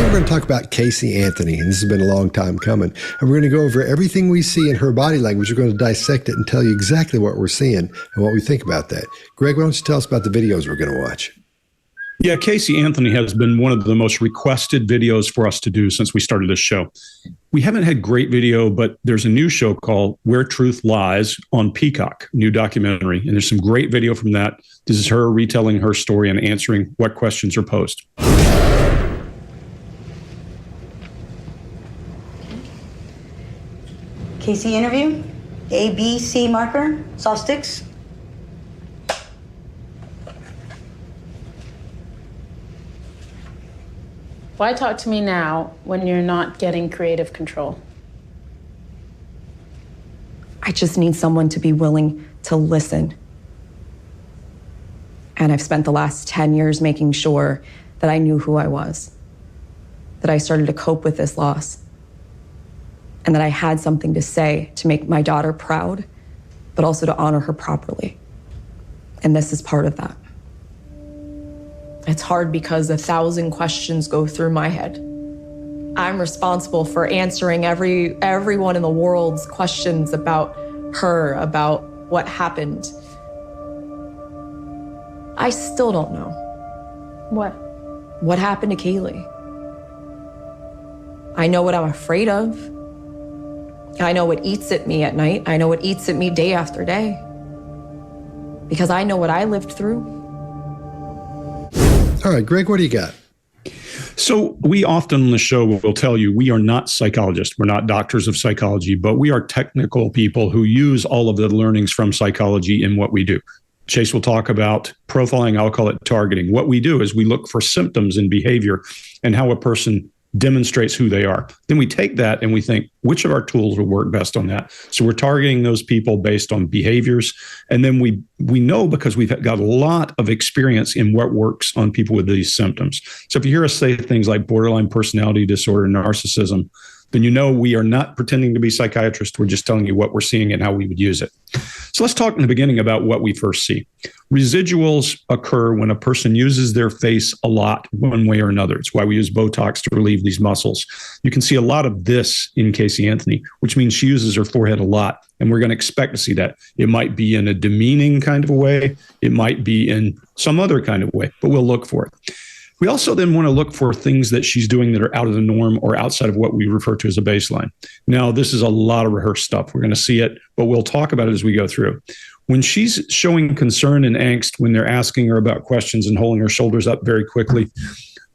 we're going to talk about Casey Anthony, and this has been a long time coming. And we're going to go over everything we see in her body language. We're going to dissect it and tell you exactly what we're seeing and what we think about that. Greg, why don't you tell us about the videos we're going to watch? Yeah, Casey Anthony has been one of the most requested videos for us to do since we started this show. We haven't had great video, but there's a new show called Where Truth Lies on Peacock, new documentary. And there's some great video from that. This is her retelling her story and answering what questions are posed. Casey interview, A, B, C marker, soft sticks. Why talk to me now when you're not getting creative control? I just need someone to be willing to listen. And I've spent the last 10 years making sure that I knew who I was, that I started to cope with this loss, and that I had something to say to make my daughter proud, but also to honor her properly. And this is part of that. It's hard because 1,000 questions go through my head. I'm responsible for answering everyone in the world's questions about her, about what happened. I still don't know. What? What happened to Caylee? I know what I'm afraid of. I know what eats at me at night. I know what eats at me day after day. Because I know what I lived through. All right, Greg, what do you got? So we often on the show will tell you we are not psychologists. We're not doctors of psychology, but we are technical people who use all of the learnings from psychology in what we do. Chase will talk about profiling. I'll call it targeting. What we do is we look for symptoms in behavior and how a person demonstrates who they are. Then we take that and we think, which of our tools will work best on that? So we're targeting those people based on behaviors. And then we know because we've got a lot of experience in what works on people with these symptoms. So if you hear us say things like borderline personality disorder, narcissism, then you know we are not pretending to be psychiatrists. We're just telling you what we're seeing and how we would use it. So let's talk in the beginning about what we first see. Residuals occur when a person uses their face a lot, one way or another. It's why we use Botox to relieve these muscles. You can see a lot of this in Casey Anthony, which means she uses her forehead a lot. And we're going to expect to see that. It might be in a demeaning kind of a way. It might be in some other kind of way, but we'll look for it. We also then want to look for things that she's doing that are out of the norm or outside of what we refer to as a baseline. Now, this is a lot of rehearsed stuff. We're going to see it, but we'll talk about it as we go through. When she's showing concern and angst when they're asking her about questions and holding her shoulders up very quickly,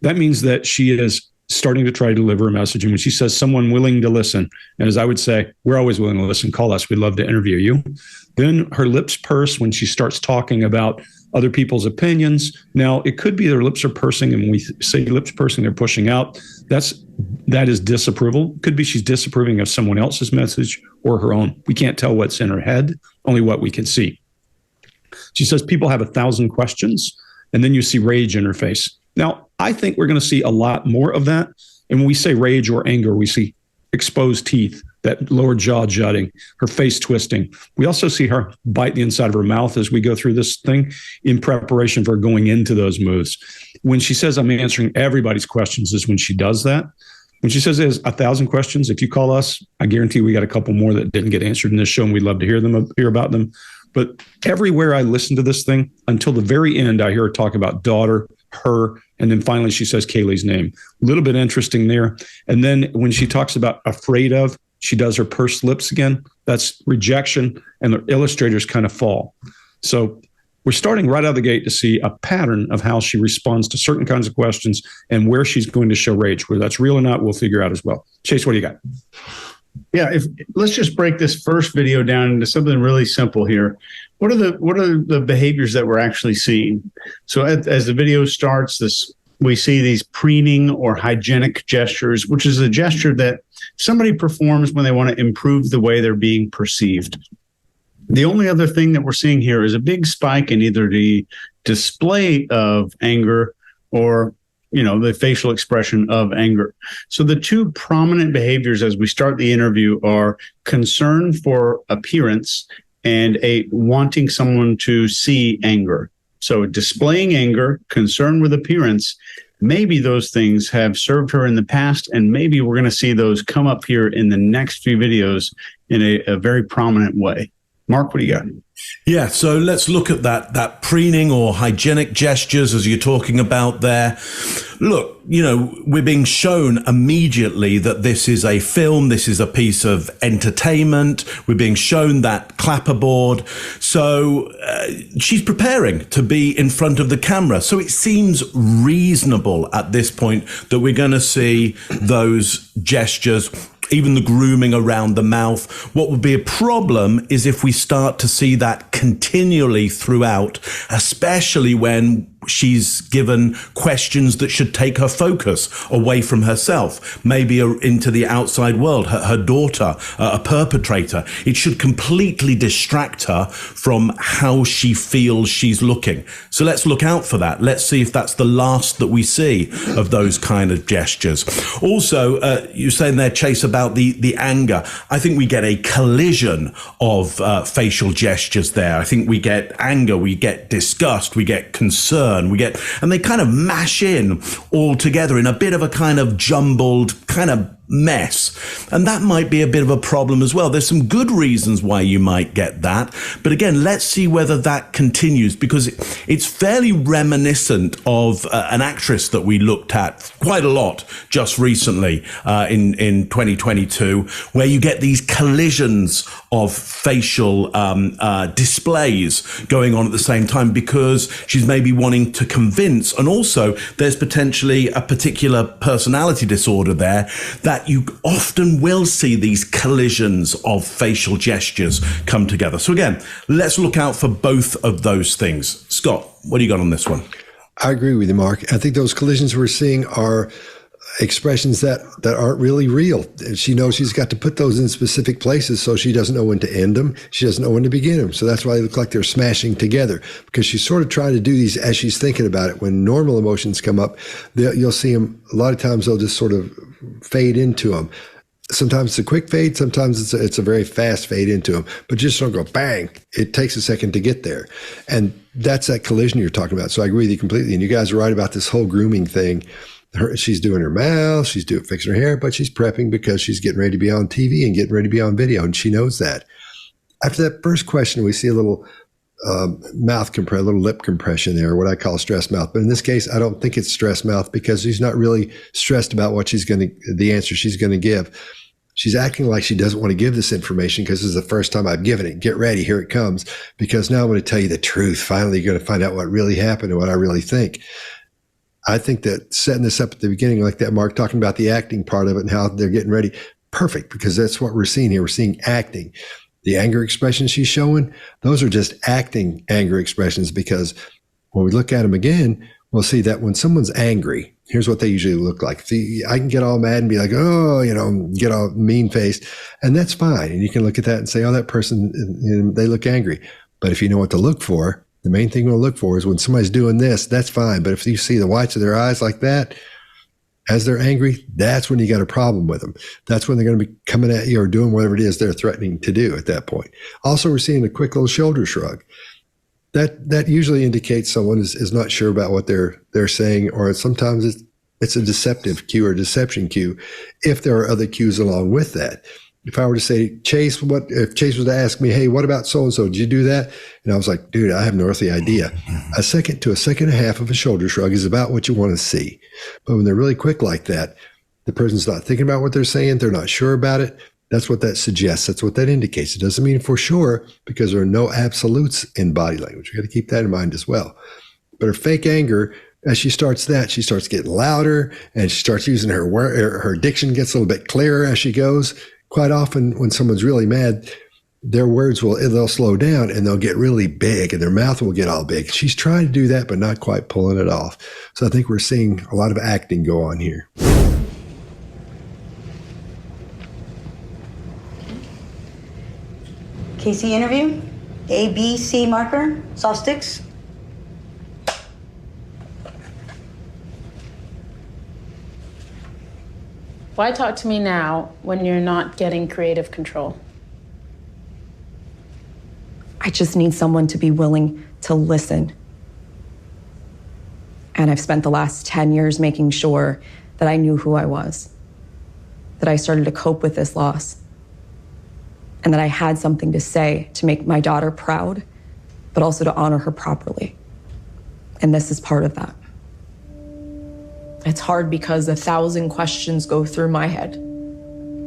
that means that she is starting to try to deliver a message. And when she says someone willing to listen, and as I would say, we're always willing to listen, call us, we'd love to interview you. Then her lips purse when she starts talking about other people's opinions. Now, it could be their lips are pursing, and when we say lips pursing, they're pushing out. That is disapproval. Could be she's disapproving of someone else's message or her own. We can't tell what's in her head, only what we can see. She says people have 1,000 questions, and then you see rage in her face. Now, I think we're going to see a lot more of that. And when we say rage or anger, we see exposed teeth, that lower jaw jutting, her face twisting. We also see her bite the inside of her mouth as we go through this thing in preparation for going into those moves. When she says, I'm answering everybody's questions, is when she does that. When she says there's 1,000 questions, if you call us, I guarantee we got a couple more that didn't get answered in this show, and we'd love to hear about them. But everywhere I listen to this thing, until the very end, I hear her talk about daughter, her, and then finally she says Caylee's name. A little bit interesting there. And then when she talks about afraid of, she does her pursed lips again. That's rejection, and the illustrators kind of fall. So we're starting right out of the gate to see a pattern of how she responds to certain kinds of questions and where she's going to show rage. Whether that's real or not, we'll figure out as well. Chase, what do you got? Yeah, let's just break this first video down into something really simple here. What are the behaviors that we're actually seeing? So as the video starts, we see these preening or hygienic gestures, which is a gesture that somebody performs when they want to improve the way they're being perceived. The only other thing that we're seeing here is a big spike in either the display of anger or the facial expression of anger. So the two prominent behaviors as we start the interview are concern for appearance and wanting someone to see anger. So displaying anger, concern with appearance, maybe those things have served her in the past, and maybe we're going to see those come up here in the next few videos in a very prominent way. Mark, what do you got? Yeah, so let's look at that preening or hygienic gestures as you're talking about there. Look, we're being shown immediately that this is a film, this is a piece of entertainment. We're being shown that clapperboard. So she's preparing to be in front of the camera. So it seems reasonable at this point that we're going to see those gestures, even the grooming around the mouth. What would be a problem is if we start to see that continually throughout, especially when she's given questions that should take her focus away from herself, maybe into the outside world, her daughter, a perpetrator. It should completely distract her from how she feels she's looking. So let's look out for that. Let's see if that's the last that we see of those kind of gestures. Also, you're saying there, Chase, about the anger. I think we get a collision of facial gestures there. I think we get anger, we get disgust, we get concern, and they kind of mash in all together in a bit of a kind of jumbled kind of mess. And that might be a bit of a problem as well. There's some good reasons why you might get that. But again, let's see whether that continues, because it's fairly reminiscent of an actress that we looked at quite a lot just recently in 2022, where you get these collisions of facial displays going on at the same time, because she's maybe wanting to convince. And also there's potentially a particular personality disorder there that you often will see these collisions of facial gestures come together. So again, let's look out for both of those things. Scott, what do you got on this one? I agree with you, Mark. I think those collisions we're seeing are expressions that aren't really real. She knows she's got to put those in specific places, so she doesn't know when to end them. She doesn't know when to begin them. So that's why they look like they're smashing together, because she's sort of trying to do these as she's thinking about it. When normal emotions come up, you'll see them, a lot of times they'll just sort of fade into them. Sometimes it's a quick fade, sometimes it's a very fast fade into them, but just don't go bang. It takes a second to get there. And that's that collision you're talking about. So I agree with you completely. And you guys are right about this whole grooming thing. She's doing her mouth, she's fixing her hair, but she's prepping because she's getting ready to be on TV and getting ready to be on video, and she knows that. After that first question, we see a little a little lip compression there, what I call stress mouth. But in this case, I don't think it's stress mouth, because she's not really stressed about what the answer she's going to give. She's acting like she doesn't want to give this information because this is the first time I've given it. Get ready, here it comes, because now I'm going to tell you the truth. Finally, you're going to find out what really happened and what I really think. I think that setting this up at the beginning like that, Mark, talking about the acting part of it and how they're getting ready, perfect, because that's what we're seeing here. We're seeing acting. The anger expressions she's showing, those are just acting anger expressions, because when we look at them again, we'll see that when someone's angry, here's what they usually look like. See, I can get all mad and be like, oh, get all mean-faced, and that's fine. And you can look at that and say, oh, that person, they look angry. But if you know what to look for, the main thing we'll look for is when somebody's doing this, that's fine. But if you see the whites of their eyes like that, as they're angry, that's when you got a problem with them. That's when they're going to be coming at you or doing whatever it is they're threatening to do at that point. Also, we're seeing a quick little shoulder shrug. That usually indicates someone is not sure about what they're saying, or sometimes it's a deceptive cue or deception cue if there are other cues along with that. If I were to say, Chase, if Chase was to ask me, hey, what about so-and-so? Did you do that? And I was like, dude, I have no earthly idea. A second to a second and a half of a shoulder shrug is about what you want to see. But when they're really quick like that, the person's not thinking about what they're saying. They're not sure about it. That's what that suggests. That's what that indicates. It doesn't mean for sure, because there are no absolutes in body language. We got to keep that in mind as well. But her fake anger, as she starts getting louder, and she starts using her diction gets a little bit clearer as she goes. Quite often when someone's really mad, their words they'll slow down and they'll get really big and their mouth will get all big. She's trying to do that, but not quite pulling it off. So I think we're seeing a lot of acting go on here. Casey interview. A, B, C marker. Soft sticks. Why talk to me now when you're not getting creative control? I just need someone to be willing to listen And I've spent the last 10 years making sure that I knew who I was, that I started to cope with this loss, and that I had something to say to make my daughter proud, but also to honor her properly. And this is part of that. It's hard because 1,000 questions go through my head.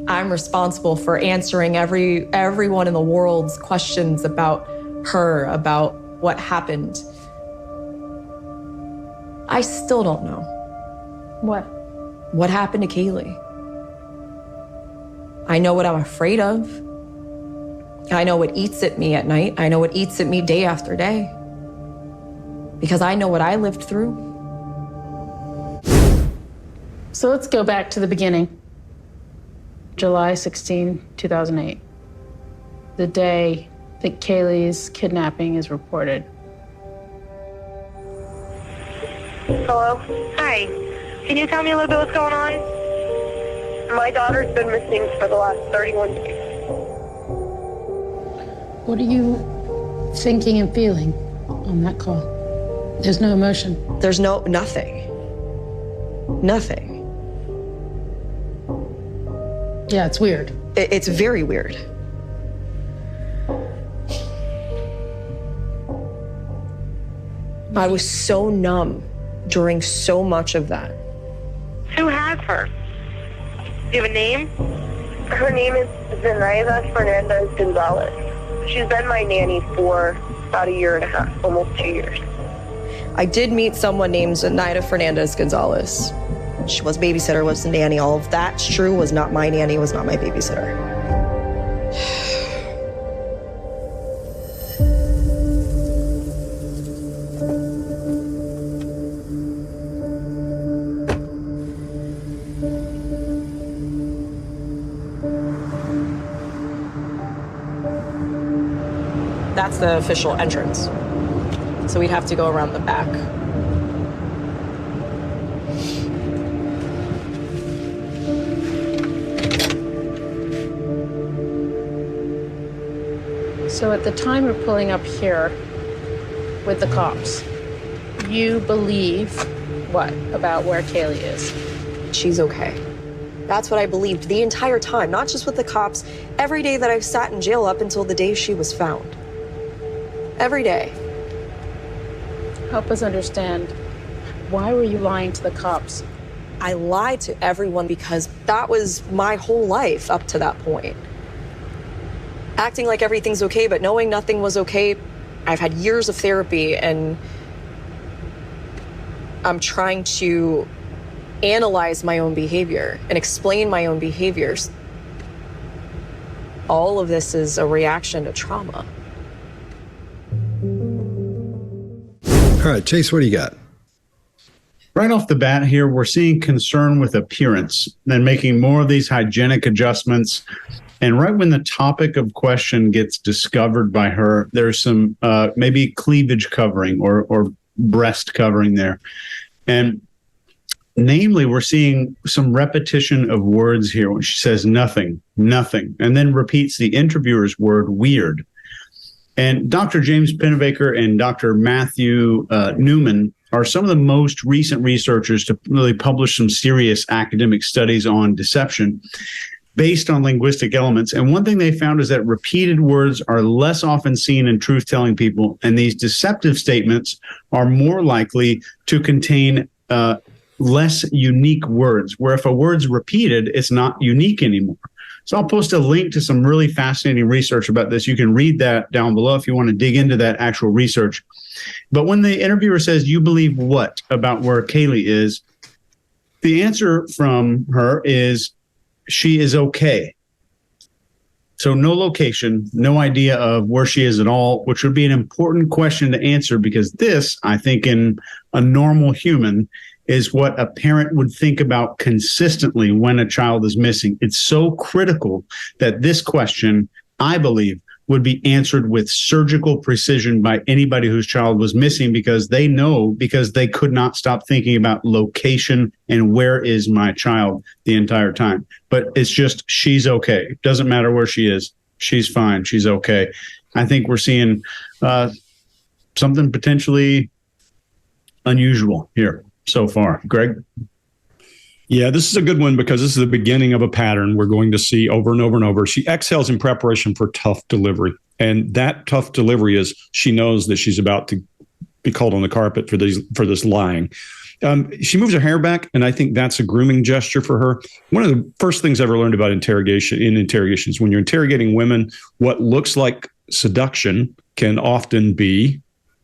I'm responsible for answering everyone in the world's questions about her, about what happened. I still don't know. What happened to Caylee? I know what I'm afraid of. I know what eats at me at night. I know what eats at me day after day. Because I know what I lived through. So let's go back to the beginning. July 16, 2008. The day that Caylee's kidnapping is reported. Hello? Hi. Can you tell me a little bit what's going on? My daughter's been missing for the last 31 days. What are you thinking and feeling on that call? There's no emotion. There's nothing. Nothing. Yeah, it's weird. It's very weird. I was so numb during so much of that. Who has her? Do you have a name? Her name is Zenaida Fernandez Gonzalez. She's been my nanny for about 1.5 years, almost 2 years. I did meet someone named Zenaida Fernandez Gonzalez. She was babysitter, was the nanny. All of that's true. Was not my nanny, was not my babysitter. That's the official entrance. So we'd have to go around the back. So at the time of pulling up here with the cops, you believe what about where Caylee is? She's okay. That's what I believed the entire time, not just with the cops, every day that I've sat in jail up until the day she was found. Every day. Help us understand, why were you lying to the cops? I lied to everyone because that was my whole life up to that point. Acting like everything's okay, but knowing nothing was okay. I've had years of therapy, and I'm trying to analyze my own behavior and explain my own behaviors. All of this is a reaction to trauma. All right, Chase, what do you got? Right off the bat here, we're seeing concern with appearance and making more of these hygienic adjustments. And right when the topic of question gets discovered by her, there's some maybe cleavage covering or breast covering there. And namely, we're seeing some repetition of words here when she says nothing, nothing, and then repeats the interviewer's word weird. And Dr. James Pennebaker and Dr. Matthew Newman are some of the most recent researchers to really publish some serious academic studies on deception based on linguistic elements. And one thing they found is that repeated words are less often seen in truth-telling people, and these deceptive statements are more likely to contain less unique words, where if a word's repeated, it's not unique anymore. So I'll post a link to some really fascinating research about this. You can read that down below if you want to dig into that actual research. But when the interviewer says, you believe what about where Caylee is, the answer from her is, she is okay. So no location, no idea of where she is at all, which would be an important question to answer, because this, I think, in a normal human, is what a parent would think about consistently when a child is missing. It's so critical that this question, I believe, would be answered with surgical precision by anybody whose child was missing, because they know, because they could not stop thinking about location and where is my child the entire time. But it's just, she's okay. It doesn't matter where she is. She's fine. She's okay. I think we're seeing something potentially unusual here so far. Greg? Yeah, this is a good one because this is the beginning of a pattern we're going to see over and over and over. She exhales in preparation for tough delivery. And that tough delivery is she knows that she's about to be called on the carpet for this lying. She moves her hair back, and I think that's a grooming gesture for her. One of the first things I ever learned about interrogations, when you're interrogating women, what looks like seduction can often be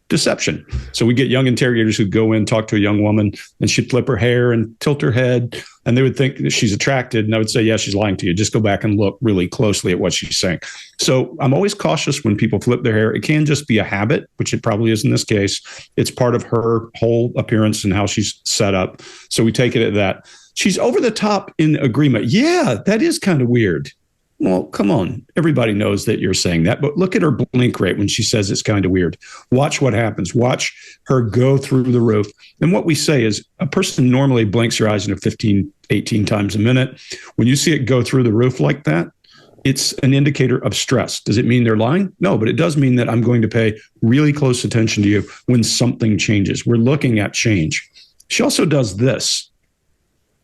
deception. So we get young interrogators who go in, talk to a young woman, and she'd flip her hair and tilt her head, and they would think that she's attracted. And I would say, yeah, she's lying to you. Just go back and look really closely at what she's saying. So I'm always cautious when people flip their hair. It can just be a habit, which it probably is in this case. It's part of her whole appearance and how she's set up. So we take it at that. She's over the top in agreement. Yeah, that is kind of weird. Well, come on. Everybody knows that you're saying that, but look at her blink rate when she says it's kind of weird. Watch what happens. Watch her go through the roof. And what we say is a person normally blinks her eyes 15, 18 times a minute. When you see it go through the roof like that, it's an indicator of stress. Does it mean they're lying? No, but it does mean that I'm going to pay really close attention to you when something changes. We're looking at change. She also does this.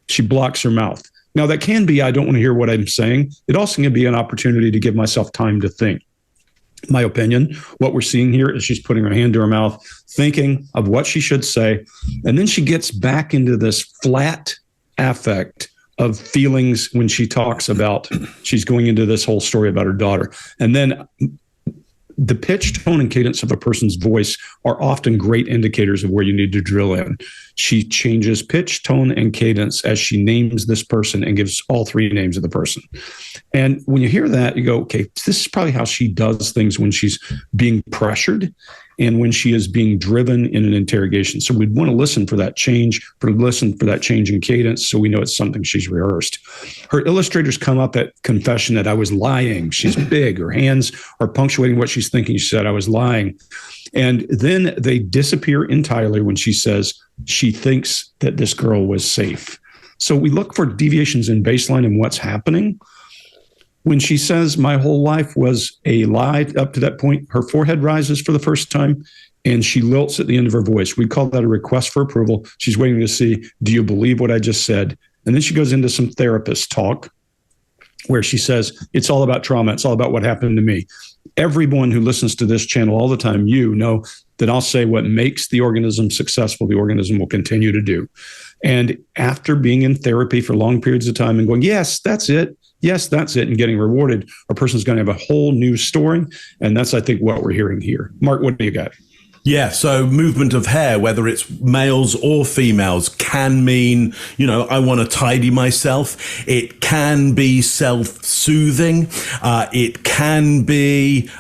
She blocks her mouth. Now, that can be, I don't want to hear what I'm saying. It also can be an opportunity to give myself time to think. My opinion, what we're seeing here is she's putting her hand to her mouth, thinking of what she should say. And then she gets back into this flat affect of feelings when she talks about, she's going into this whole story about her daughter. And then the pitch, tone, and cadence of a person's voice are often great indicators of where you need to drill in. She changes pitch, tone, and cadence as she names this person and gives all three names of the person. And when you hear that, you go, okay, this is probably how she does things when she's being pressured and when she is being driven in an interrogation. So we'd want to listen for that change, in cadence, so we know it's something she's rehearsed. Her illustrators come up at confession that I was lying. She's big. Her hands are punctuating what she's thinking. She said, I was lying. And then they disappear entirely when she says she thinks that this girl was safe. So we look for deviations in baseline and what's happening. When she says my whole life was a lie up to that point, her forehead rises for the first time and she lilts at the end of her voice. We call that a request for approval. She's waiting to see, do you believe what I just said? And then she goes into some therapist talk where she says, it's all about trauma. It's all about what happened to me. Everyone who listens to this channel all the time, you know that I'll say what makes the organism successful, the organism will continue to do. And after being in therapy for long periods of time and going, yes, that's it. Yes, that's it. And getting rewarded, a person's going to have a whole new story. And that's, I think, what we're hearing here. Mark, what do you got? Yeah, so movement of hair, whether it's males or females, can mean, I want to tidy myself. It can be self-soothing. It can be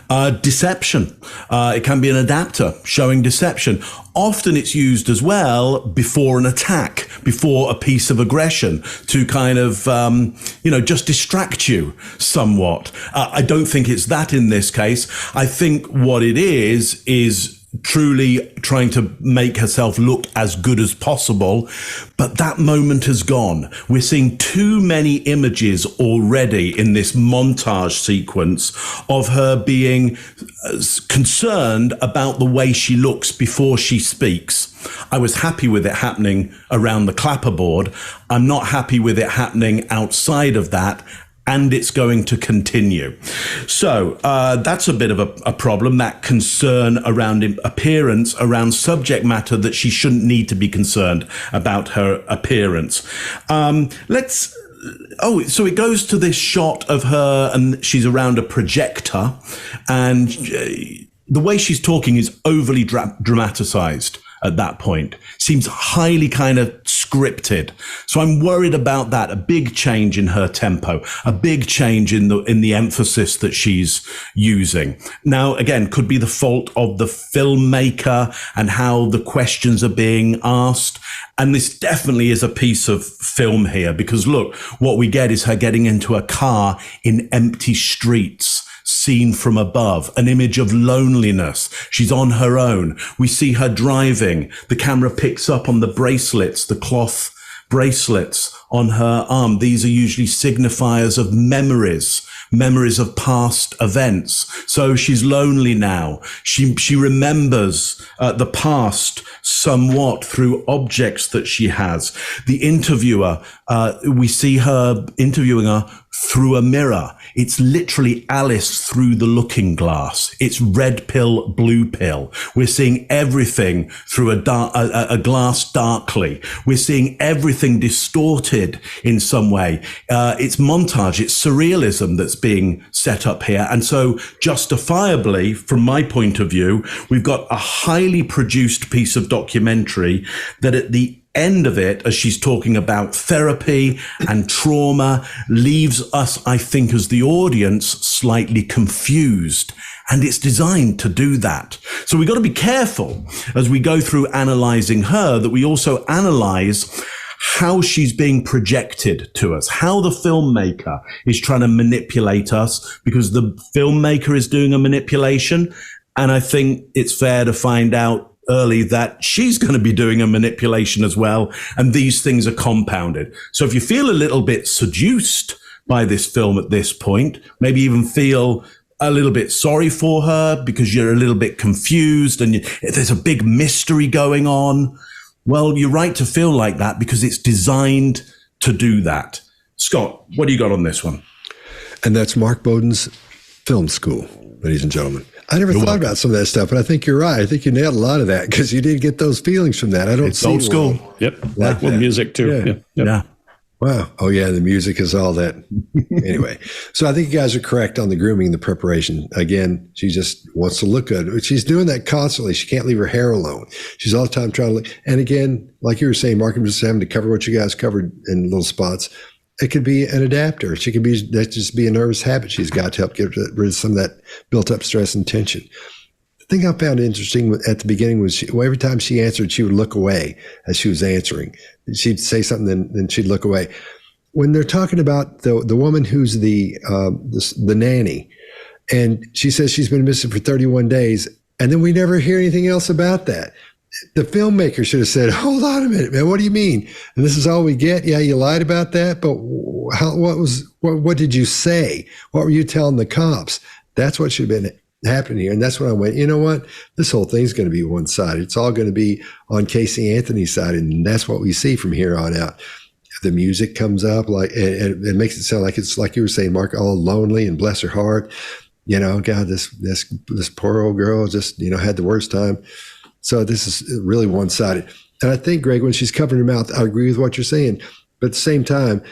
deception. It can be an adapter showing deception. Often it's used as well before an attack, before a piece of aggression to kind of, just distract you somewhat. I don't think it's that in this case. I think what it is truly trying to make herself look as good as possible. But that moment has gone. We're seeing too many images already in this montage sequence of her being concerned about the way she looks before she speaks. I was happy with it happening around the clapperboard. I'm not happy with it happening outside of that. And it's going to continue. So that's a bit of a problem, that concern around appearance, around subject matter that she shouldn't need to be concerned about her appearance. So it goes to this shot of her and she's around a projector and the way she's talking is overly dramatized. At that point, seems highly kind of scripted. So I'm worried about that. A big change in her tempo, a big change in the emphasis that she's using. Now, again, could be the fault of the filmmaker and how the questions are being asked. And this definitely is a piece of film here because look, what we get is her getting into a car in empty streets. Seen from above, an image of loneliness. She's on her own. We see her driving. The camera picks up on the bracelets, the cloth bracelets on her arm. These are usually signifiers of memories memories of past events. So she's lonely now. She remembers the past somewhat through objects that she has. The interviewer, we see her interviewing her through a mirror. It's literally Alice through the looking glass. It's red pill, blue pill. We're seeing everything through a glass darkly. We're seeing everything distorted in some way. It's montage. It's surrealism that's being set up here. And so justifiably, from my point of view, we've got a highly produced piece of documentary that at the end of it, as she's talking about therapy and trauma, leaves us, I think, as the audience, slightly confused. And it's designed to do that. So we've got to be careful as we go through analyzing her, that we also analyze how she's being projected to us, how the filmmaker is trying to manipulate us, because the filmmaker is doing a manipulation. And I think it's fair to find out early that she's going to be doing a manipulation as well. And these things are compounded. So if you feel a little bit seduced by this film at this point, maybe even feel a little bit sorry for her because you're a little bit confused and there's a big mystery going on, well, you're right to feel like that because it's designed to do that. Scott, what do you got on this one? And that's Mark Bowden's Film School, ladies and gentlemen. I never thought about some of that stuff, but I think you're right. I think you nailed a lot of that because you did get those feelings from that. I don't it's see old school. Yep. Like well, that. music too. Yeah. Yep. Yeah. Wow. Oh, yeah. The music is all that. Anyway, so I think you guys are correct on the grooming, the preparation. Again, she just wants to look good. She's doing that constantly. She can't leave her hair alone. She's all the time trying to look. And again, like you were saying, Mark, I'm just having to cover what you guys covered in little spots. It could be an adapter. She could be, that just be a nervous habit she's got to help get rid of some of that built up stress and tension. The thing I found interesting at the beginning was every time she answered, she would look away as she was answering. She'd say something, then she'd look away. When they're talking about the woman who's the nanny, and she says she's been missing for 31 days, and then we never hear anything else about that. The filmmaker should have said, hold on a minute, man, what do you mean? And this is all we get? Yeah, you lied about that, but what did you say? What were you telling the cops? That's what should have been happening here. And that's when I went, you know what? This whole thing's going to be one-sided. It's all going to be on Casey Anthony's side. And that's what we see from here on out. The music comes up and it makes it sound like it's like you were saying, Mark, all lonely and bless her heart. You know, God, this poor old girl just, had the worst time. So this is really one-sided. And I think, Greg, when she's covering her mouth, I agree with what you're saying. But at the same time,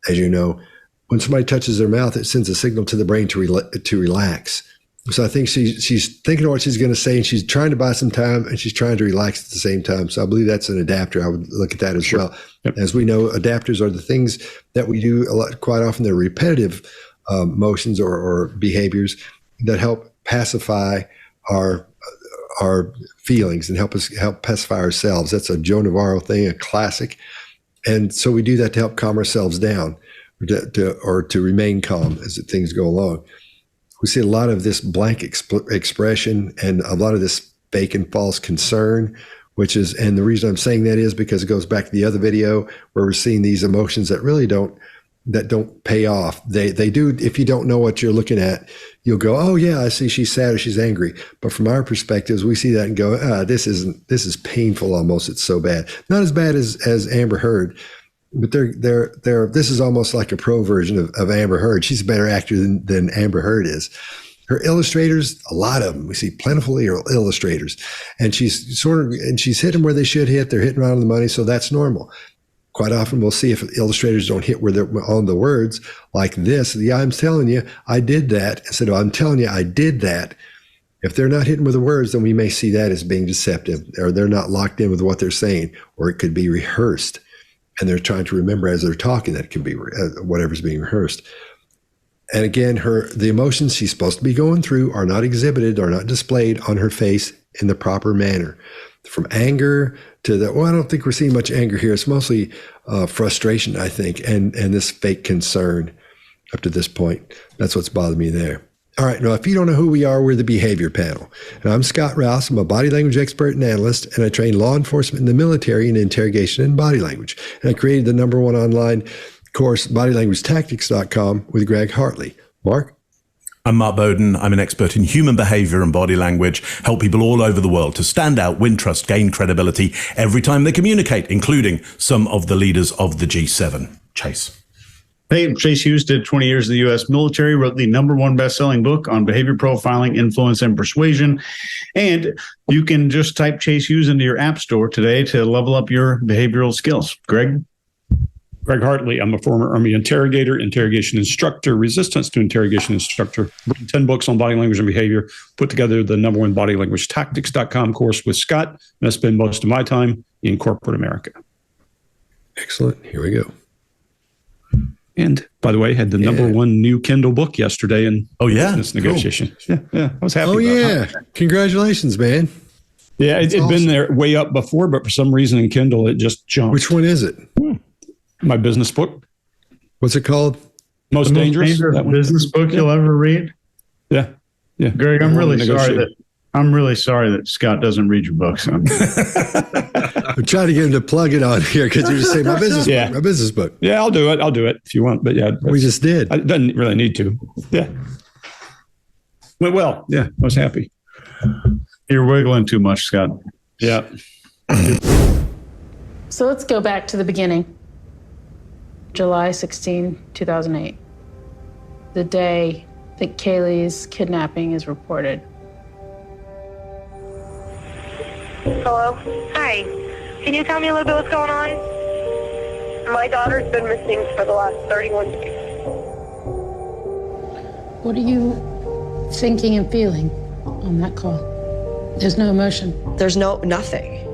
as you know, when somebody touches their mouth, it sends a signal to the brain to relax. So I think she's thinking of what she's going to say, and she's trying to buy some time, and she's trying to relax at the same time. So I believe that's an adapter. I would look at that as well. Yep. As we know, adapters are the things that we do a lot. Quite often, they're repetitive motions or behaviors that help pacify our feelings and help pacify ourselves. That's a Joe Navarro thing, a classic. And so we do that to help calm ourselves down, or to remain calm as things go along. We see a lot of this blank expression and a lot of this fake and false concern, and the reason I'm saying that is because it goes back to the other video where we're seeing these emotions that really don't pay off. They do. If you don't know what you're looking at, you'll go, oh yeah, I see she's sad or she's angry. But from our perspectives, we see that and go, this is painful almost. It's so bad. Not as bad as Amber Heard. But this is almost like a pro version of Amber Heard. She's a better actor than Amber Heard is. Her illustrators, a lot of them, we see plentiful illustrators, and she's hitting them where they should hit. They're hitting right on the money, so that's normal. Quite often we'll see if illustrators don't hit where they're on the words like this. Yeah, I'm telling you, I did that. Instead of I'm telling you, I did that. If they're not hitting with the words, then we may see that as being deceptive, or they're not locked in with what they're saying, or it could be rehearsed. And they're trying to remember as they're talking that it can be whatever's being rehearsed. And again, the emotions she's supposed to be going through are not exhibited, are not displayed on her face in the proper manner. From anger to I don't think we're seeing much anger here. It's mostly frustration, I think, and this fake concern up to this point. That's what's bothered me there. All right, now if you don't know who we are, we're the Behavior Panel. And I'm Scott Rouse. I'm a body language expert and analyst, and I train law enforcement in the military in interrogation and body language. And I created the #1 online course, bodylanguagetactics.com, with Greg Hartley. Mark? I'm Mark Bowden. I'm an expert in human behavior and body language, help people all over the world to stand out, win trust, gain credibility every time they communicate, including some of the leaders of the G7. Chase. Hey, Chase Hughes did 20 years in the U.S. military, wrote the #1 best-selling book on behavior profiling, influence, and persuasion. And you can just type Chase Hughes into your app store today to level up your behavioral skills. Greg? Greg Hartley. I'm a former Army interrogator, interrogation instructor, resistance to interrogation instructor. Written 10 books on body language and behavior. Put together the #1 bodylanguagetactics.com course with Scott. And I spend most of my time in corporate America. Excellent. Here we go. And by the way, had the #1 new Kindle book yesterday in this negotiation. Cool. Yeah, I was happy. Oh, yeah. Congratulations, man. Yeah, it'd awesome. been there way up before, but for some reason in Kindle, it just jumped. Which one is it? My business book. What's it called? Most dangerous business book you'll ever read. Yeah. Greg, I'm really sorry that Scott doesn't read your books. I'm trying to get him to plug it on here because you're just saying my business book. Yeah, I'll do it if you want. But yeah, we just did. I didn't really need to. Yeah. Went well. Yeah, I was happy. You're wiggling too much, Scott. Yeah. So let's go back to the beginning. July 16, 2008. The day that Caylee's kidnapping is reported. Hello? Hi. Can you tell me a little bit what's going on? My daughter's been missing for the last 31 days. What are you thinking and feeling on that call? There's no emotion. There's nothing.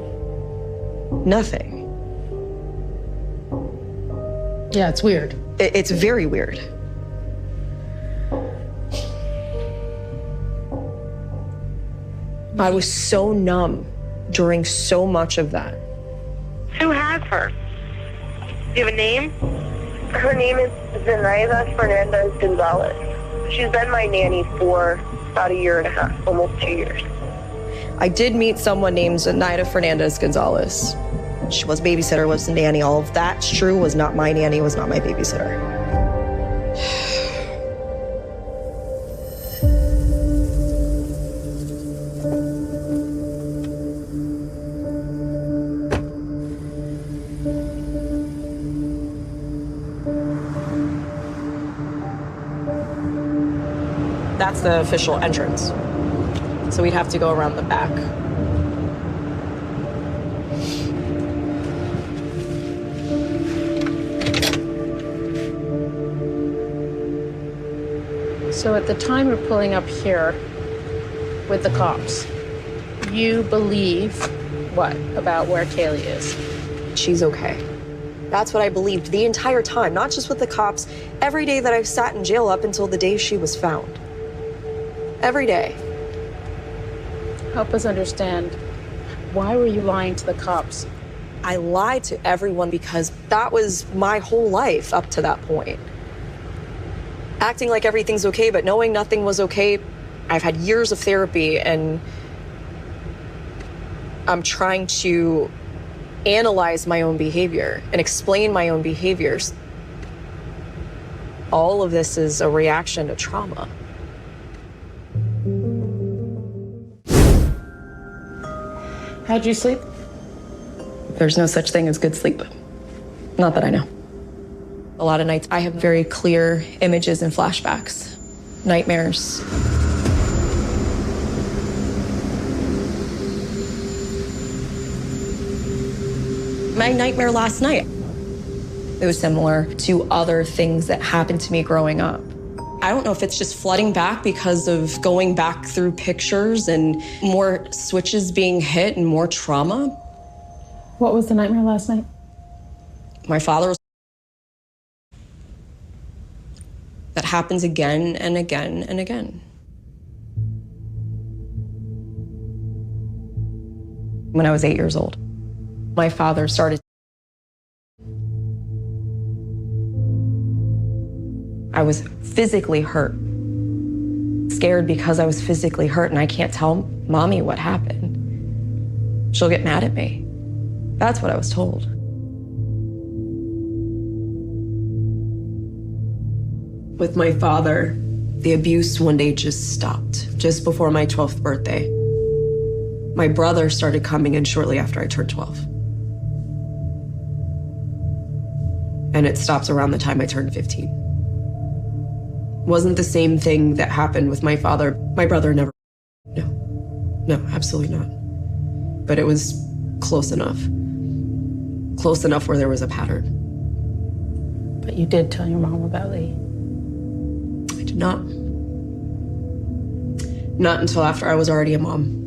Nothing. Yeah, it's weird. It's very weird. I was so numb during so much of that. Who has her? Do you have a name? Her name is Zenaida Fernandez Gonzalez. She's been my nanny for about 1.5 years, almost 2 years. I did meet someone named Zenaida Fernandez Gonzalez. She was babysitter, was the nanny. All of that's true. Was not my nanny, was not my babysitter. That's the official entrance. So we'd have to go around the back. So at the time we're pulling up here with the cops, you believe what about where Caylee is? She's okay. That's what I believed the entire time, not just with the cops, every day that I've sat in jail up until the day she was found. Every day. Help us understand, why were you lying to the cops? I lied to everyone because that was my whole life up to that point. Acting like everything's okay, but knowing nothing was okay. I've had years of therapy and I'm trying to analyze my own behavior and explain my own behaviors. All of this is a reaction to trauma. How'd you sleep? There's no such thing as good sleep. Not that I know. A lot of nights I have very clear images and flashbacks, nightmares. My nightmare last night, it was similar to other things that happened to me growing up. I don't know if it's just flooding back because of going back through pictures and more switches being hit and more trauma. What was the nightmare last night? My father was... That happens again and again and again. When I was 8 years old, my father started... I was physically hurt. Scared because I was physically hurt and I can't tell mommy what happened. She'll get mad at me. That's what I was told. With my father, The abuse one day just stopped, just before my 12th birthday. My brother started coming in shortly after I turned 12. And it stopped around the time I turned 15. Wasn't the same thing that happened with my father. My brother never. No, absolutely not. But it was close enough. Close enough where there was a pattern. But you did tell your mom about Lee. I did not. Not until after I was already a mom.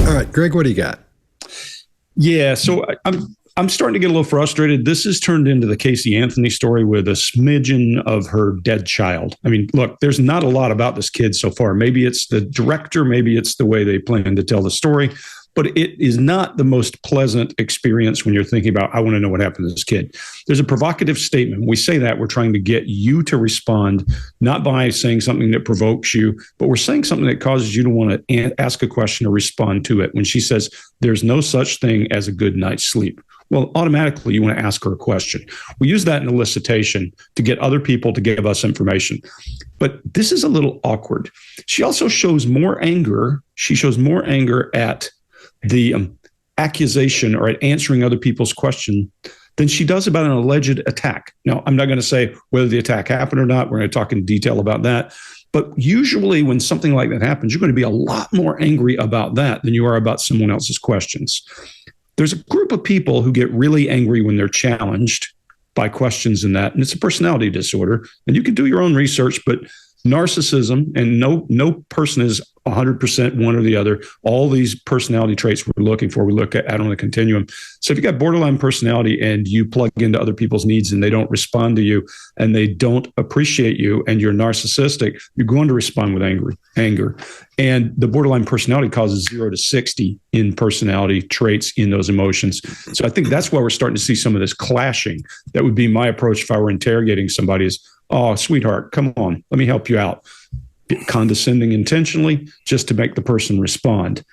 All right, Greg, what do you got? Yeah, so I'm starting to get a little frustrated. This has turned into the Casey Anthony story with a smidgen of her dead child. I mean, look, there's not a lot about this kid so far. Maybe it's the director, maybe it's the way they plan to tell the story, but it is not the most pleasant experience when you're thinking about, I want to know what happened to this kid. There's a provocative statement. When we say that, we're trying to get you to respond, not by saying something that provokes you, but we're saying something that causes you to want to ask a question or respond to it. When she says, there's no such thing as a good night's sleep. Well, automatically you want to ask her a question. We use that in elicitation to get other people to give us information. But this is a little awkward. She also shows more anger. She shows more anger at the accusation or at answering other people's question than she does about an alleged attack. Now, I'm not going to say whether the attack happened or not. We're going to talk in detail about that. But usually when something like that happens, you're going to be a lot more angry about that than you are about someone else's questions. There's a group of people who get really angry when they're challenged by questions in that, and it's a personality disorder. And you can do your own research, but narcissism, and no person is 100% one or the other. All these personality traits we're looking for, we look at on a continuum. So if you got borderline personality and you plug into other people's needs and they don't respond to you and they don't appreciate you and you're narcissistic, you're going to respond with anger. And the borderline personality causes 0 to 60 in personality traits in those emotions. So I think that's why we're starting to see some of this clashing. That would be my approach if I were interrogating somebody is, oh, sweetheart, come on, let me help you out. Condescending intentionally just to make the person respond.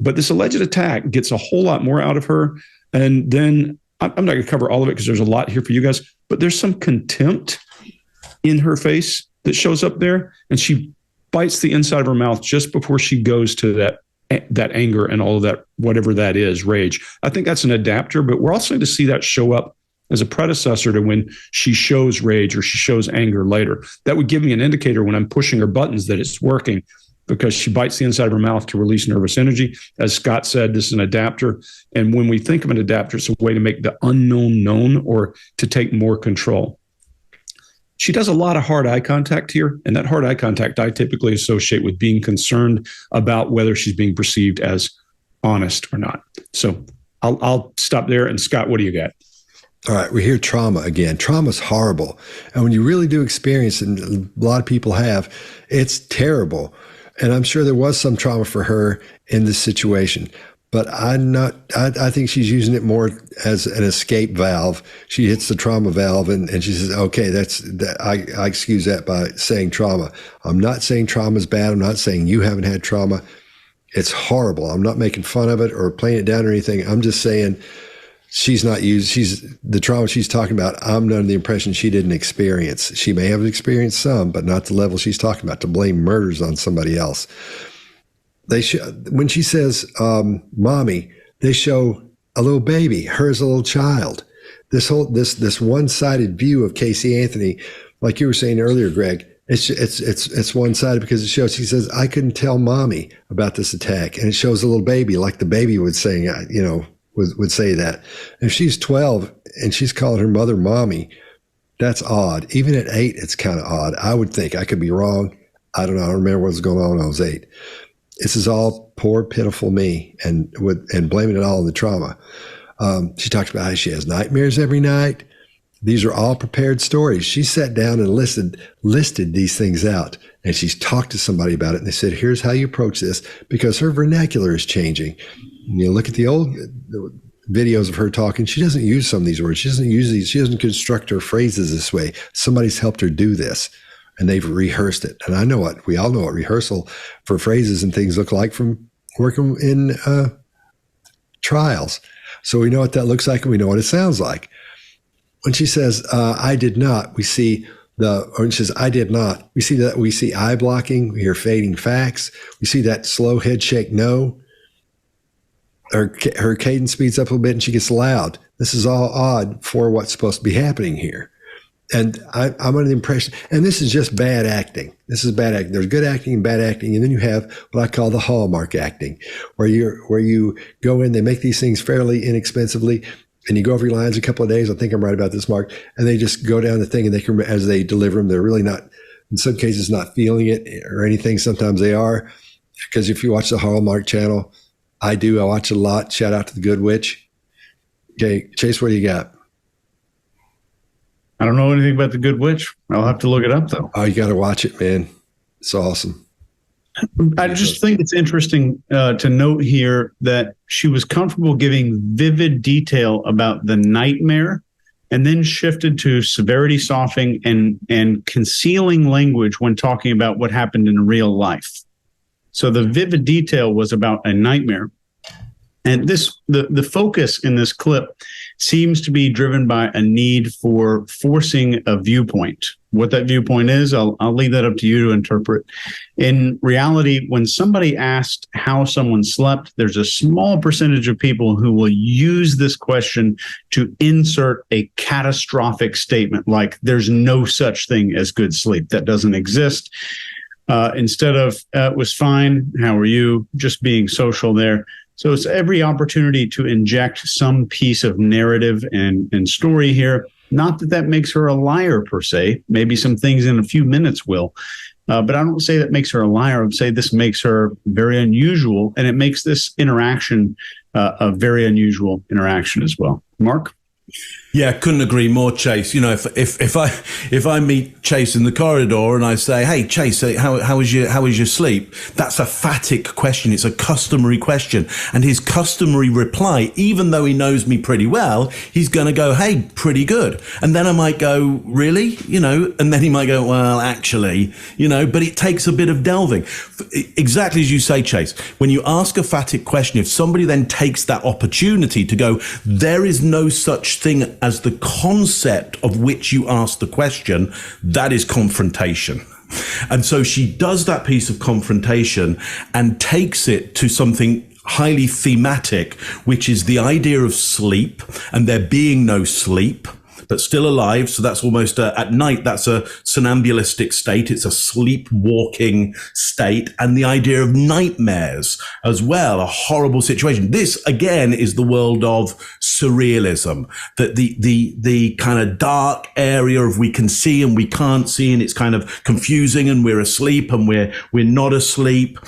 But this alleged attack gets a whole lot more out of her. And then I'm not going to cover all of it because there's a lot here for you guys, but there's some contempt in her face that shows up there. And she bites the inside of her mouth just before she goes to that anger and all of that, whatever that is, rage. I think that's an adapter, but we're also going to see that show up as a predecessor to when she shows rage or she shows anger later. That would give me an indicator when I'm pushing her buttons that it's working, because she bites the inside of her mouth to release nervous energy. As Scott said, this is an adapter. And when we think of an adapter, it's a way to make the unknown known or to take more control. She does a lot of hard eye contact here, and that hard eye contact I typically associate with being concerned about whether she's being perceived as honest or not. So I'll stop there. And Scott, what do you got? All right, we hear trauma again. Trauma's horrible. And when you really do experience it, and a lot of people have, it's terrible. And I'm sure there was some trauma for her in this situation. But I think she's using it more as an escape valve. She hits the trauma valve and she says, okay, I excuse that by saying trauma. I'm not saying trauma is bad. I'm not saying you haven't had trauma. It's horrible. I'm not making fun of it or playing it down or anything. I'm just saying the trauma she's talking about, I'm under the impression she didn't experience. She may have experienced some, but not the level she's talking about, to blame murders on somebody else. When she says, mommy, they show a little baby, her as a little child. This one-sided view of Casey Anthony, like you were saying earlier, Greg, it's one-sided because it shows, he says, I couldn't tell mommy about this attack. And it shows a little baby, like the baby would say, would say that. If she's 12 and she's calling her mother mommy, that's odd. Even at 8, it's kind of odd. I would think. I could be wrong. I don't know. I don't remember what was going on when I was 8. This is all poor, pitiful me, and blaming it all on the trauma. She talks about how she has nightmares every night. These are all prepared stories. She sat down and listed these things out, and she's talked to somebody about it, and they said, here's how you approach this, because her vernacular is changing. You look at the old videos of her talking. She doesn't use some of these words. She doesn't use these. She doesn't construct her phrases this way. Somebody's helped her do this, and they've rehearsed it. And we all know what rehearsal for phrases and things look like from working in trials. So we know what that looks like, and we know what it sounds like. When she says, I did not, we see Or it says, I did not. We see eye blocking. We hear fading facts. We see that slow head shake no. Her cadence speeds up a little bit and she gets loud. This is all odd for what's supposed to be happening here. And I'm under the impression, and this is just bad acting. This is bad acting. There's good acting and bad acting, and then you have what I call the hallmark acting, where you go in, they make these things fairly inexpensively, and you go over your lines a couple of days. I think I'm right about this, Mark. And they just go down the thing, and they can, as they deliver them, they're really not, in some cases, not feeling it or anything. Sometimes they are, because if you watch the Hallmark Channel, I watch it a lot. Shout out to the Good Witch. Okay, Chase, what do you got? I don't know anything about the Good Witch. I'll have to look it up, though. Oh, you got to watch it, man. It's awesome. I just think it's interesting to note here that she was comfortable giving vivid detail about the nightmare and then shifted to severity softening and concealing language when talking about what happened in real life. So the vivid detail was about a nightmare. And the focus in this clip seems to be driven by a need for forcing a viewpoint. What that viewpoint is, I'll leave that up to you to interpret. In reality, when somebody asked how someone slept, there's a small percentage of people who will use this question to insert a catastrophic statement like there's no such thing as good sleep. That doesn't exist. Instead of, it was fine, how are you? Just being social there. So it's every opportunity to inject some piece of narrative and story here. Not that makes her a liar per se. Maybe some things in a few minutes will. But I don't say that makes her a liar. I would say this makes her very unusual. And it makes this interaction a very unusual interaction as well. Mark? Yeah, couldn't agree more, Chase. You know, if I meet Chase in the corridor and I say, "Hey, Chase, how was your sleep?" That's a phatic question. It's a customary question, and his customary reply, even though he knows me pretty well, he's going to go, "Hey, pretty good." And then I might go, "Really?" You know, and then he might go, "Well, actually," you know. But it takes a bit of delving. Exactly as you say, Chase. When you ask a phatic question, if somebody then takes that opportunity to go, "There is no such thing as the concept of which you ask the question," that is confrontation. And so she does that piece of confrontation and takes it to something highly thematic, which is the idea of sleep and there being no sleep, but still alive. So that's almost at night, that's a somnambulistic state. It's a sleepwalking state. And the idea of nightmares as well, a horrible situation. This, again, is the world of surrealism, that the kind of dark area of we can see and we can't see, and it's kind of confusing, and we're asleep and we're not asleep.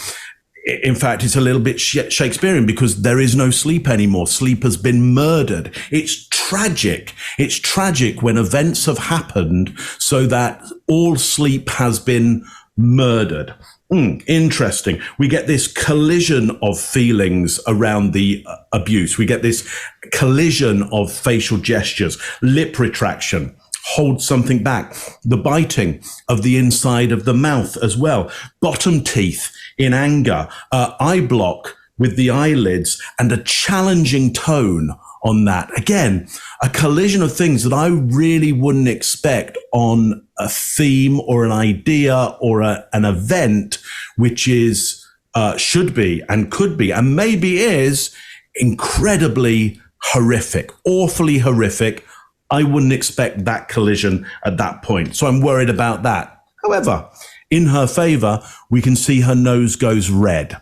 In fact, it's a little bit Shakespearean because there is no sleep anymore. Sleep has been murdered. It's tragic. It's tragic when events have happened so that all sleep has been murdered. Interesting. We get this collision of feelings around the abuse. We get this collision of facial gestures, lip retraction, hold something back, the biting of the inside of the mouth as well, bottom teeth in anger, eye block with the eyelids, and a challenging tone on that. Again, a collision of things that I really wouldn't expect on a theme or an idea or an event, which is, should be and could be and maybe is incredibly horrific, awfully horrific. I wouldn't expect that collision at that point. So I'm worried about that. However, in her favor, we can see her nose goes red.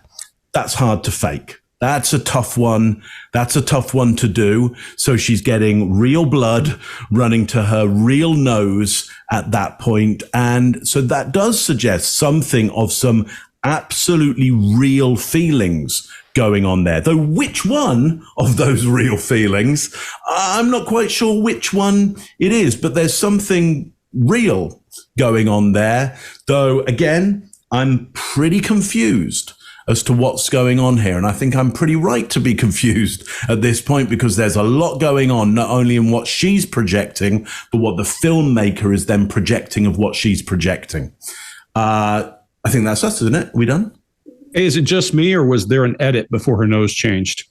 That's hard to fake. That's a tough one. That's a tough one to do. So she's getting real blood running to her real nose at that point. And so that does suggest something of some absolutely real feelings going on there. Though which one of those real feelings, I'm not quite sure which one it is, but there's something real going on there. Though, again, I'm pretty confused as to what's going on here. And I think I'm pretty right to be confused at this point because there's a lot going on, not only in what she's projecting, but what the filmmaker is then projecting of what she's projecting. I think that's us, isn't it? Are we done? Is it just me, or was there an edit before her nose changed?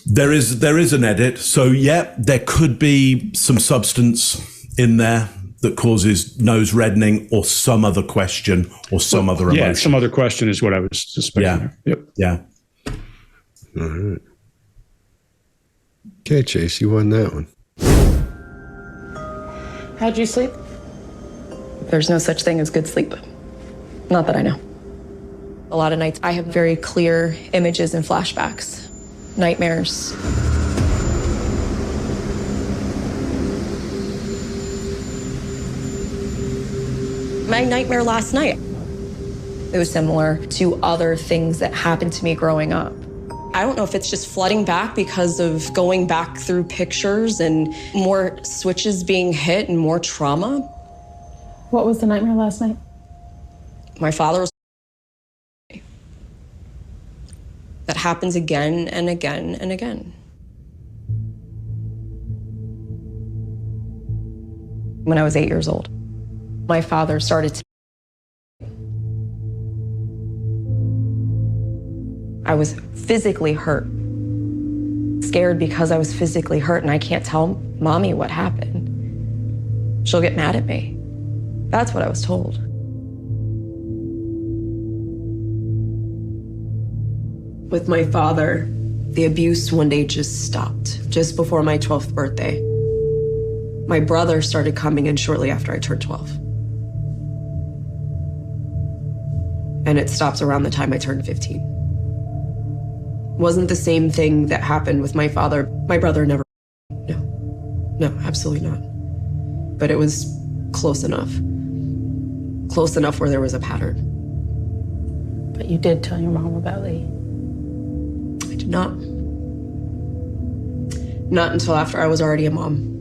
There is an edit. So, yeah, there could be some substance in there. that causes nose reddening or some other question or some other emotion. Yeah, some other question is what I was suspecting. Yeah. Yep. Yeah. All right. Okay, Chase, you won that one. How'd you sleep? There's no such thing as good sleep. Not that I know. A lot of nights I have very clear images and flashbacks, nightmares. My nightmare last night, it was similar to other things that happened to me growing up. I don't know if it's just flooding back because of going back through pictures and more switches being hit and more trauma. What was the nightmare last night? My father was. That happens again and again and again. When I was 8 years old, my father started to. I was physically hurt. Scared because I was physically hurt and I can't tell mommy what happened. She'll get mad at me. That's what I was told. With my father, the abuse one day just stopped, just before my 12th birthday. My brother started coming in shortly after I turned 12. And it stopped around the time I turned 15. Wasn't the same thing that happened with my father. My brother never. No, absolutely not. But it was close enough. Close enough where there was a pattern. But you did tell your mom about Lee. I did not. Not until after I was already a mom.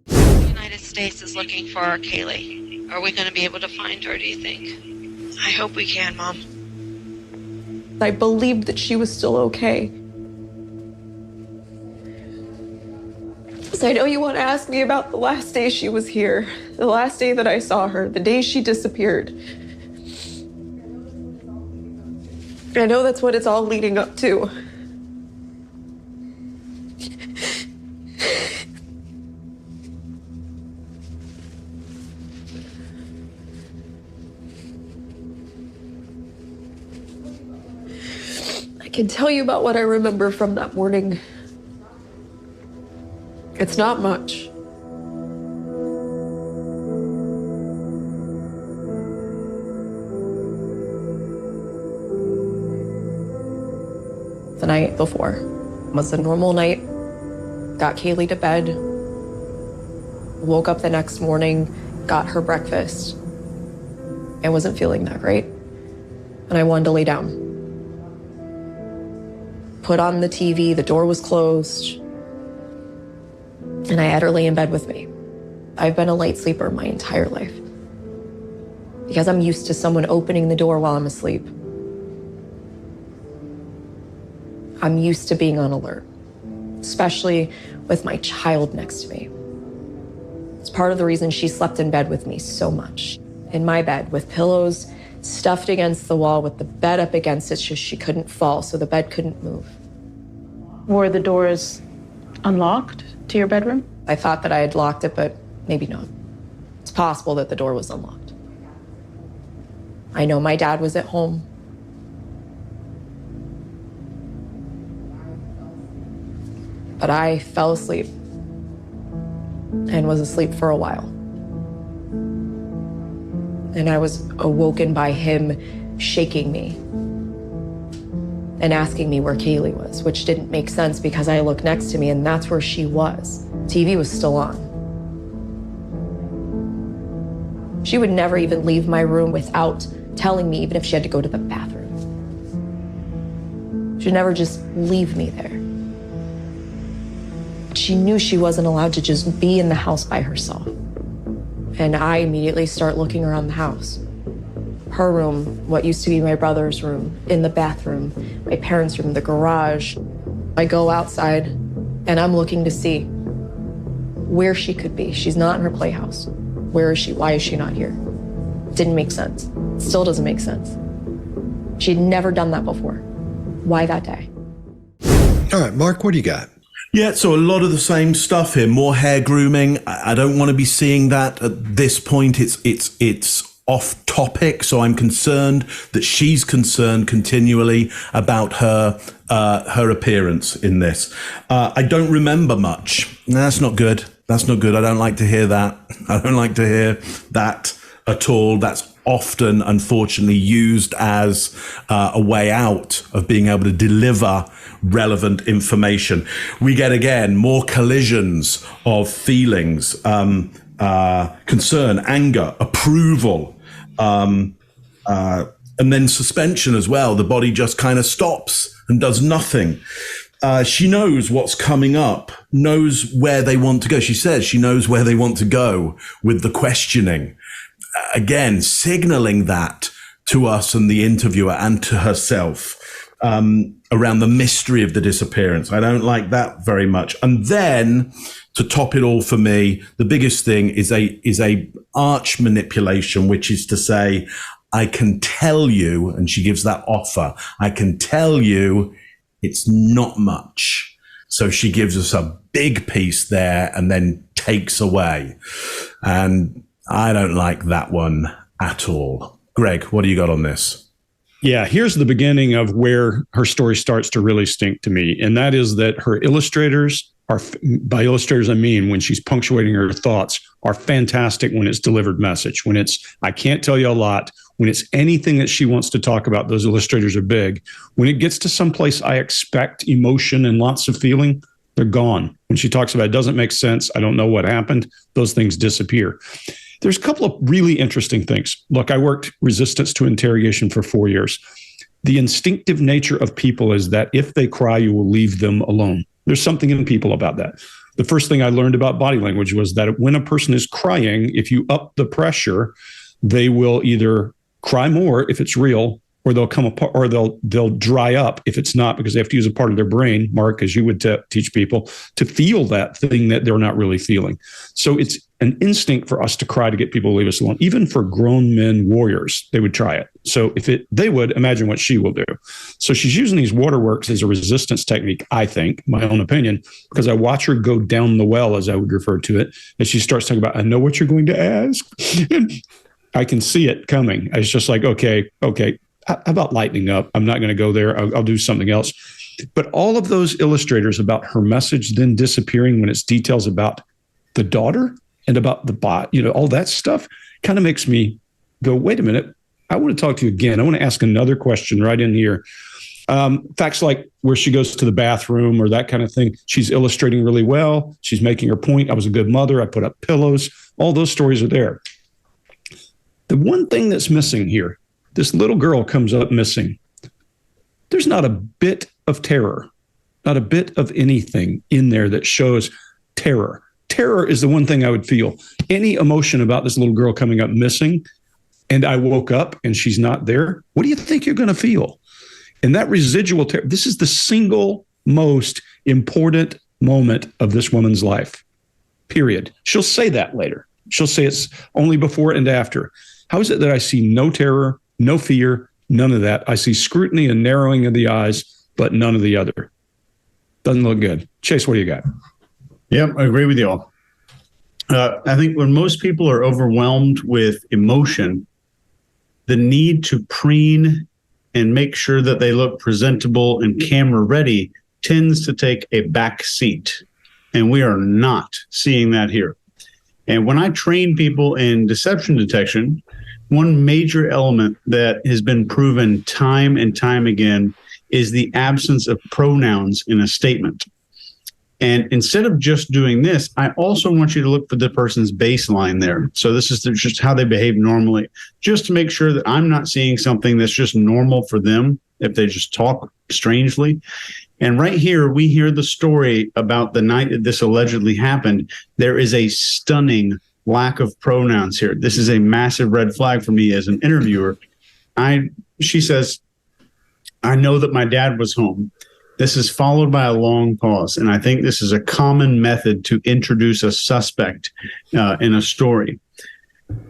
The United States is looking for our Caylee. Are we going to be able to find her, do you think? I hope we can, Mom. I believed that she was still okay. So I know you want to ask me about the last day she was here, the last day that I saw her, the day she disappeared. I know that's what it's all leading up to. I can tell you about what I remember from that morning. It's not much. The night before was a normal night. Got Caylee to bed. Woke up the next morning, got her breakfast, and wasn't feeling that great. And I wanted to lay down. Put on the TV, the door was closed, and I had her lay in bed with me. I've been a light sleeper my entire life because I'm used to someone opening the door while I'm asleep. I'm used to being on alert, especially with my child next to me. It's part of the reason she slept in bed with me so much. In my bed with pillows stuffed against the wall with the bed up against it so she couldn't fall, so the bed couldn't move. Were the doors unlocked to your bedroom? I thought that I had locked it, but maybe not. It's possible that the door was unlocked. I know my dad was at home. But I fell asleep and was asleep for a while. And I was awoken by him shaking me and asking me where Caylee was, which didn't make sense because I looked next to me and that's where she was. TV was still on. She would never even leave my room without telling me, even if she had to go to the bathroom. She'd never just leave me there. She knew she wasn't allowed to just be in the house by herself. And I immediately start looking around the house. Her room, what used to be my brother's room, in the bathroom, my parents' room, the garage. I go outside and I'm looking to see where she could be. She's not in her playhouse. Where is she? Why is she not here? Didn't make sense. Still doesn't make sense. She'd never done that before. Why that day? All right, Mark, what do you got? Yeah, so a lot of the same stuff here. More hair grooming. I don't want to be seeing that at this point. It's off topic, so I'm concerned that she's concerned continually about her appearance in this. I don't remember much. That's not good. That's not good. I don't like to hear that. I don't like to hear that at all. That's often, unfortunately, used as a way out of being able to deliver relevant information. We get, again, more collisions of feelings, concern, anger, approval, and then suspension as well. The body just kind of stops and does nothing. She knows what's coming up, knows where they want to go. She says she knows where they want to go with the questioning. Again, signaling that to us and the interviewer and to herself around the mystery of the disappearance. I don't like that very much. And then to top it all for me, the biggest thing is a arch manipulation, which is to say, I can tell you, and she gives that offer, I can tell you it's not much. So she gives us a big piece there and then takes away. And I don't like that one at all. Greg, what do you got on this? Yeah, here's the beginning of where her story starts to really stink to me. And that is that her illustrators are, by illustrators I mean when she's punctuating her thoughts, are fantastic when it's delivered message. When it's, I can't tell you a lot. When it's anything that she wants to talk about, those illustrators are big. When it gets to someplace I expect emotion and lots of feeling, they're gone. When she talks about it doesn't make sense, I don't know what happened, those things disappear. There's a couple of really interesting things. Look, I worked resistance to interrogation for 4 years. The instinctive nature of people is that if they cry, you will leave them alone. There's something in people about that. The first thing I learned about body language was that when a person is crying, if you up the pressure, they will either cry more if it's real, or they'll come apart, or they'll dry up if it's not, because they have to use a part of their brain, Mark, as you would teach people, to feel that thing that they're not really feeling. So it's an instinct for us to cry to get people to leave us alone. Even for grown men warriors, they would try it. So they would, imagine what she will do. So she's using these waterworks as a resistance technique, I think, my own opinion, because I watch her go down the well, as I would refer to it, and she starts talking about, I know what you're going to ask. And I can see it coming. It's just like, okay. How about lightening up? I'm not going to go there. I'll do something else. But all of those illustrators about her message then disappearing when it's details about the daughter and about the bot, all that stuff kind of makes me go, wait a minute. I want to talk to you again. I want to ask another question right in here. Facts like where she goes to the bathroom or that kind of thing. She's illustrating really well. She's making her point. I was a good mother. I put up pillows. All those stories are there. The one thing that's missing here, this little girl comes up missing. There's not a bit of terror, not a bit of anything in there that shows terror. Terror is the one thing I would feel. Any emotion about this little girl coming up missing, and I woke up and she's not there, what do you think you're going to feel? And that residual terror, this is the single most important moment of this woman's life, period. She'll say that later. She'll say it's only before and after. How is it that I see no terror, no fear, none of that? I see scrutiny and narrowing of the eyes, but none of the other. Doesn't look good. Chase, what do you got? Yep, I agree with you all. I think when most people are overwhelmed with emotion, the need to preen and make sure that they look presentable and camera ready tends to take a back seat. And we are not seeing that here. And when I train people in deception detection, one major element that has been proven time and time again is the absence of pronouns in a statement. And instead of just doing this, I also want you to look for the person's baseline there. So this is just how they behave normally, just to make sure that I'm not seeing something that's just normal for them if they just talk strangely. And right here, we hear the story about the night that this allegedly happened. There is a stunning lack of pronouns here. This is a massive red flag for me as an interviewer. She says, I know that my dad was home. This is followed by a long pause. And I think this is a common method to introduce a suspect in a story.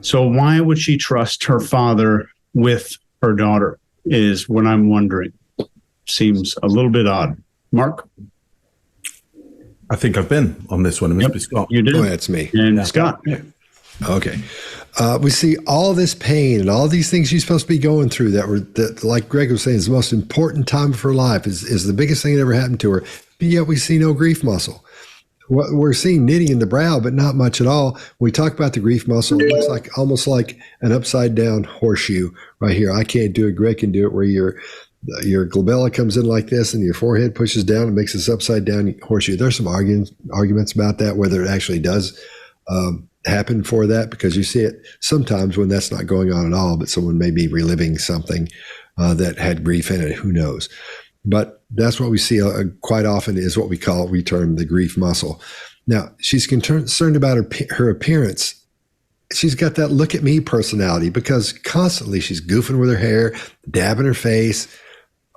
So why would she trust her father with her daughter is what I'm wondering. Seems a little bit odd. Mark? I think I've been on this one. It must be Scott. You did. Oh, that's me. And Scott. Okay. We see all this pain and all these things she's supposed to be going through that like Greg was saying, is the most important time of her life, is the biggest thing that ever happened to her. But yet we see no grief muscle. We're seeing knitting in the brow, but not much at all. When we talk about the grief muscle, it looks like almost like an upside down horseshoe right here. I can't do it. Greg can do it, where your glabella comes in like this and your forehead pushes down and makes this upside down horseshoe. There's some arguments about that, whether it actually does happen for that, because you see it sometimes when that's not going on at all, but someone may be reliving something that had grief in it. Who knows? But that's what we see quite often, is what we term the grief muscle. Now, she's concerned about her appearance. She's got that look at me personality, because constantly she's goofing with her hair, dabbing her face,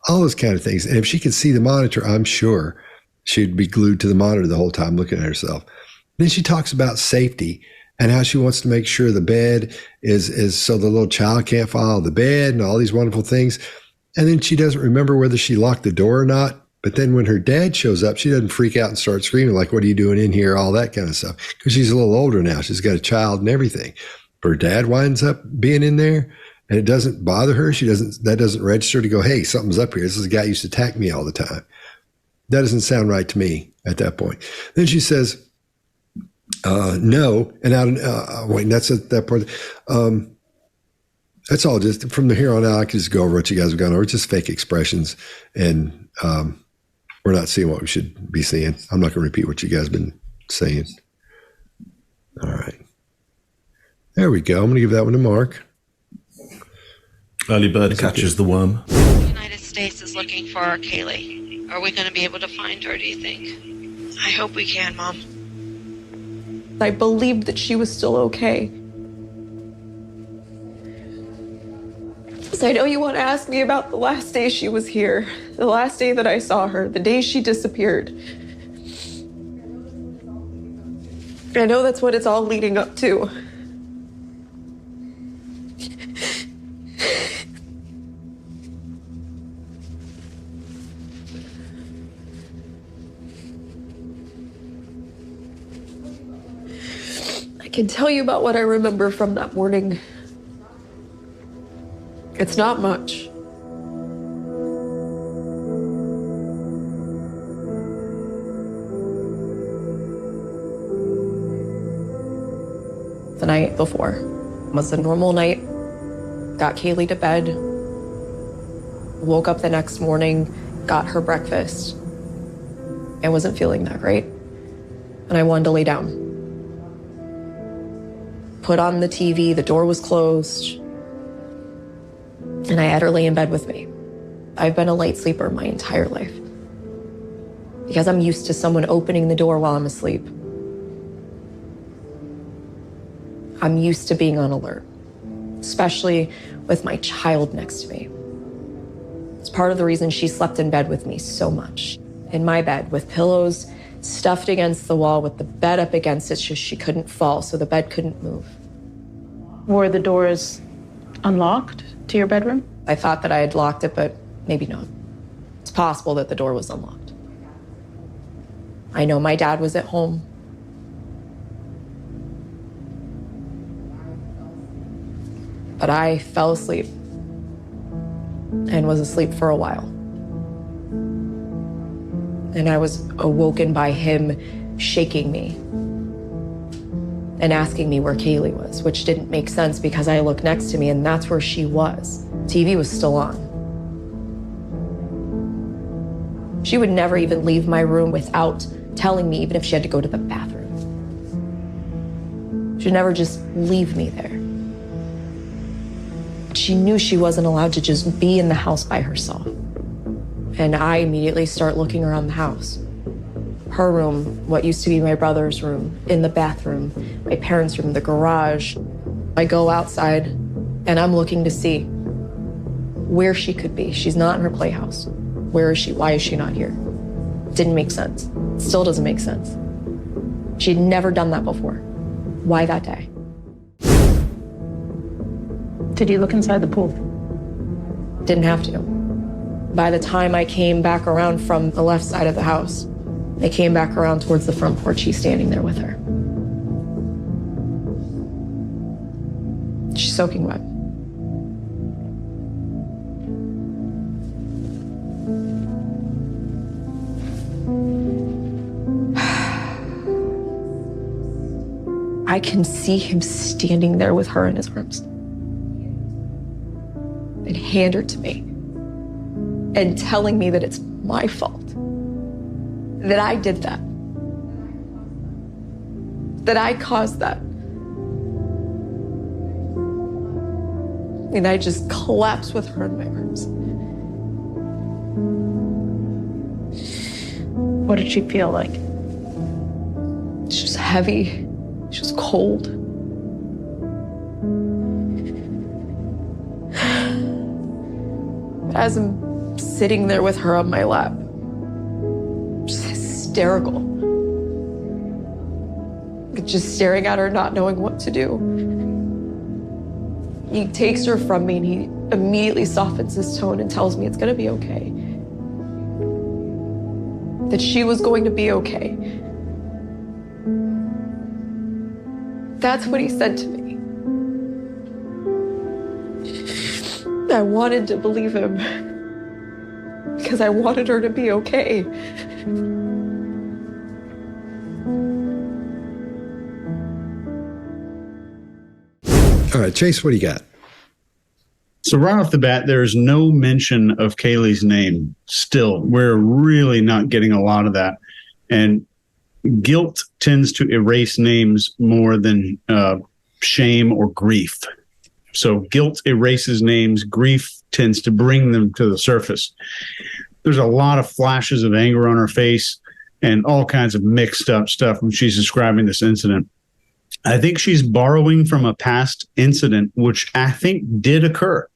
all those kind of things. And if she could see the monitor, I'm sure she'd be glued to the monitor the whole time looking at herself. Then she talks about safety and how she wants to make sure the bed is so the little child can't fall out of the bed and all these wonderful things. And then she doesn't remember whether she locked the door or not. But then when her dad shows up, she doesn't freak out and start screaming like, "What are you doing in here?" All that kind of stuff. Because she's a little older now. She's got a child and everything. But her dad winds up being in there and it doesn't bother her. That doesn't register to go, "Hey, something's up here. This is a guy who used to attack me all the time." That doesn't sound right to me at that point. Then she says, no. And wait, that's at that part. That's all. Just from here on out, I can just go over what you guys have gone over. It's just fake expressions, and we're not seeing what we should be seeing. I'm not going to repeat what you guys have been saying. All right. There we go. I'm going to give that one to Mark. Early bird catches the worm. The United States is looking for our Caylee. Are we going to be able to find her, do you think? I hope we can, Mom. I believed that she was still okay. So I know you want to ask me about the last day she was here, the last day that I saw her, the day she disappeared. I know that's what it's all leading up to. I can tell you about what I remember from that morning. It's not much. The night before was a normal night. Got Caylee to bed. Woke up the next morning, got her breakfast. I wasn't feeling that great, and I wanted to lay down. Put on the TV, the door was closed, and I had her lay in bed with me. I've been a light sleeper my entire life because I'm used to someone opening the door while I'm asleep. I'm used to being on alert, especially with my child next to me. It's part of the reason she slept in bed with me so much. In my bed with pillows stuffed against the wall with the bed up against it so she couldn't fall, so the bed couldn't move. Were the doors unlocked to your bedroom? I thought that I had locked it, but maybe not. It's possible that the door was unlocked. I know my dad was at home. But I fell asleep and was asleep for a while. And I was awoken by him shaking me and asking me where Caylee was, which didn't make sense because I looked next to me and that's where she was. TV was still on. She would never even leave my room without telling me, even if she had to go to the bathroom. She'd never just leave me there. She knew she wasn't allowed to just be in the house by herself. And I immediately start looking around the house. Her room, what used to be my brother's room, in the bathroom, my parents' room, the garage. I go outside and I'm looking to see where she could be. She's not in her playhouse. Where is she? Why is she not here? Didn't make sense. Still doesn't make sense. She'd never done that before. Why that day? Did you look inside the pool? Didn't have to. By the time I came back around from the left side of the house, I came back around towards the front porch. He's standing there with her. She's soaking wet. I can see him standing there with her in his arms and hand her to me and telling me that it's my fault, that I did that, that I caused that. And I just collapsed with her in my arms. What did she feel like? She was heavy. She was cold. As I'm sitting there with her on my lap, just hysterical. Just staring at her, not knowing what to do. He takes her from me and he immediately softens his tone and tells me it's gonna be okay. That she was going to be okay. That's what he said to me. I wanted to believe him because I wanted her to be okay. All right, Chase, what do you got? So right off the bat, there's no mention of Caylee's name. Still, we're really not getting a lot of that. And guilt tends to erase names more than shame or grief. So guilt erases names. Grief tends to bring them to the surface. There's a lot of flashes of anger on her face and all kinds of mixed up stuff when she's describing this incident. I think she's borrowing from a past incident, which I think did occur.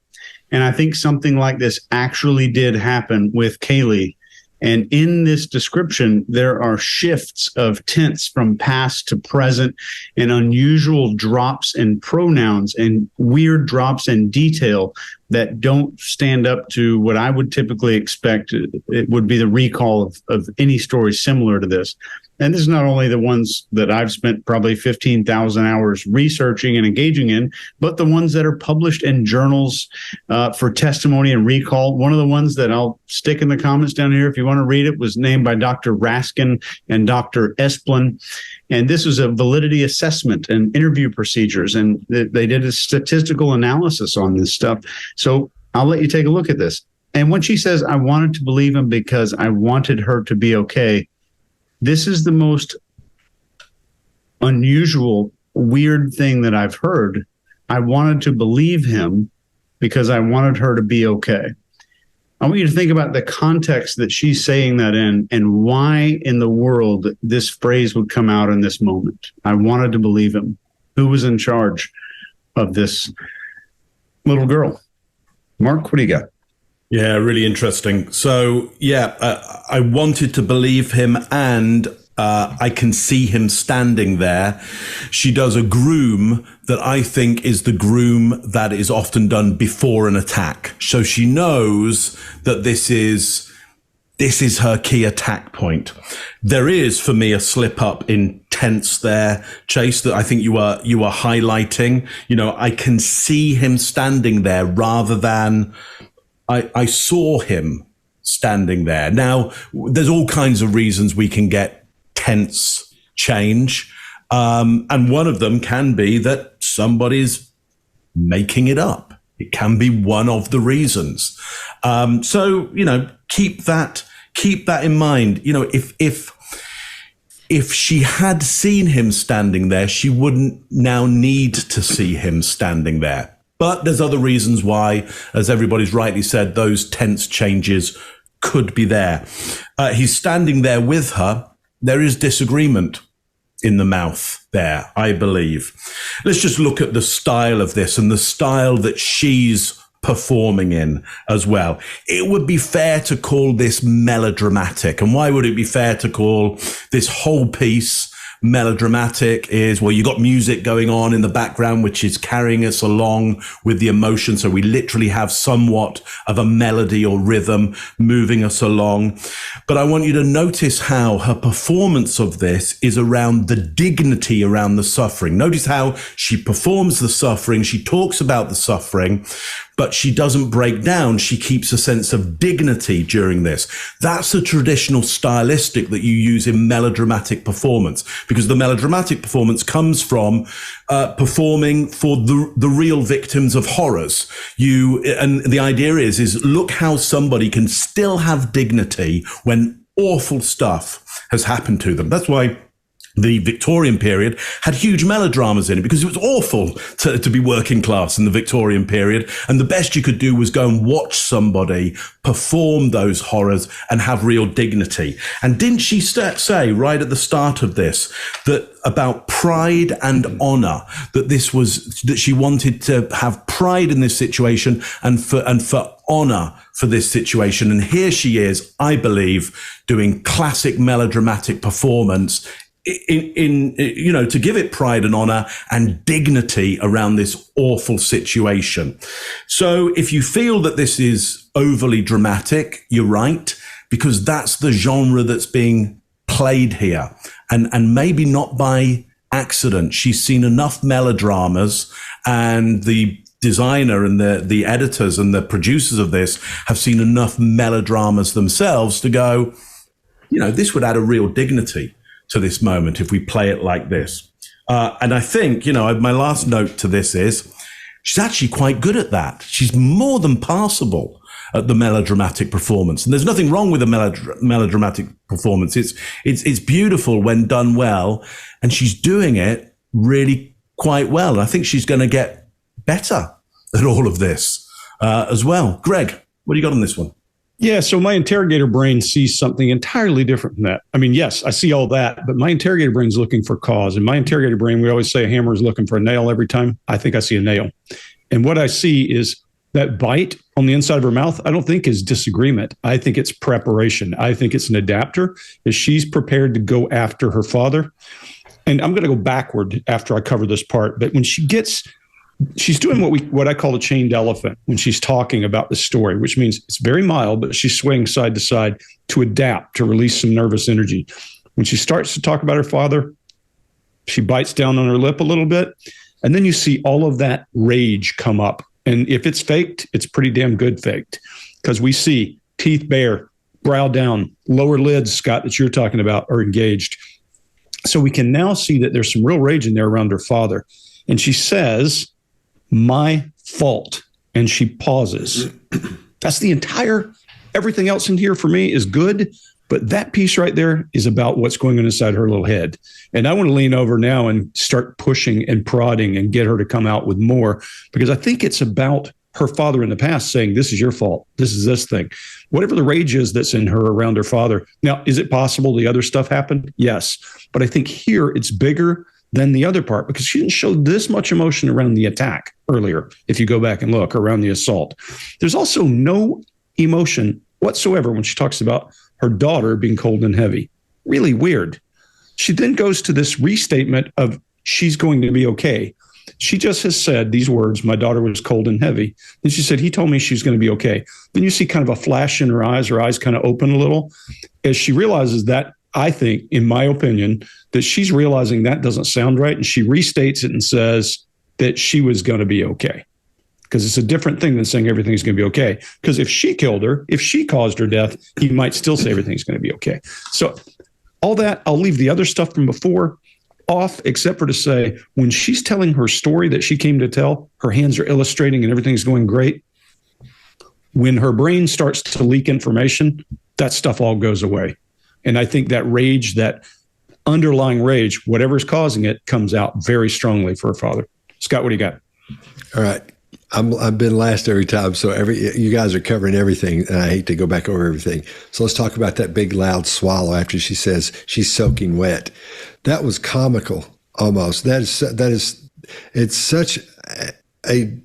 And I think something like this actually did happen with Caylee. And in this description, there are shifts of tense from past to present and unusual drops in pronouns and weird drops in detail that don't stand up to what I would typically expect. It would be the recall of any story similar to this. And this is not only the ones that I've spent probably 15,000 hours researching and engaging in, but the ones that are published in journals for testimony and recall. One of the ones that I'll stick in the comments down here if you want to read it was named by Dr. Raskin and Dr. Esplin. And this was a validity assessment and interview procedures. And they did a statistical analysis on this stuff. So I'll let you take a look at this. And when she says, I wanted to believe him because I wanted her to be okay, this is the most unusual, weird thing that I've heard. I wanted to believe him because I wanted her to be okay. I want you to think about the context that she's saying that in and why in the world this phrase would come out in this moment. I wanted to believe him. Who was in charge of this little girl? Mark, what do you got? Yeah, really interesting. So, I wanted to believe him, and I can see him standing there. She does a groom that I think is the groom that is often done before an attack. So she knows that this is her key attack point. There is, for me, a slip up in tense there, Chase, that I think you are highlighting. You know, I can see him standing there rather than I saw him standing there. Now, there's all kinds of reasons we can get tense change. And one of them can be that somebody's making it up. It can be one of the reasons. So, you know, keep that in mind. You know, if she had seen him standing there, she wouldn't now need to see him standing there. But there's other reasons why, as everybody's rightly said, those tense changes could be there. He's standing there with her. There is disagreement in the mouth there, I believe. Let's just look at the style of this and the style that she's performing in as well. It would be fair to call this melodramatic. And why would it be fair to call this whole piece Melodramatic is, well, you got music going on in the background, which is carrying us along with the emotion. So we literally have somewhat of a melody or rhythm moving us along. But I want you to notice how her performance of this is around the dignity around the suffering. Notice how she performs the suffering. She talks about the suffering, but she doesn't break down. She keeps a sense of dignity during this. That's a traditional stylistic that you use in melodramatic performance, because the melodramatic performance comes from performing for the real victims of horrors. And the idea is look how somebody can still have dignity when awful stuff has happened to them. That's why the Victorian period had huge melodramas in it, because it was awful to be working class in the Victorian period. And the best you could do was go and watch somebody perform those horrors and have real dignity. And didn't she say right at the start of this that about pride and honor, that she wanted to have pride in this situation and for honor for this situation. And here she is, I believe, doing classic melodramatic performance in to give it pride and honor and dignity around this awful situation. So if you feel that this is overly dramatic, you're right, because that's the genre that's being played here, and maybe not by accident. She's seen enough melodramas, and the designer and the editors and the producers of this have seen enough melodramas themselves to go, this would add a real dignity to this moment if we play it like this. And I think, my last note to this is she's actually quite good at that. She's more than passable at the melodramatic performance. And there's nothing wrong with a melodramatic performance. It's beautiful when done well. And she's doing it really quite well. And I think she's going to get better at all of this as well. Greg, what do you got on this one? Yeah, so my interrogator brain sees something entirely different from that. I mean, yes, I see all that, but my interrogator brain's looking for cause. In my interrogator brain, we always say a hammer is looking for a nail every time. I think I see a nail. And what I see is that bite on the inside of her mouth, I don't think is disagreement. I think it's preparation. I think it's an adapter, as she's prepared to go after her father. And I'm going to go backward after I cover this part, but when she's doing what I call a chained elephant when she's talking about the story, which means it's very mild, but she's swaying side to side to adapt, to release some nervous energy. When she starts to talk about her father, she bites down on her lip a little bit, and then you see all of that rage come up. And if it's faked, it's pretty damn good faked, because we see teeth bare, brow down, lower lids, Scott, that you're talking about, are engaged. So we can now see that there's some real rage in there around her father. And she says, "My fault." And she pauses. That's the entire, everything else in here for me is good, but that piece right there is about what's going on inside her little head. And I want to lean over now and start pushing and prodding and get her to come out with more, because I think it's about her father in the past saying, this is your fault. This is this thing. Whatever the rage is that's in her around her father. Now, is it possible the other stuff happened? Yes. But I think here it's bigger than the other part, because she didn't show this much emotion around the attack earlier. If you go back and look around the assault, there's also no emotion whatsoever when she talks about her daughter being cold and heavy. Really weird. She then goes to this restatement of she's going to be okay. She just has said these words, "My daughter was cold and heavy." Then she said, "He told me she's going to be okay." Then you see kind of a flash in her eyes kind of open a little as she realizes that, I think, in my opinion, that she's realizing that doesn't sound right. And she restates it and says that she was going to be okay. Because it's a different thing than saying everything's going to be okay. Because if she killed her, if she caused her death, he might still say everything's going to be okay. So all that, I'll leave the other stuff from before off, except for to say, when she's telling her story that she came to tell, her hands are illustrating and everything's going great. When her brain starts to leak information, that stuff all goes away. And I think that rage, that underlying rage, whatever's causing it, comes out very strongly for her father. Scott, what do you got? All right. I've been last every time, so you guys are covering everything, and I hate to go back over everything. So let's talk about that big loud swallow after she says she's soaking wet. That was comical almost. That is it's such a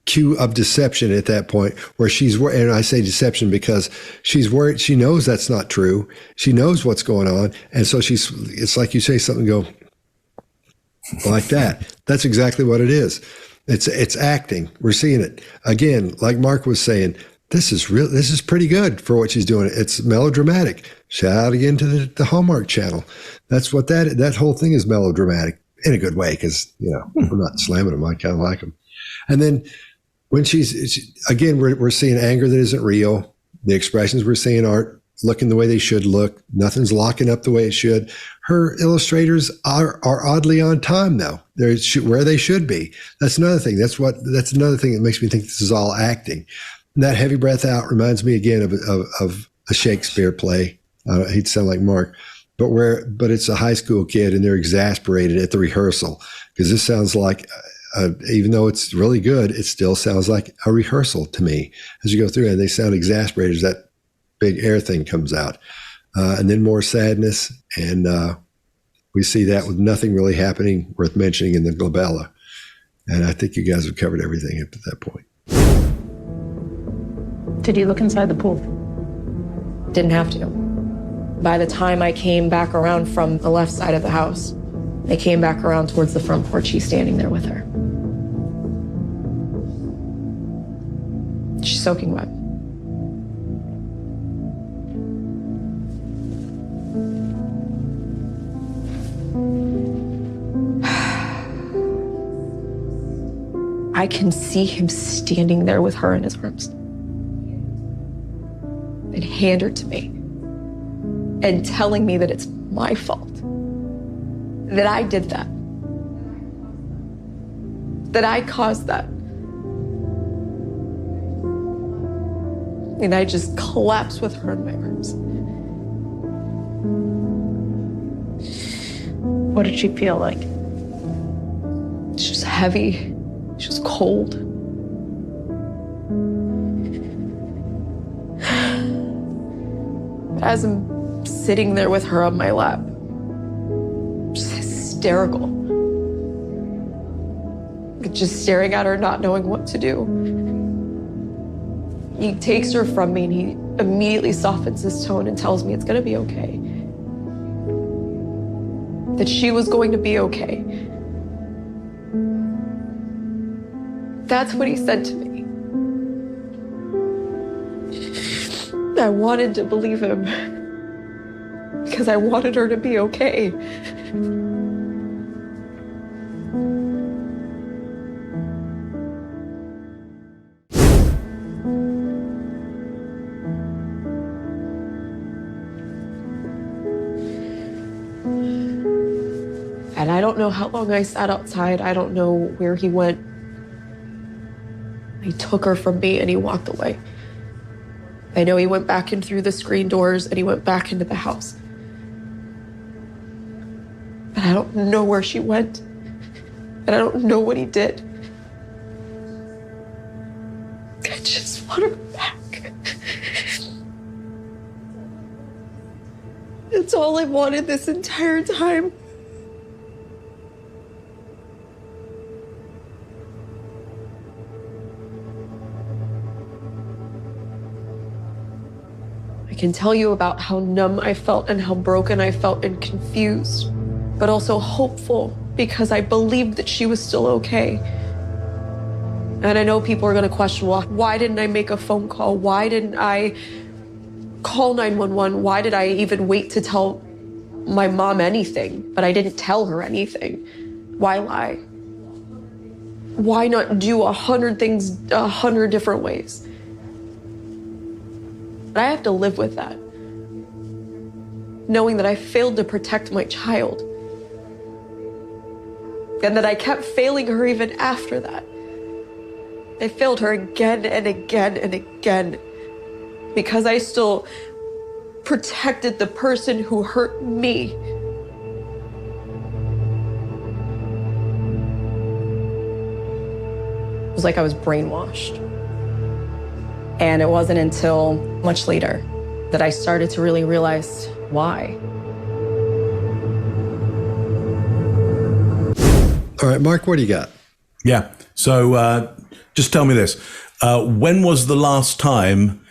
cue of deception at that point where she's, and I say deception because she's worried, she knows that's not true. She knows what's going on. And so it's like you say something, go like that. That's exactly what it is. It's acting. We're seeing it again. Like Mark was saying, this is pretty good for what she's doing. It's melodramatic. Shout out again to the Hallmark Channel. That's what that whole thing is, melodramatic in a good way. Cause we're not slamming them. I kind of like them. And then when again, we're seeing anger that isn't real. The expressions we're seeing aren't looking the way they should look. Nothing's locking up the way it should. Her illustrators are oddly on time though. They're where they should be. That's another thing. That's another thing that makes me think this is all acting. And that heavy breath out reminds me again of a Shakespeare play. I hate to sound like Mark, but it's a high school kid and they're exasperated at the rehearsal because this sounds like, even though it's really good, it still sounds like a rehearsal to me as you go through it. And they sound exasperated as that big air thing comes out. And then more sadness. And we see that with nothing really happening worth mentioning in the glabella. And I think you guys have covered everything up to that point. Did you look inside the pool? Didn't have to. By the time I came back around from the left side of the house, I came back around towards the front porch. He's standing there with her. She's soaking wet. I can see him standing there with her in his arms and hand her to me and telling me that it's my fault, that I did that I caused that. And I just collapsed with her in my arms. What did she feel like? She was heavy. She was cold. As I'm sitting there with her on my lap, just hysterical. Just staring at her, not knowing what to do. He takes her from me and he immediately softens his tone and tells me it's gonna be okay. That she was going to be okay. That's what he said to me. I wanted to believe him because I wanted her to be okay. And I don't know how long I sat outside. I don't know where he went. He took her from me and he walked away. I know he went back in through the screen doors and he went back into the house. But I don't know where she went. And I don't know what he did. I just want her back. That's all I wanted this entire time. I can tell you about how numb I felt and how broken I felt and confused, but also hopeful because I believed that she was still okay. And I know people are going to question, well, why didn't I make a phone call? Why didn't I call 911? Why did I even wait to tell my mom anything? But I didn't tell her anything. Why lie? Why not do 100 things 100 different ways? But I have to live with that, knowing that I failed to protect my child and that I kept failing her even after that. I failed her again and again and again because I still protected the person who hurt me. It was like I was brainwashed. And it wasn't until much later that I started to really realize why. All right, Mark, what do you got? Yeah. So just tell me this. When was the last time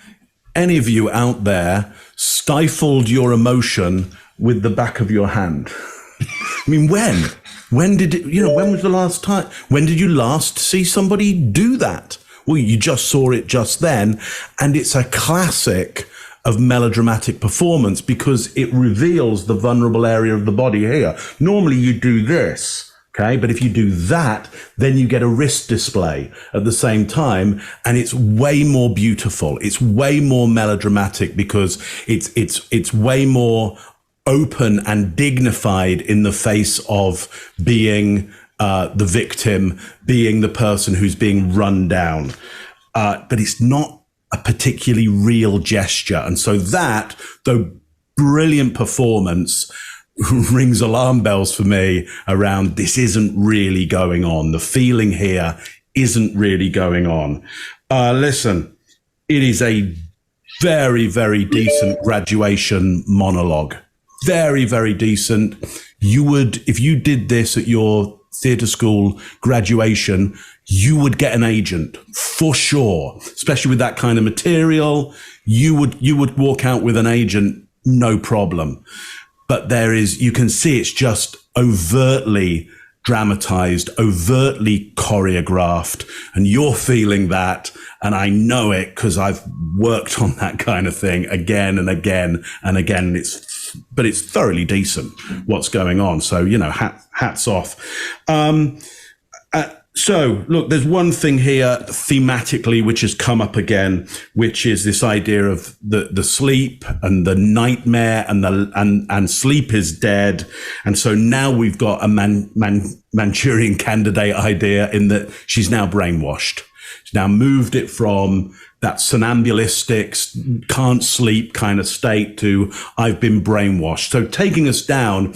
any of you out there stifled your emotion with the back of your hand? I mean, when? When did it, when was the last time? When did you last see somebody do that? Well, you just saw it just then. And it's a classic of melodramatic performance because it reveals the vulnerable area of the body here. Normally you do this. Okay. But if you do that, then you get a wrist display at the same time. And it's way more beautiful. It's way more melodramatic because it's way more open and dignified in the face of being the victim, being the person who's being run down. But it's not a particularly real gesture. And so that, though brilliant performance, rings alarm bells for me around this isn't really going on. The feeling here isn't really going on. Listen, it is a very, very decent graduation monologue. Very, very decent. You would, if you did this at your theatre school graduation, you would get an agent for sure, especially with that kind of material. You would walk out with an agent, no problem. But you can see it's just overtly dramatized, overtly choreographed, and you're feeling that. And I know it because I've worked on that kind of thing again and again and again. But it's thoroughly decent what's going on. So, hats off. So look, there's one thing here thematically, which has come up again, which is this idea of the sleep and the nightmare and sleep is dead. And so now we've got a Manchurian candidate idea in that she's now brainwashed. She's now moved it from that somnambulistic, can't sleep kind of state to I've been brainwashed. So taking us down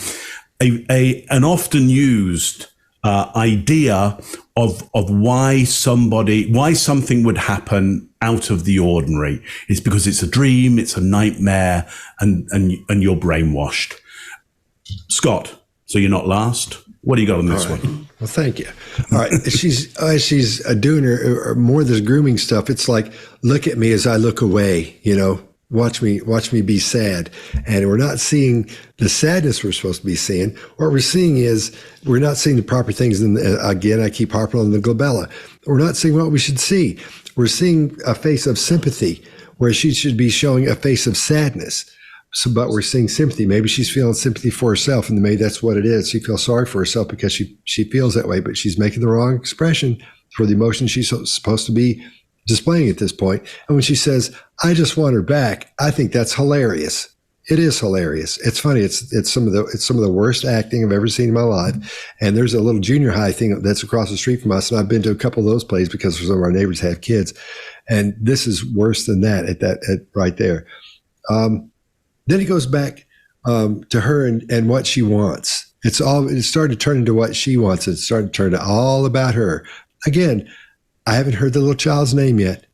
an often used idea of why something would happen out of the ordinary. It's because it's a dream, it's a nightmare, and you're brainwashed. Scott, so you're not last. What do you got on this one? Well, thank you. All right. She's doing her more of this grooming stuff. It's like, look at me as I look away, watch me be sad. And we're not seeing the sadness we're supposed to be seeing. What we're seeing is we're not seeing the proper things. And again, I keep harping on the glabella. We're not seeing what we should see. We're seeing a face of sympathy where she should be showing a face of sadness. So, but we're seeing sympathy. Maybe she's feeling sympathy for herself, and maybe that's what it is. She feels sorry for herself because she feels that way, but she's making the wrong expression for the emotion she's supposed to be displaying at this point. And when she says, "I just want her back," I think that's hilarious. It is hilarious. It's funny. It's some of the worst acting I've ever seen in my life. And there's a little junior high thing that's across the street from us, and I've been to a couple of those plays because some of our neighbors have kids, and this is worse than that. Right there. Then it goes back to her and what she wants. It started to turn into what she wants. It started to turn to all about her. Again, I haven't heard the little child's name yet.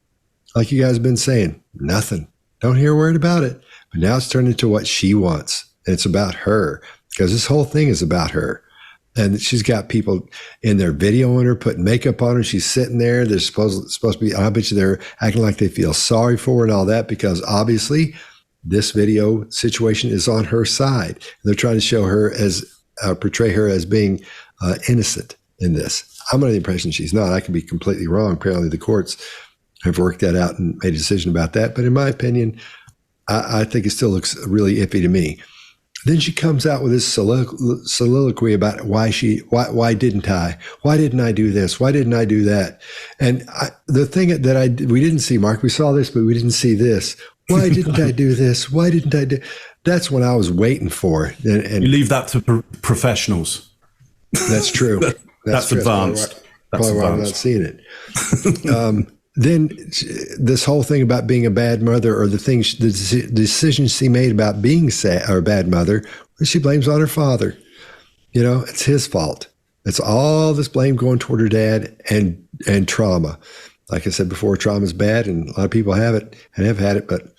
Like you guys have been saying, nothing. Don't hear a word about it. But now it's turned into what she wants. And it's about her because this whole thing is about her. And she's got people in there videoing her, putting makeup on her. She's sitting there. They're supposed to be, I bet you they're acting like they feel sorry for her and all that because obviously this video situation is on her side. They're trying to show her portray her as being innocent in this. I'm under the impression she's not. I could be completely wrong. Apparently the courts have worked that out and made a decision about that. But in my opinion, I think it still looks really iffy to me. Then she comes out with this soliloquy about why didn't I? Why didn't I do this? Why didn't I do that? And the thing that we didn't see, Mark, we saw this, but we didn't see this. Why didn't I do this? Why didn't I do? That's what I was waiting for. And you leave that to professionals. That's true. That's advanced. Probably why I'm not seeing it. Then this whole thing about being a bad mother, or the decisions she made about being a bad mother, she blames on her father. It's his fault. It's all this blame going toward her dad and trauma. Like I said before, trauma is bad, and a lot of people have it and have had it, but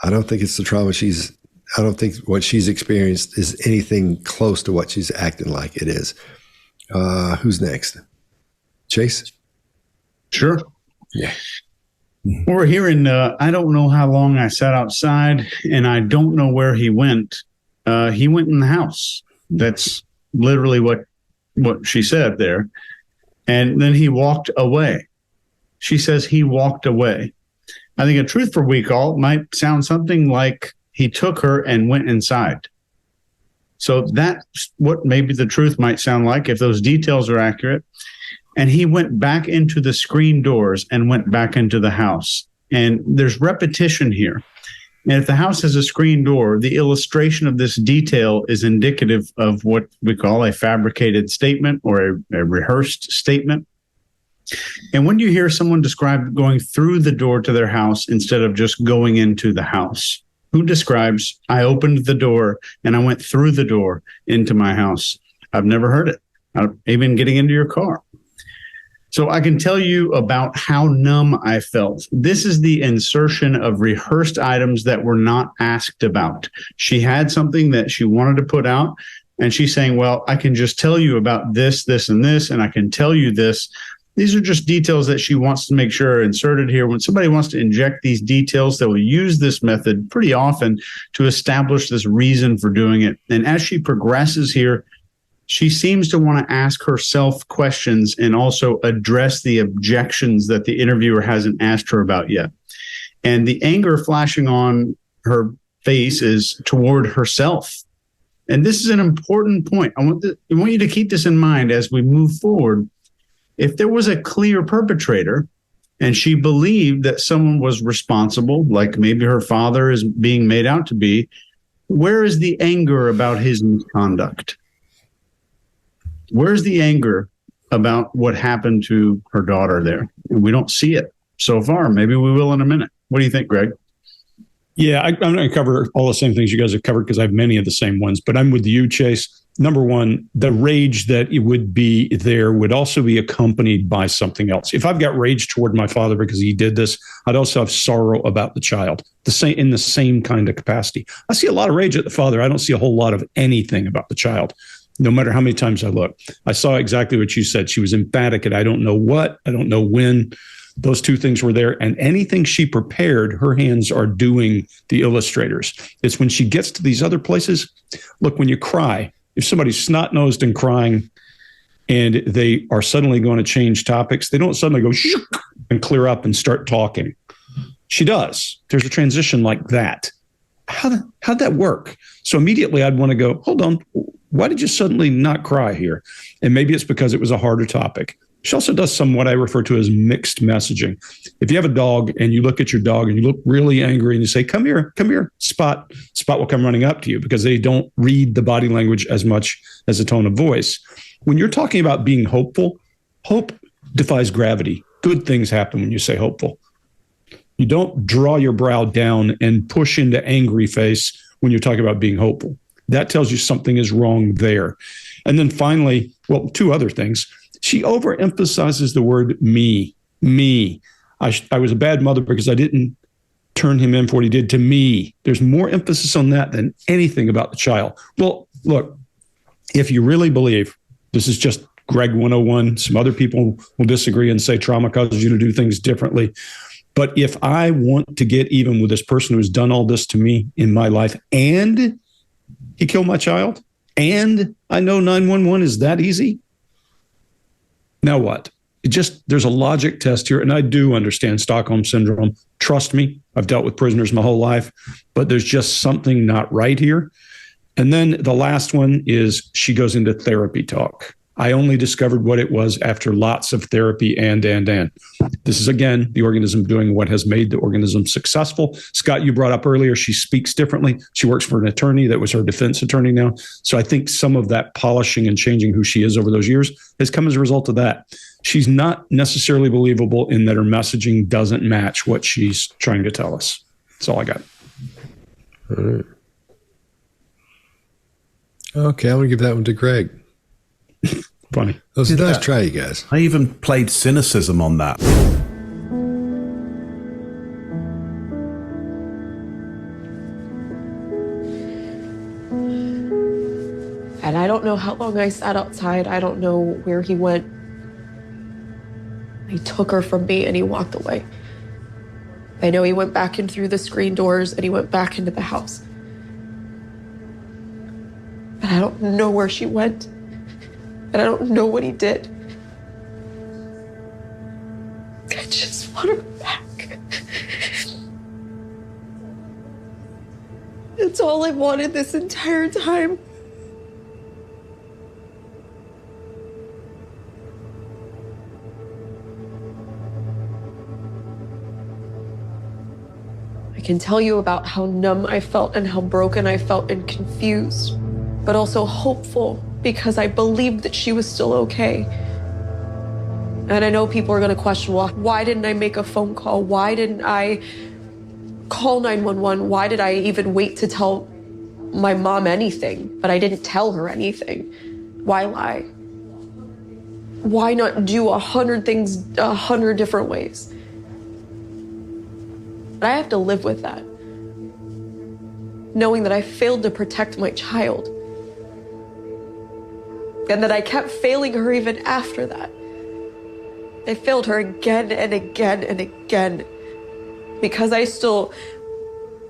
I don't think it's the trauma I don't think what she's experienced is anything close to what she's acting like it is. Who's next? Chase? Sure. Yeah. We're hearing, I don't know how long I sat outside, and I don't know where he went. He went in the house. That's literally what she said there. And then he walked away. She says he walked away. I think a truthful recall might sound something like he took her and went inside. So that's what maybe the truth might sound like if those details are accurate. And he went back into the screen doors and went back into the house. And there's repetition here. And if the house has a screen door, the illustration of this detail is indicative of what we call a fabricated statement or a rehearsed statement. And when you hear someone describe going through the door to their house instead of just going into the house, who describes, I opened the door and I went through the door into my house? I've never heard it. Even getting into your car. So I can tell you about how numb I felt. This is the insertion of rehearsed items that were not asked about. She had something that she wanted to put out, and she's saying, well, I can just tell you about this, this, and this, and I can tell you this. These are just details that she wants to make sure are inserted here. When somebody wants to inject these details, they will use this method pretty often to establish this reason for doing it. And as she progresses here, she seems to want to ask herself questions and also address the objections that the interviewer hasn't asked her about yet. And the anger flashing on her face is toward herself. And this is an important point. I want you to keep this in mind as we move forward. If there was a clear perpetrator and she believed that someone was responsible, like maybe her father is being made out to be, where is the anger about his misconduct? Where's the anger about what happened to her daughter there? And we don't see it so far. Maybe we will in a minute. What do you think, Greg? Yeah, I'm going to cover all the same things you guys have covered because I have many of the same ones. But I'm with you, Chase. Number one, the rage that it would be there would also be accompanied by something else. If I've got rage toward my father because he did this, I'd also have sorrow about the child, in the same kind of capacity. I see a lot of rage at the father. I don't see a whole lot of anything about the child. No matter how many times I look, I saw exactly what you said. She was emphatic at I don't know what, I don't know when. Those two things were there. And anything she prepared, her hands are doing the illustrators. It's when she gets to these other places. Look, when you cry, if somebody's snot-nosed and crying and they are suddenly going to change topics, they don't suddenly go and clear up and start talking. She does. There's a transition like that. How'd that work? So immediately I'd want to go, hold on. Why did you suddenly not cry here? And maybe it's because it was a harder topic. She also does some what I refer to as mixed messaging. If you have a dog and you look at your dog and you look really angry and you say, come here, Spot will come running up to you because they don't read the body language as much as a tone of voice. When you're talking about being hopeful, hope defies gravity. Good things happen when you say hopeful. You don't draw your brow down and push into angry face when you're talking about being hopeful. That tells you something is wrong there. And then finally, well, two other things. She overemphasizes the word me. I was a bad mother because I didn't turn him in for what he did to me. There's more emphasis on that than anything about the child. Well, look, if you really believe this is just Greg 101, some other people will disagree and say trauma causes you to do things differently. But if I want to get even with this person who's done all this to me in my life and he killed my child, and I know 911 is that easy. Now what? There's a logic test here, and I do understand Stockholm Syndrome. Trust me, I've dealt with prisoners my whole life, but there's just something not right here. And then the last one is she goes into therapy talk. I only discovered what it was after lots of therapy and. This is, again, the organism doing what has made the organism successful. Scott, you brought up earlier, she speaks differently. She works for an attorney that was her defense attorney now. So I think some of that polishing and changing who she is over those years has come as a result of that. She's not necessarily believable in that her messaging doesn't match what she's trying to tell us. That's all I got. All right. Okay, I'm going to give that one to Greg. Funny. That was a nice try, you guys. I even played cynicism on that. And I don't know how long I sat outside. I don't know where he went. He took her from me and he walked away. I know he went back in through the screen doors and he went back into the house. But I don't know where she went. And I don't know what he did. I just want her back. It's all I wanted this entire time. I can tell you about how numb I felt and how broken I felt and confused, but also hopeful because I believed that she was still okay. And I know people are going to question, well, why didn't I make a phone call? Why didn't I call 911? Why did I even wait to tell my mom anything? But I didn't tell her anything. Why lie? Why not do 100 things 100 different ways? But I have to live with that, knowing that I failed to protect my child and that I kept failing her even after that. I failed her again and again and again because I still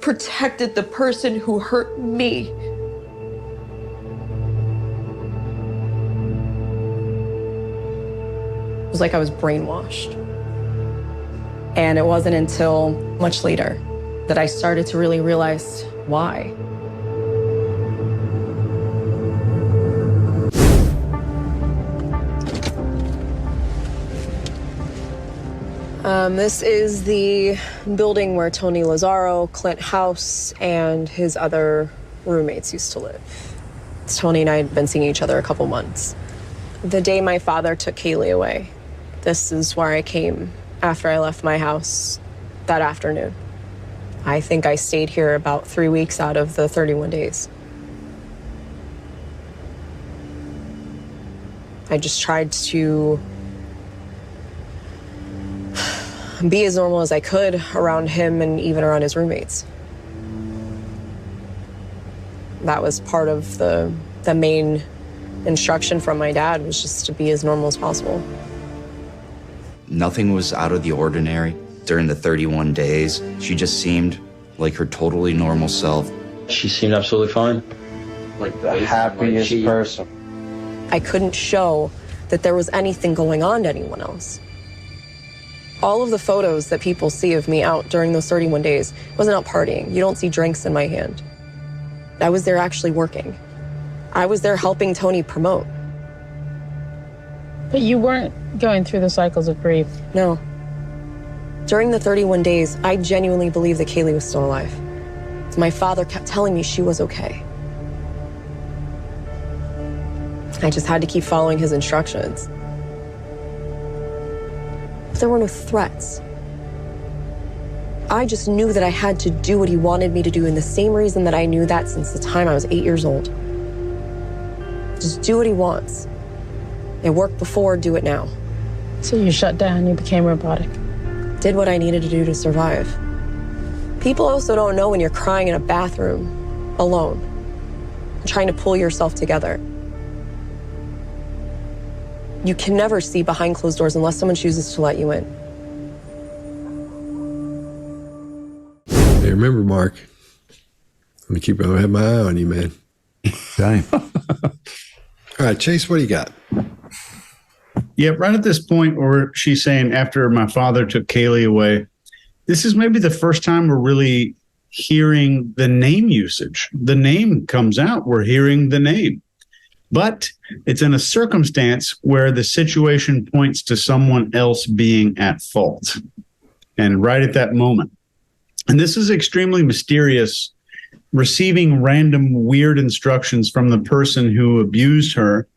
protected the person who hurt me. It was like I was brainwashed. And it wasn't until much later that I started to really realize why. This is the building where Tony Lazzaro, Clint House, and his other roommates used to live. Tony and I had been seeing each other a couple months. The day my father took Caylee away, this is where I came after I left my house that afternoon. I think I stayed here about 3 weeks out of the 31 days. I just tried to be as normal as I could around him and even around his roommates. That was part of the main instruction from my dad, was just to be as normal as possible. Nothing was out of the ordinary during the 31 days. She just seemed like her totally normal self. She seemed absolutely fine. Like the happiest person. I couldn't show that there was anything going on to anyone else. All of the photos that people see of me out during those 31 days, I wasn't out partying. You don't see drinks in my hand. I was there actually working. I was there helping Tony promote. But you weren't going through the cycles of grief. No. During the 31 days, I genuinely believed that Caylee was still alive. My father kept telling me she was okay. I just had to keep following his instructions. But there were no threats. I just knew that I had to do what he wanted me to do, and the same reason that I knew that since the time I was 8 years old. Just do what he wants. It worked before, do it now. So you shut down, you became robotic. Did what I needed to do to survive. People also don't know when you're crying in a bathroom, alone, trying to pull yourself together. You can never see behind closed doors unless someone chooses to let you in. Hey, remember, Mark, I'm going to have my eye on you, man. Okay. All right, Chase, what do you got? Yeah, right at this point where she's saying after my father took Caylee away, this is maybe the first time we're really hearing the name usage. The name comes out. We're hearing the name. But it's in a circumstance where the situation points to someone else being at fault. And right at that moment. And this is extremely mysterious, receiving random weird instructions from the person who abused her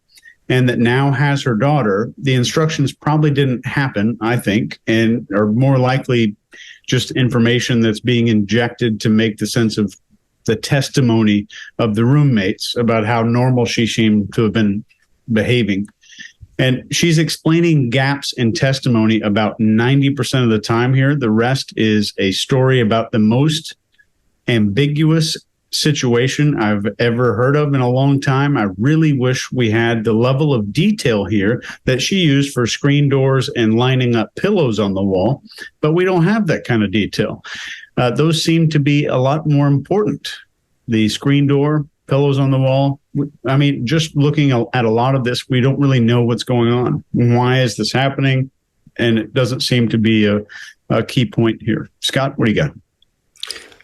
and that now has her daughter. The instructions probably didn't happen, I think, and are more likely just information that's being injected to make the sense of the testimony of the roommates about how normal she seemed to have been behaving. And she's explaining gaps in testimony about 90% of the time here. The rest is a story about the most ambiguous situation I've ever heard of in a long time. I really wish we had the level of detail here that she used for screen doors and lining up pillows on the wall, but we don't have that kind of detail. Those seem to be a lot more important. The screen door, pillows on the wall. I mean, just looking at a lot of this, we don't really know what's going on. Why is this happening? And it doesn't seem to be a key point here. Scott, what do you got?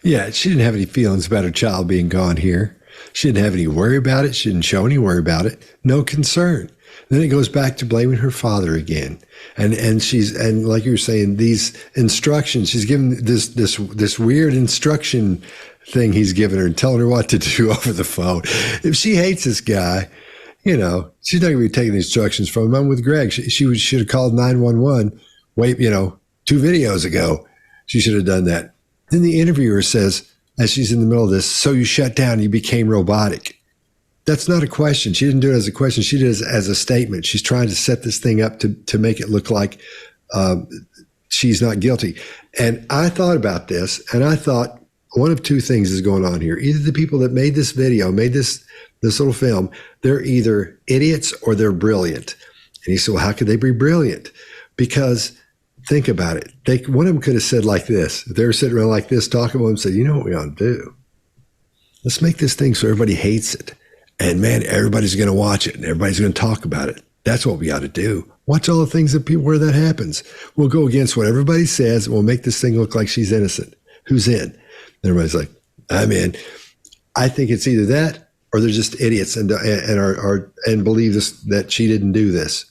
Yeah, she didn't have any feelings about her child being gone here. She didn't have any worry about it. She didn't show any worry about it. No concern. Then it goes back to blaming her father again. And like you were saying, these instructions, she's given this weird instruction thing he's given her and telling her what to do over the phone. If she hates this guy, she's not going to be taking the instructions from him. I'm with Greg. She should have called 911 2 videos ago. She should have done that. Then the interviewer says, as she's in the middle of this, so you shut down, you became robotic. That's not a question. She didn't do it as a question. She did it as a statement. She's trying to set this thing up to make it look like she's not guilty. And I thought about this, and I thought one of two things is going on here. Either the people that made this video, made this little film, they're either idiots or they're brilliant. And he said, well, how could they be brilliant? Because think about it. One of them could have said like this. If they were sitting around like this talking about him, said, you know what we ought to do? Let's make this thing so everybody hates it. And man, everybody's going to watch it and everybody's going to talk about it. That's what we ought to do. Watch all the things where that happens. We'll go against what everybody says and we'll make this thing look like she's innocent. Who's in? And everybody's like, I'm in. I think it's either that or they're just idiots and believe this, that she didn't do this.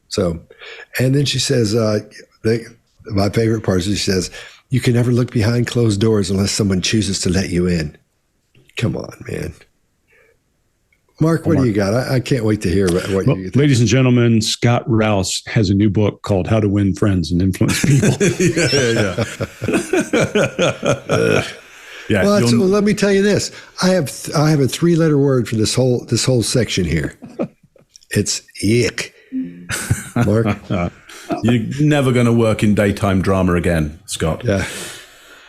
So, and then she says, my favorite part is she says, you can never look behind closed doors unless someone chooses to let you in. Come on, man. Mark, what do you got? I can't wait to hear what you think. Ladies and gentlemen, Scott Rouse has a new book called How to Win Friends and Influence People. Yeah. Well, let me tell you this. I have a 3-letter word for this whole section here. It's yick. Mark? You're never going to work in daytime drama again, Scott. Yeah.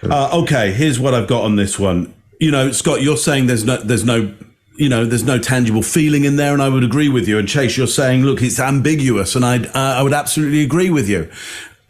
Okay, here's what I've got on this one. Scott, you're saying there's no tangible feeling in there, and I would agree with you. And Chase, you're saying, look, it's ambiguous, and I would absolutely agree with you.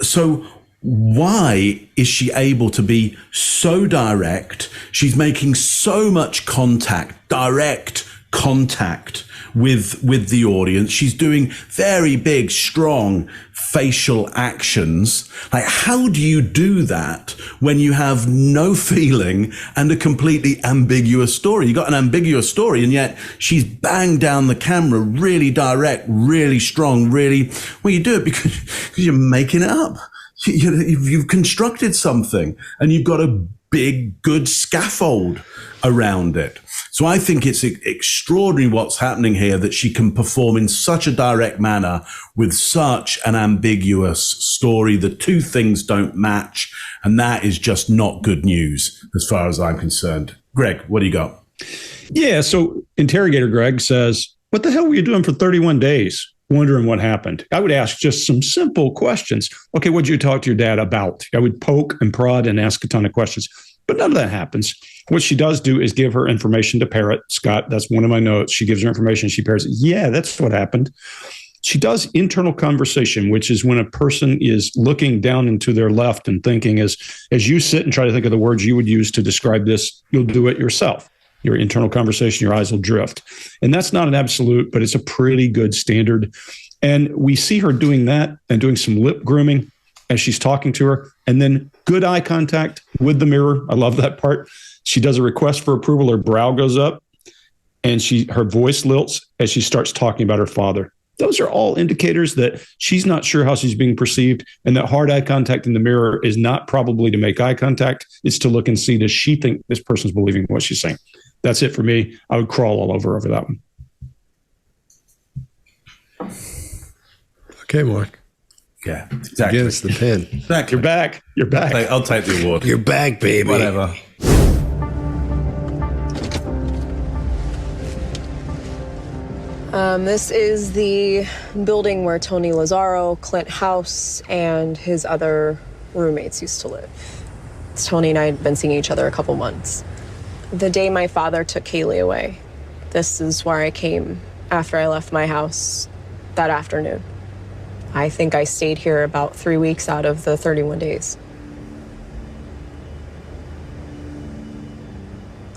So why is she able to be so direct? She's making so much direct contact with the audience. She's doing very big, strong facial actions. Like, how do you do that when you have no feeling and a completely ambiguous story? You got an ambiguous story, and yet she's banged down the camera, really direct, really strong, really. Well, you do it because you're making it up. You've constructed something, and you've got a big, good scaffold around it. So I think it's extraordinary what's happening here, that she can perform in such a direct manner with such an ambiguous story. The two things don't match, and that is just not good news as far as I'm concerned. Greg, what do you got? Yeah, so interrogator Greg says, what the hell were you doing for 31 days? Wondering what happened. I would ask just some simple questions. Okay, what did you talk to your dad about? I would poke and prod and ask a ton of questions, but none of that happens. What she does do is give her information to parrot. Scott, that's one of my notes. She gives her information. She parrots, yeah, that's what happened. She does internal conversation, which is when a person is looking down into their left and thinking, as you sit and try to think of the words you would use to describe this, you'll do it yourself. Your internal conversation, your eyes will drift. And that's not an absolute, but it's a pretty good standard. And we see her doing that and doing some lip grooming as she's talking to her. And then good eye contact with the mirror. I love that part. She does a request for approval. Her brow goes up and her voice lilts as she starts talking about her father. Those are all indicators that she's not sure how she's being perceived, and that hard eye contact in the mirror is not probably to make eye contact. It's to look and see, does she think this person's believing what she's saying? That's it for me. I would crawl all over that one. Okay, Mark. Yeah, exactly. Give us the pen. Exactly. You're back. You're back. I'll take the award. You're back, baby. Whatever. This is the building where Tony Lazzaro, Clint House, and his other roommates used to live. Tony and I had been seeing each other a couple months. The day my father took Caylee away, this is where I came after I left my house that afternoon. I think I stayed here about 3 weeks out of the 31 days.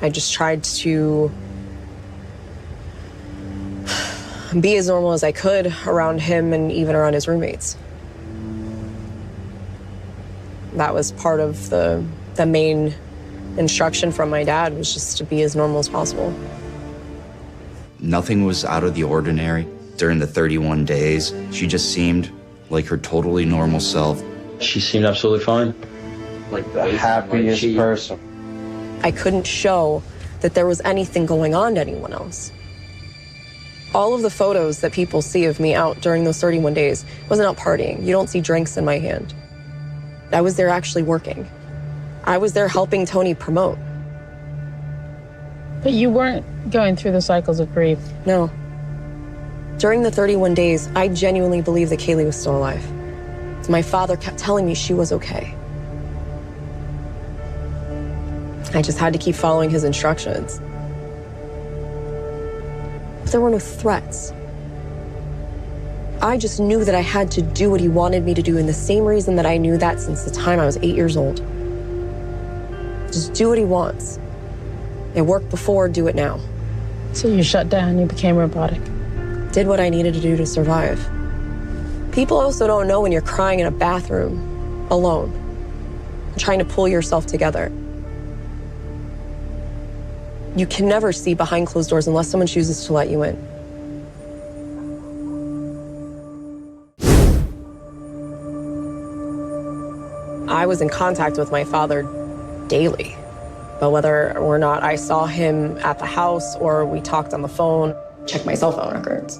I just tried to be as normal as I could around him and even around his roommates. That was part of the main instruction from my dad, was just to be as normal as possible. Nothing was out of the ordinary. During the 31 days, she just seemed like her totally normal self. She seemed absolutely fine. Like the happiest person. I couldn't show that there was anything going on to anyone else. All of the photos that people see of me out during those 31 days, I wasn't out partying. You don't see drinks in my hand. I was there actually working. I was there helping Tony promote. But you weren't going through the cycles of grief. No. During the 31 days, I genuinely believed that Caylee was still alive. My father kept telling me she was okay. I just had to keep following his instructions. But there were no threats. I just knew that I had to do what he wanted me to do, and the same reason that I knew that since the time I was 8 years old. Just do what he wants. It worked before, do it now. So you shut down, you became robotic. Did what I needed to do to survive. People also don't know when you're crying in a bathroom, alone, trying to pull yourself together. You can never see behind closed doors unless someone chooses to let you in. I was in contact with my father daily, but whether or not I saw him at the house or we talked on the phone, Check my cell phone records.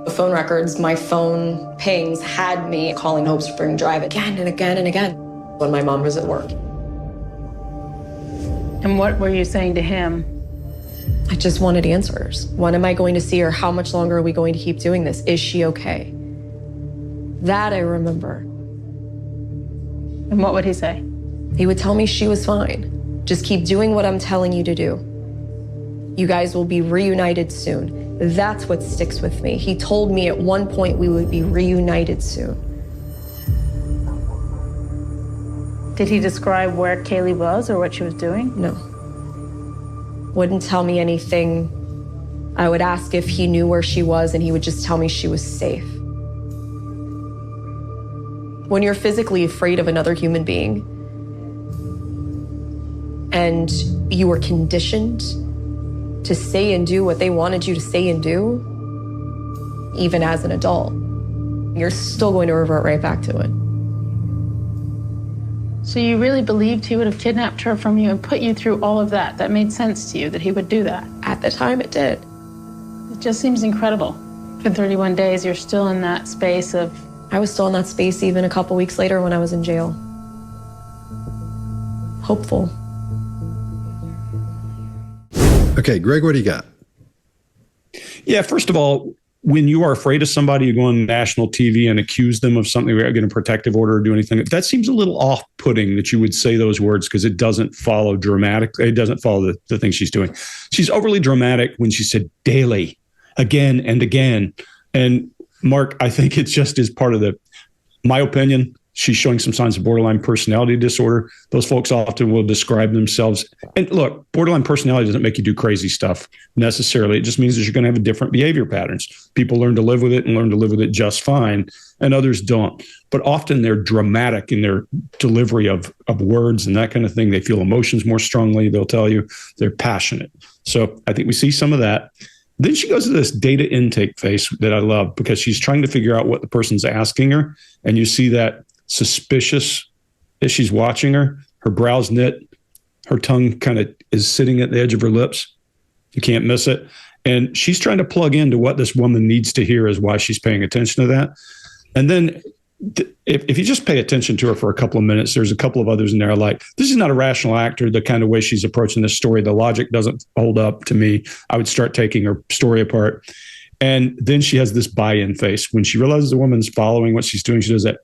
The phone records, my phone pings had me calling Hope Spring Drive again and again and again when my mom was at work. And what were you saying to him? I just wanted answers. When am I going to see her? How much longer are we going to keep doing this? Is she okay? That I remember. And what would he say? He would tell me she was fine. Just keep doing what I'm telling you to do. You guys will be reunited soon. That's what sticks with me. He told me at one point we would be reunited soon. Did he describe where Caylee was or what she was doing? No. Wouldn't tell me anything. I would ask if he knew where she was, and he would just tell me she was safe. When you're physically afraid of another human being, and you were conditioned to say and do what they wanted you to say and do, even as an adult, you're still going to revert right back to it. So you really believed he would have kidnapped her from you and put you through all of that? That made sense to you, that he would do that? At the time, it did. It just seems incredible. For 31 days, you're still in that space of... I was still in that space even a couple weeks later when I was in jail. Hopeful. Okay, Greg, what do you got? Yeah, first of all, when you are afraid of somebody, you go on national TV and accuse them of something, or get a protective order or do anything. That seems a little off-putting that you would say those words, because it doesn't follow dramatic. It doesn't follow the thing she's doing. She's overly dramatic when she said daily, again and again. And Mark, I think it just is part of my opinion, she's showing some signs of borderline personality disorder. Those folks often will describe themselves. And look, borderline personality doesn't make you do crazy stuff necessarily. It just means that you're going to have different behavior patterns. People learn to live with it and learn to live with it just fine, and others don't. But often they're dramatic in their delivery of words and that kind of thing. They feel emotions more strongly. They'll tell you they're passionate. So I think we see some of that. Then she goes to this data intake phase that I love, because she's trying to figure out what the person's asking her. And you see that suspicious as she's watching her brows knit, her tongue kind of is sitting at the edge of her lips. You can't miss it. And she's trying to plug into what this woman needs to hear is why she's paying attention to that. And then if you just pay attention to her for a couple of minutes, there's a couple of others in there like, this is not a rational actor, the kind of way she's approaching this story. The logic doesn't hold up to me. I would start taking her story apart. And then she has this buy-in face. When she realizes the woman's following what she's doing, she does that.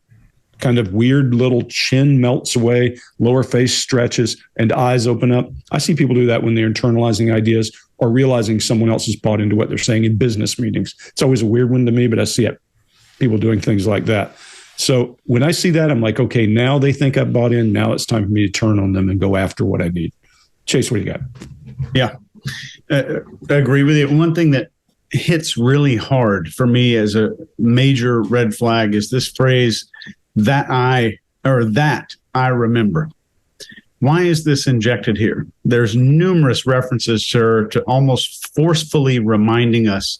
kind of weird little chin melts away, lower face stretches, and eyes open up. I see people do that when they're internalizing ideas or realizing someone else has bought into what they're saying in business meetings. It's always a weird one to me, but I see it. People doing things like that. So when I see that, I'm like, okay, now they think I've bought in. Now it's time for me to turn on them and go after what I need. Chase, what do you got? Yeah, I agree with you. One thing that hits really hard for me as a major red flag is this phrase, that I remember. Why is this injected here? There's numerous references to her to almost forcefully reminding us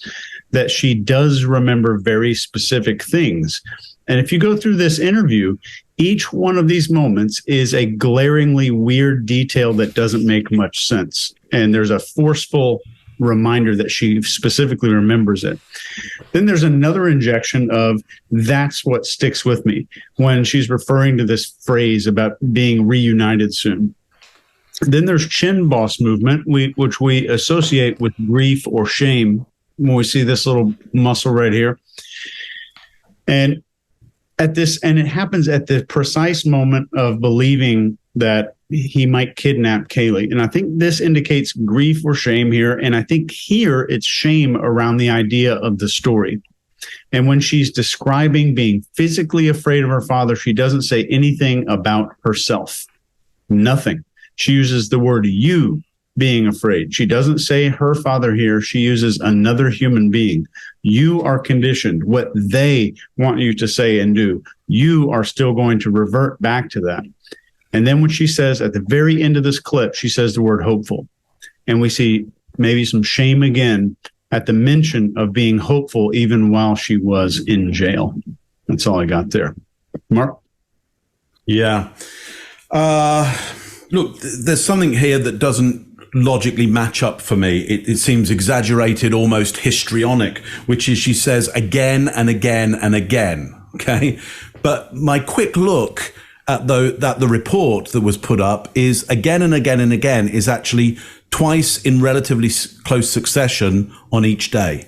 that she does remember very specific things. And if you go through this interview, each one of these moments is a glaringly weird detail that doesn't make much sense. And there's a forceful reminder that she specifically remembers it. Then there's another injection of that's what sticks with me when she's referring to this phrase about being reunited soon. Then there's chin boss movement, which we associate with grief or shame when we see this little muscle right here. And it happens at the precise moment of believing that he might kidnap Caylee. And I think this indicates grief or shame here. And I think here it's shame around the idea of the story. And when she's describing being physically afraid of her father, she doesn't say anything about herself. Nothing. She uses the word you being afraid. She doesn't say her father here. She uses another human being. You are conditioned. What they want you to say and do, you are still going to revert back to that. And then when she says at the very end of this clip, she says the word hopeful. And we see maybe some shame again at the mention of being hopeful even while she was in jail. That's all I got there. Mark? Yeah. Look, there's something here that doesn't logically match up for me. It seems exaggerated, almost histrionic, which is she says again and again and again. Okay. But my quick look at the report that was put up is again and again and again is actually twice in relatively close succession on each day.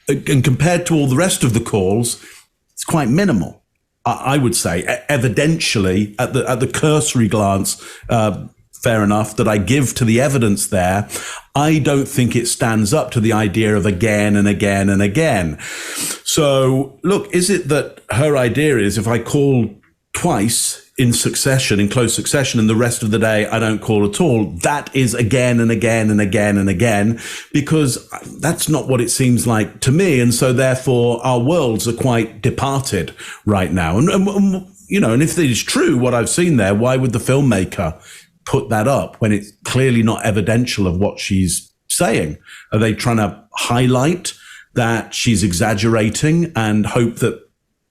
And compared to all the rest of the calls, it's quite minimal, I would say. Evidentially, at the cursory glance, fair enough, that I give to the evidence there, I don't think it stands up to the idea of again and again and again. So, look, is it that her idea is if I call twice in succession, in close succession, and the rest of the day I don't call at all, that is again and again and again and again, because that's not what it seems like to me. And so therefore our worlds are quite departed right now. And you know, and if it is true what I've seen there, why would the filmmaker put that up when it's clearly not evidential of what she's saying? Are they trying to highlight that she's exaggerating and hope that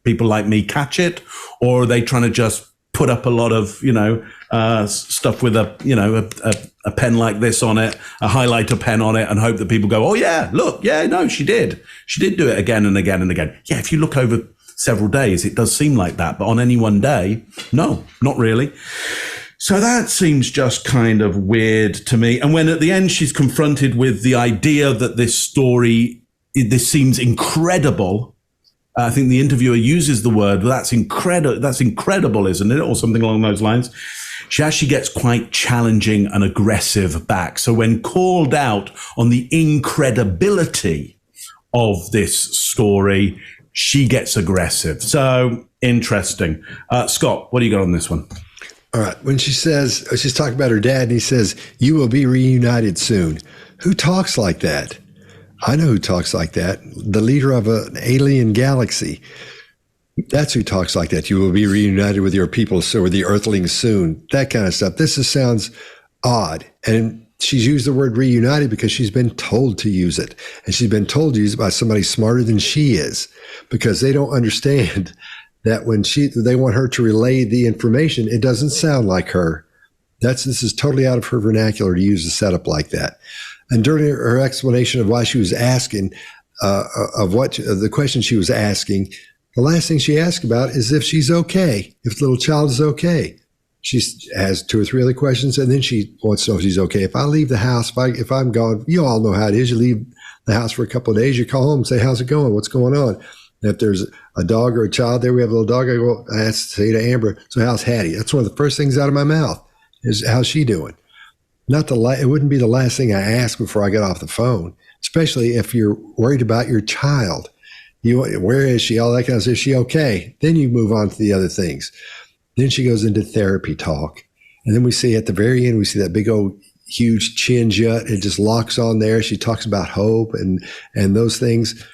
people like me catch it? Or are they trying to just put up a lot of, stuff with a pen like this on it, a highlighter pen on it, and hope that people go, oh yeah, look, yeah, no, she did do it again and again and again. Yeah, if you look over several days, it does seem like that. But on any one day, no, not really. So that seems just kind of weird to me. And when at the end she's confronted with the idea that this seems incredible, I think the interviewer uses the word, that's incredible, isn't it? Or something along those lines. She actually gets quite challenging and aggressive back. So when called out on the incredibility of this story, she gets aggressive. So interesting. Scott, what do you got on this one? All right. When she says, she's talking about her dad, and he says, you will be reunited soon. Who talks like that? I know who talks like that. The leader of an alien galaxy. That's who talks like that. You will be reunited with your people, so with the earthlings soon. That kind of stuff. This sounds odd. And she's used the word reunited because she's been told to use it. And she's been told to use it by somebody smarter than she is, because they don't understand that when they want her to relay the information, it doesn't sound like her. This is totally out of her vernacular to use a setup like that. And during her explanation of why she was asking, the question she was asking, the last thing she asked about is if she's okay, if the little child is okay. She has 2 or 3 other questions, and then she wants to know if she's okay. If I leave the house, if I'm gone, you all know how it is. You leave the house for a couple of days, you call home and say, how's it going? What's going on? And if there's a dog or a child there, we have a little dog, I say to Amber, so how's Hattie? That's one of the first things out of my mouth is, how's she doing? It wouldn't be the last thing I ask before I get off the phone, especially if you're worried about your child. Where is she? All that kind of stuff. Is she okay? Then you move on to the other things. Then she goes into therapy talk. And then we see at the very end, we see that big old huge chin jut. It just locks on there. She talks about hope and those things.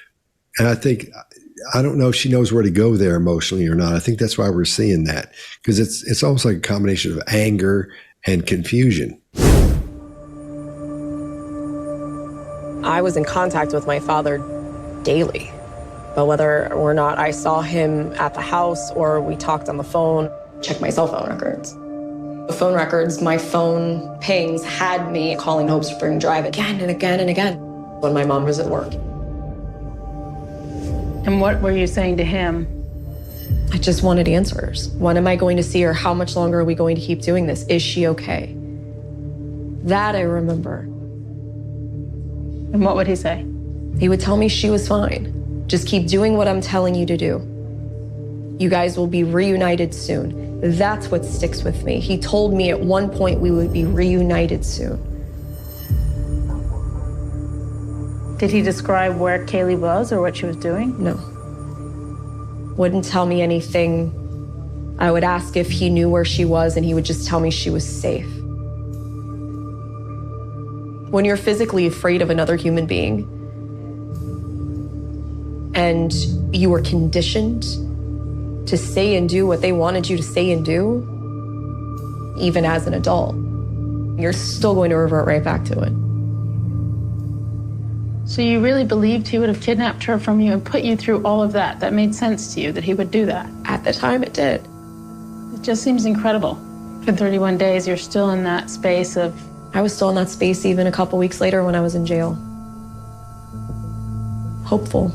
And I don't know if she knows where to go there emotionally or not. I think that's why we're seeing that, because it's almost like a combination of anger and confusion. I was in contact with my father daily, but whether or not I saw him at the house or we talked on the phone, check my cell phone records. The phone records, my phone pings had me calling Hope Spring Drive again and again and again when my mom was at work. And what were you saying to him? I just wanted answers. When am I going to see her? How much longer are we going to keep doing this? Is she okay? That I remember. And what would he say? He would tell me she was fine. Just keep doing what I'm telling you to do. You guys will be reunited soon. That's what sticks with me. He told me at one point we would be reunited soon. Did he describe where Caylee was or what she was doing? No. Wouldn't tell me anything. I would ask if he knew where she was and he would just tell me she was safe. When you're physically afraid of another human being and you were conditioned to say and do what they wanted you to say and do, even as an adult, you're still going to revert right back to it. So you really believed he would have kidnapped her from you and put you through all of that? That made sense to you, that he would do that? At the time, it did. It just seems incredible. For 31 days, you're still in that space of... I was still in that space even a couple weeks later when I was in jail. Hopeful.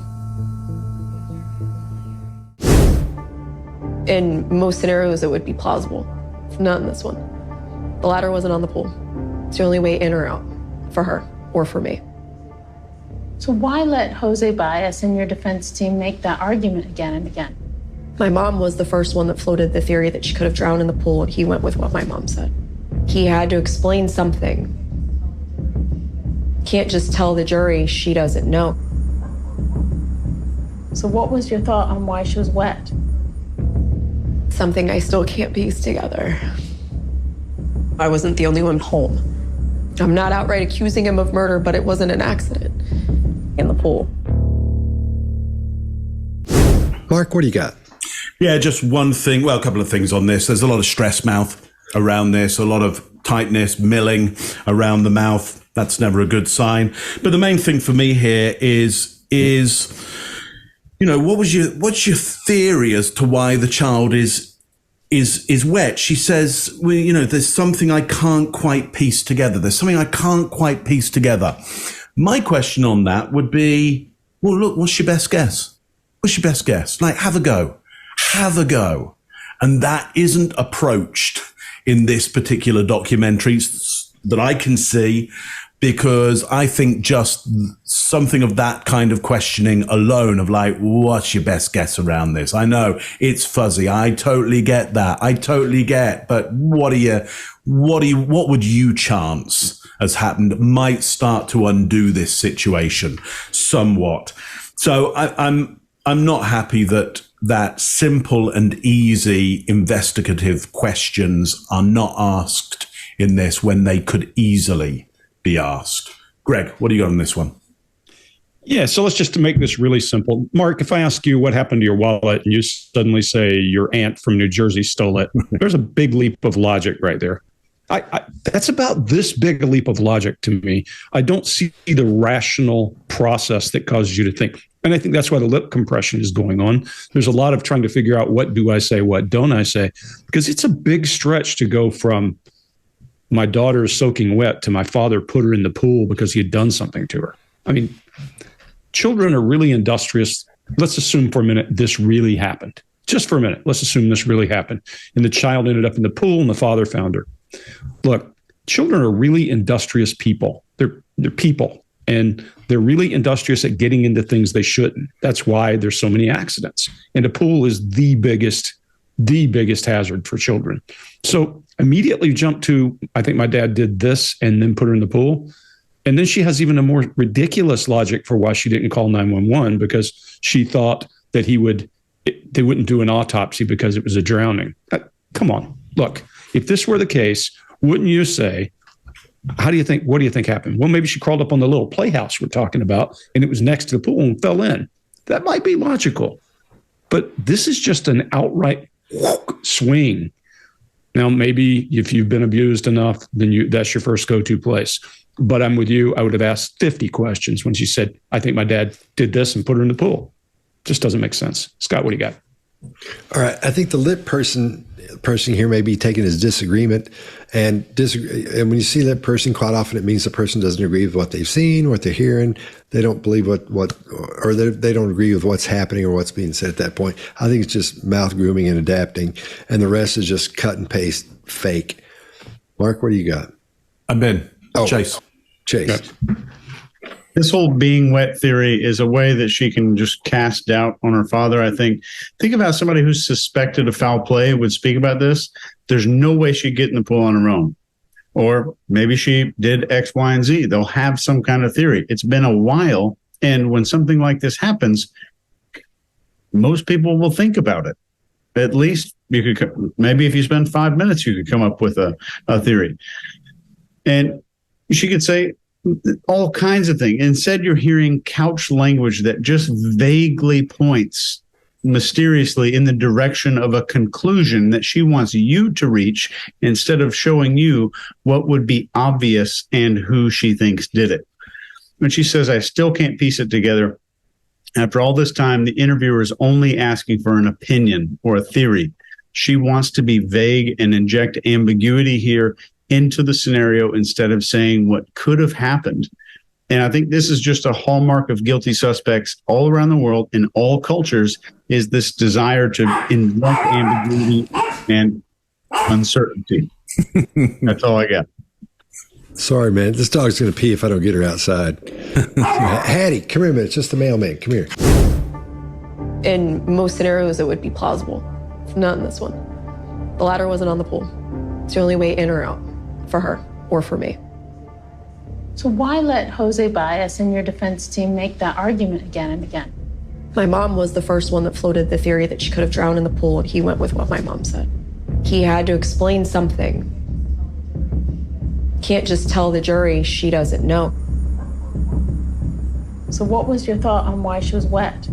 In most scenarios, it would be plausible. Not in this one. The ladder wasn't on the pool. It's the only way in or out for her or for me. So why let Jose Baez and your defense team make that argument again and again? My mom was the first one that floated the theory that she could have drowned in the pool, and he went with what my mom said. He had to explain something. Can't just tell the jury she doesn't know. So what was your thought on why she was wet? Something I still can't piece together. I wasn't the only one home. I'm not outright accusing him of murder, but it wasn't an accident in the pool. Mark, what do you got? Yeah, just one thing. Well, a couple of things on this. There's a lot of stress mouth around this, a lot of tightness, milling around the mouth. That's never a good sign. But the main thing for me here is you know, what's your theory as to why the child is wet? She says, well, you know, there's something I can't quite piece together. There's something I can't quite piece together. My question on that would be, well, look, what's your best guess? What's your best guess? Like, have a go. Have a go. And that isn't approached in this particular documentary that I can see, because I think just something of that kind of questioning alone of like, what's your best guess around this? I know it's fuzzy. I totally get that. I totally get, but what would you chance has happened might start to undo this situation somewhat. So I'm not happy that simple and easy investigative questions are not asked in this when they could easily be asked. Greg, what do you got on this one? Yeah, so let's just make this really simple. Mark, if I ask you what happened to your wallet and you suddenly say your aunt from New Jersey stole it, there's a big leap of logic right there. That's about this big a leap of logic to me. I don't see the rational process that causes you to think. And I think that's why the lip compression is going on. There's a lot of trying to figure out, what do I say, what don't I say? Because it's a big stretch to go from my daughter is soaking wet to my father put her in the pool because he had done something to her. I mean, children are really industrious. Let's assume for a minute this really happened. Just for a minute, let's assume this really happened. And the child ended up in the pool and the father found her. Look, children are really industrious people. They're people. And they're really industrious at getting into things they shouldn't. That's why there's so many accidents. And a pool is the biggest hazard for children. So immediately jump to, I think my dad did this and then put her in the pool. And then she has even a more ridiculous logic for why she didn't call 911, because she thought that they wouldn't do an autopsy because it was a drowning. Come on, look, if this were the case, wouldn't you say, what do you think happened? Well, maybe she crawled up on the little playhouse we're talking about and it was next to the pool and fell in. That might be logical, but this is just an outright swing. Now, maybe if you've been abused enough, then that's your first go-to place. But I'm with you. I would have asked 50 questions when she said, I think my dad did this and put her in the pool. Just doesn't make sense. Scott, what do you got? All right. I think the lit person here may be taking his disagreement and when you see that person, quite often it means the person doesn't agree with what they've seen, what they're hearing. They don't believe or they don't agree with what's happening or what's being said at that point. I think it's just mouth grooming and adapting, and the rest is just cut and paste fake. Mark, what do you got? I'm in. Chase. Yep. This whole being wet theory is a way that she can just cast doubt on her father, I think. Think about somebody who's suspected of foul play would speak about this. There's no way she'd get in the pool on her own. Or maybe she did X, Y, and Z. They'll have some kind of theory. It's been a while, and when something like this happens, most people will think about it. At least you could, maybe if you spend 5 minutes, you could come up with a theory. And she could say all kinds of things. Instead, you're hearing couch language that just vaguely points mysteriously in the direction of a conclusion that she wants you to reach, instead of showing you what would be obvious and who she thinks did it. When she says, I still can't piece it together, after all this time, the interviewer is only asking for an opinion or a theory. She wants to be vague and inject ambiguity here into the scenario instead of saying what could have happened. And I think this is just a hallmark of guilty suspects all around the world in all cultures, is this desire to inject ambiguity and uncertainty. That's all I got. Sorry, man. This dog's going to pee if I don't get her outside. Hattie, come here a minute. It's just the mailman. Come here. In most scenarios, it would be plausible. Not in this one. The ladder wasn't on the pool. It's the only way in or out for her or for me. So why let Jose Baez and your defense team make that argument again and again? My mom was the first one that floated the theory that she could have drowned in the pool, and he went with what my mom said. He had to explain something. Can't just tell the jury she doesn't know. So what was your thought on why she was wet?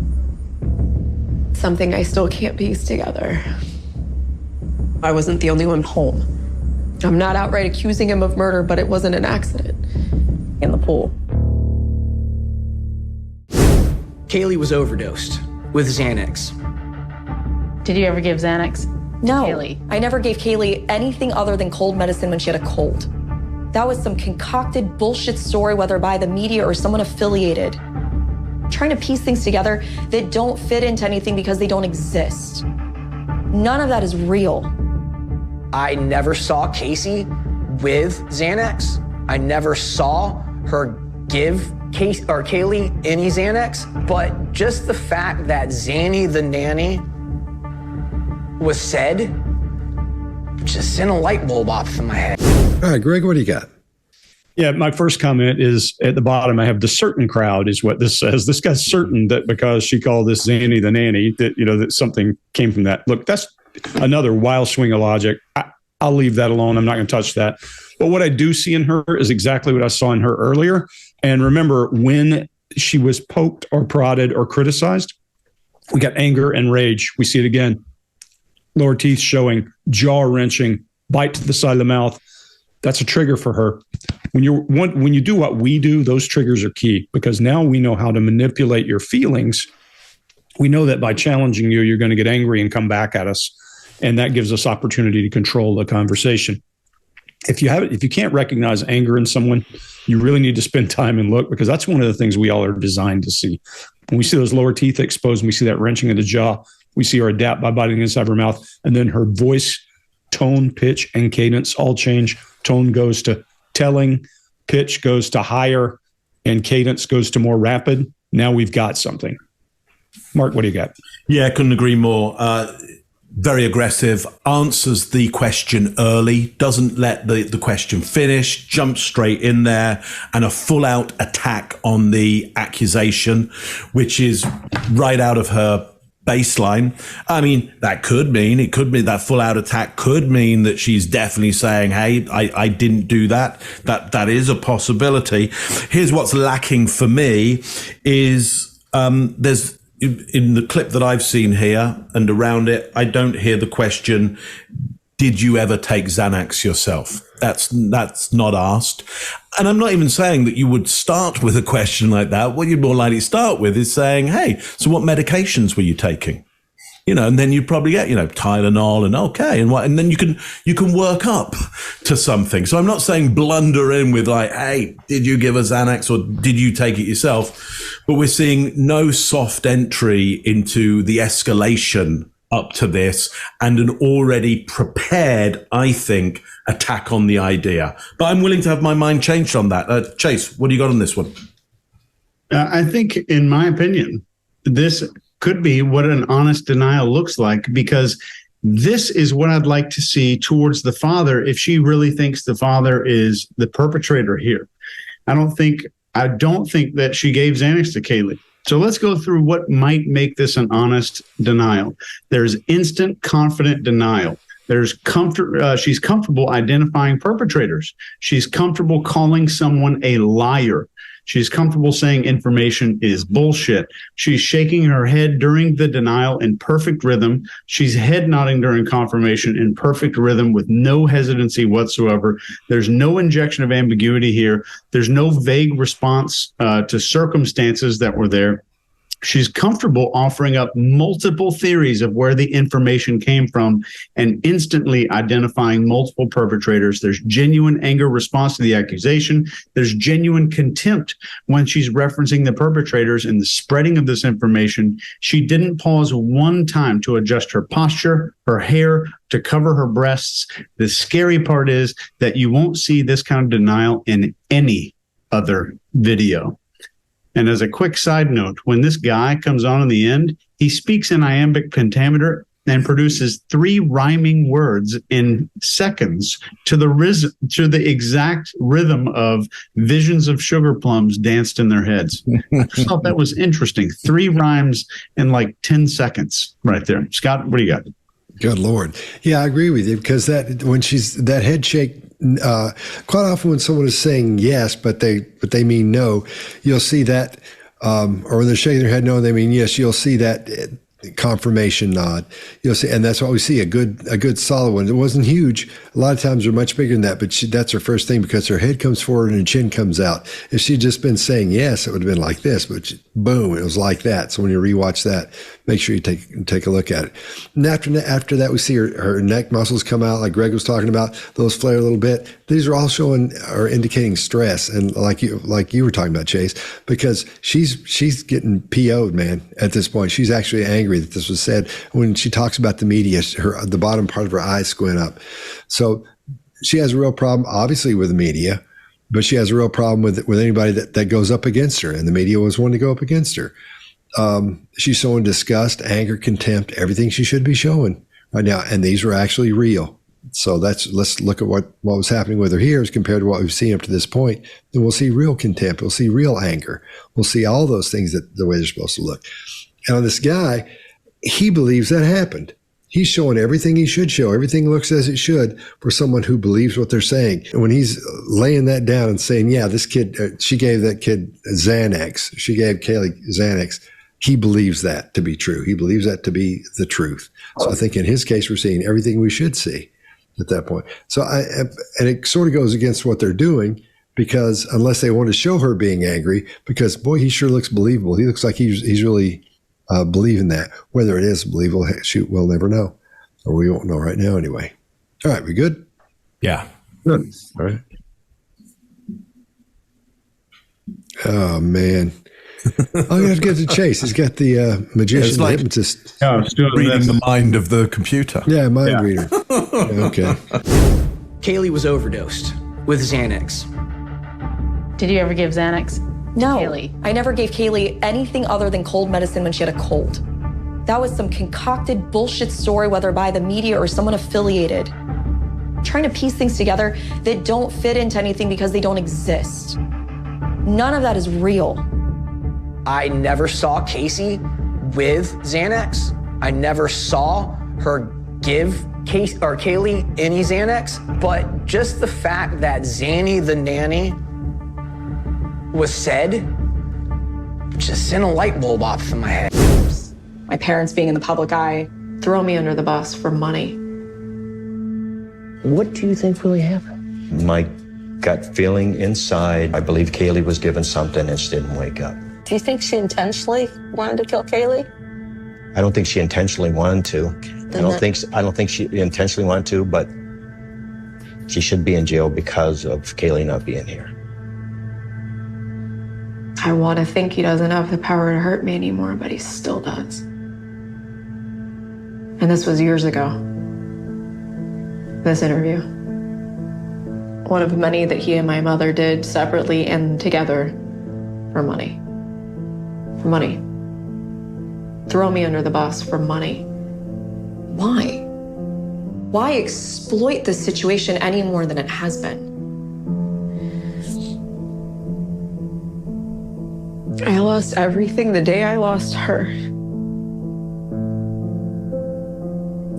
Something I still can't piece together. I wasn't the only one home. I'm not outright accusing him of murder, but it wasn't an accident in the pool. Caylee was overdosed with Xanax. Did you ever give Xanax? No, Caylee? I never gave Caylee anything other than cold medicine when she had a cold. That was some concocted bullshit story, whether by the media or someone affiliated. Trying to piece things together that don't fit into anything because they don't exist. None of that is real. I never saw Casey with Xanax. I never saw her give Caylee any Xanax, but just the fact that Zanny the nanny was said just sent a light bulb off in my head. All right, Greg, what do you got? Yeah, my first comment is at the bottom. I have the certain crowd is what this says. This guy's certain that because she called this Zanny the nanny, that that something came from that. Look, that's another wild swing of logic. I'll leave that alone. I'm not going to touch that. But what I do see in her is exactly what I saw in her earlier. And remember, when she was poked or prodded or criticized, we got anger and rage. We see it again. Lower teeth showing, jaw wrenching, bite to the side of the mouth. That's a trigger for her. When you do what we do, those triggers are key, because now we know how to manipulate your feelings. We know that by challenging you, you're going to get angry and come back at us. And that gives us opportunity to control the conversation. If you can't recognize anger in someone, you really need to spend time and look, because that's one of the things we all are designed to see. When we see those lower teeth exposed and we see that wrenching of the jaw, we see her adapt by biting inside of her mouth, and then her voice, tone, pitch, and cadence all change. Tone goes to telling, pitch goes to higher, and cadence goes to more rapid, now we've got something. Mark, what do you got? Yeah, couldn't agree more. Very aggressive, answers the question early, doesn't let the question finish, jumps straight in there, and a full-out attack on the accusation, which is right out of her baseline. I mean, that could mean that full-out attack could mean that she's definitely saying, hey, I didn't do that. That is a possibility. Here's what's lacking for me is there's in the clip that I've seen here and around it, I don't hear the question, did you ever take Xanax yourself? That's not asked. And I'm not even saying that you would start with a question like that. What you'd more likely start with is saying, hey, so what medications were you taking? And then you'd probably get, Tylenol and okay. And then you can work up to something. So I'm not saying blunder in with like, hey, did you give a Xanax or did you take it yourself? But we're seeing no soft entry into the escalation up to this and an already prepared, I think, attack on the idea. But I'm willing to have my mind changed on that. Chase, what do you got on this one? I think, in my opinion, this could be what an honest denial looks like, because this is what I'd like to see towards the father if she really thinks the father is the perpetrator here. I don't think that she gave Xanax to Caylee. So let's go through what might make this an honest denial. There's instant, confident denial. There's comfort. She's comfortable identifying perpetrators. She's comfortable calling someone a liar. She's comfortable saying information is bullshit. She's shaking her head during the denial in perfect rhythm. She's head nodding during confirmation in perfect rhythm with no hesitancy whatsoever. There's no injection of ambiguity here. There's no vague response to circumstances that were there. She's comfortable offering up multiple theories of where the information came from and instantly identifying multiple perpetrators. There's genuine anger response to the accusation. There's genuine contempt when she's referencing the perpetrators and the spreading of this information. She didn't pause one time to adjust her posture, her hair, to cover her breasts. The scary part is that you won't see this kind of denial in any other video. And as a quick side note, when this guy comes on in the end, he speaks in iambic pentameter and produces 3 rhyming words in seconds to the exact rhythm of visions of sugar plums danced in their heads. I just thought that was interesting. 3 rhymes in like 10 seconds right there. Scott, what do you got? Good Lord. Yeah, I agree with you, because that head shake, quite often when someone is saying yes, but they mean no, you'll see that, or they're shaking their head no, and they mean yes, you'll see that confirmation nod. You'll see, and that's what we see, a good solid one. It wasn't huge. A lot of times they're much bigger than that, but that's her first thing, because her head comes forward and her chin comes out. If she'd just been saying yes, it would have been like this, but boom, it was like that. So when you rewatch that, make sure you take a look at it. And after that, we see her neck muscles come out, like Greg was talking about. Those flare a little bit. These are all indicating stress, and like you were talking about, Chase, because she's getting PO'd, man. At this point, she's actually angry that this was said. When she talks about the media, the bottom part of her eyes squint up. So she has a real problem, obviously, with the media, but she has a real problem with anybody that goes up against her, and the media was one to go up against her. She's showing disgust, anger, contempt, everything she should be showing right now. And these were actually real. So let's look at what was happening with her here as compared to what we've seen up to this point. Then we'll see real contempt. We'll see real anger. We'll see all those things the way they're supposed to look. And on this guy, he believes that happened. He's showing everything he should show. Everything looks as it should for someone who believes what they're saying. And when he's laying that down and saying, yeah, this kid, she gave that kid Xanax. She gave Caylee Xanax. He believes that to be true. He believes that to be the truth. So I think in his case, we're seeing everything we should see at that point. So and it sort of goes against what they're doing, because unless they want to show her being angry, because boy, he sure looks believable. He looks like he's really believing that. Whether it is believable, shoot, we'll never know, or we won't know right now anyway. All right, we good? Yeah. Good. All right. Oh man. Oh, you have to get to Chase. He's got the magician, like, hypnotist. Reading the mind of the computer. Yeah, mind reader. Okay. Caylee was overdosed with Xanax. Did you ever give Xanax? No, Caylee? I never gave Caylee anything other than cold medicine when she had a cold. That was some concocted bullshit story, whether by the media or someone affiliated. Trying to piece things together that don't fit into anything because they don't exist. None of that is real. I never saw Casey with Xanax. I never saw her give Caylee any Xanax, but just the fact that Zanny the nanny was said just sent a light bulb off in my head. My parents being in the public eye, throw me under the bus for money. What do you think really happened? My gut feeling inside, I believe Caylee was given something and she didn't wake up. Do you think she intentionally wanted to kill Caylee? I don't think she intentionally wanted to. I don't think she intentionally wanted to, but she should be in jail because of Caylee not being here. I want to think he doesn't have the power to hurt me anymore, but he still does. And this was years ago. This interview. One of many that he and my mother did separately and together for money. For money. Throw me under the bus for money. Why? Why exploit this situation any more than it has been? I lost everything the day I lost her.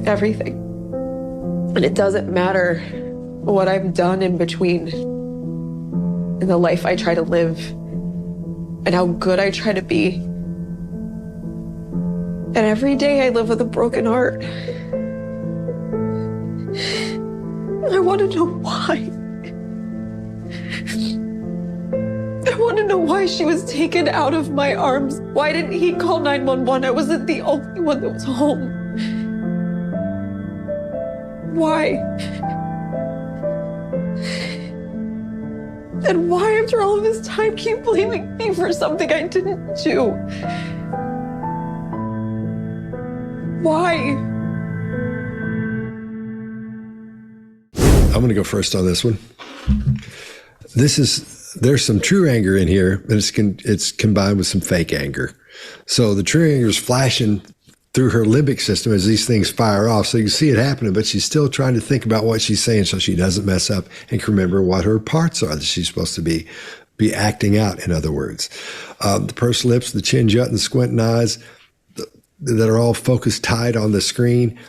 Everything. And it doesn't matter what I've done in between, in the life I try to live, and how good I try to be. And every day I live with a broken heart. I want to know why. I want to know why she was taken out of my arms. Why didn't he call 911? I wasn't the only one that was home. Why? And why, after all of this time, keep blaming me for something I didn't do? Why? I'm going to go first on this one. There's some true anger in here, but it's combined with some fake anger. So the true anger is flashing through her limbic system as these things fire off. So you can see it happening, but she's still trying to think about what she's saying so she doesn't mess up and can remember what her parts are that she's supposed to be acting out, in other words. The pursed lips, the chin jut, and the squinting eyes that are all focused tight on the screen.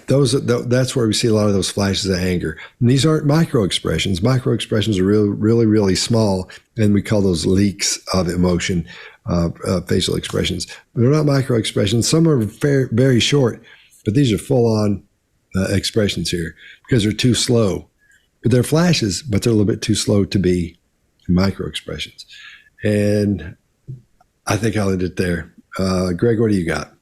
That's where we see a lot of those flashes of anger. And these aren't micro expressions. Micro expressions are really, really small, and we call those leaks of emotion, facial expressions. But they're not micro expressions. Some are very short, but these are full-on expressions here because they're too slow. But they're flashes, but they're a little bit too slow to be micro expressions. And I think I'll end it there. Greg, what do you got?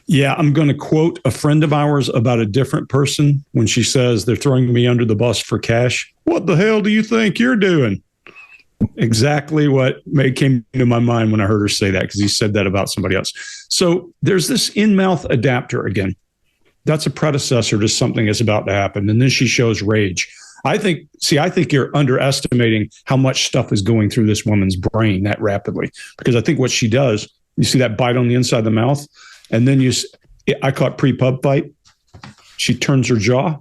Yeah, I'm going to quote a friend of ours about a different person when she says they're throwing me under the bus for cash. What the hell do you think you're doing? Exactly what came to my mind when I heard her say that, because he said that about somebody else. So there's this in-mouth adapter again. That's a predecessor to something that's about to happen. And then she shows rage. I think you're underestimating how much stuff is going through this woman's brain that rapidly, because I think what she does, you see that bite on the inside of the mouth, and then I call it pre-pub fight. She turns her jaw.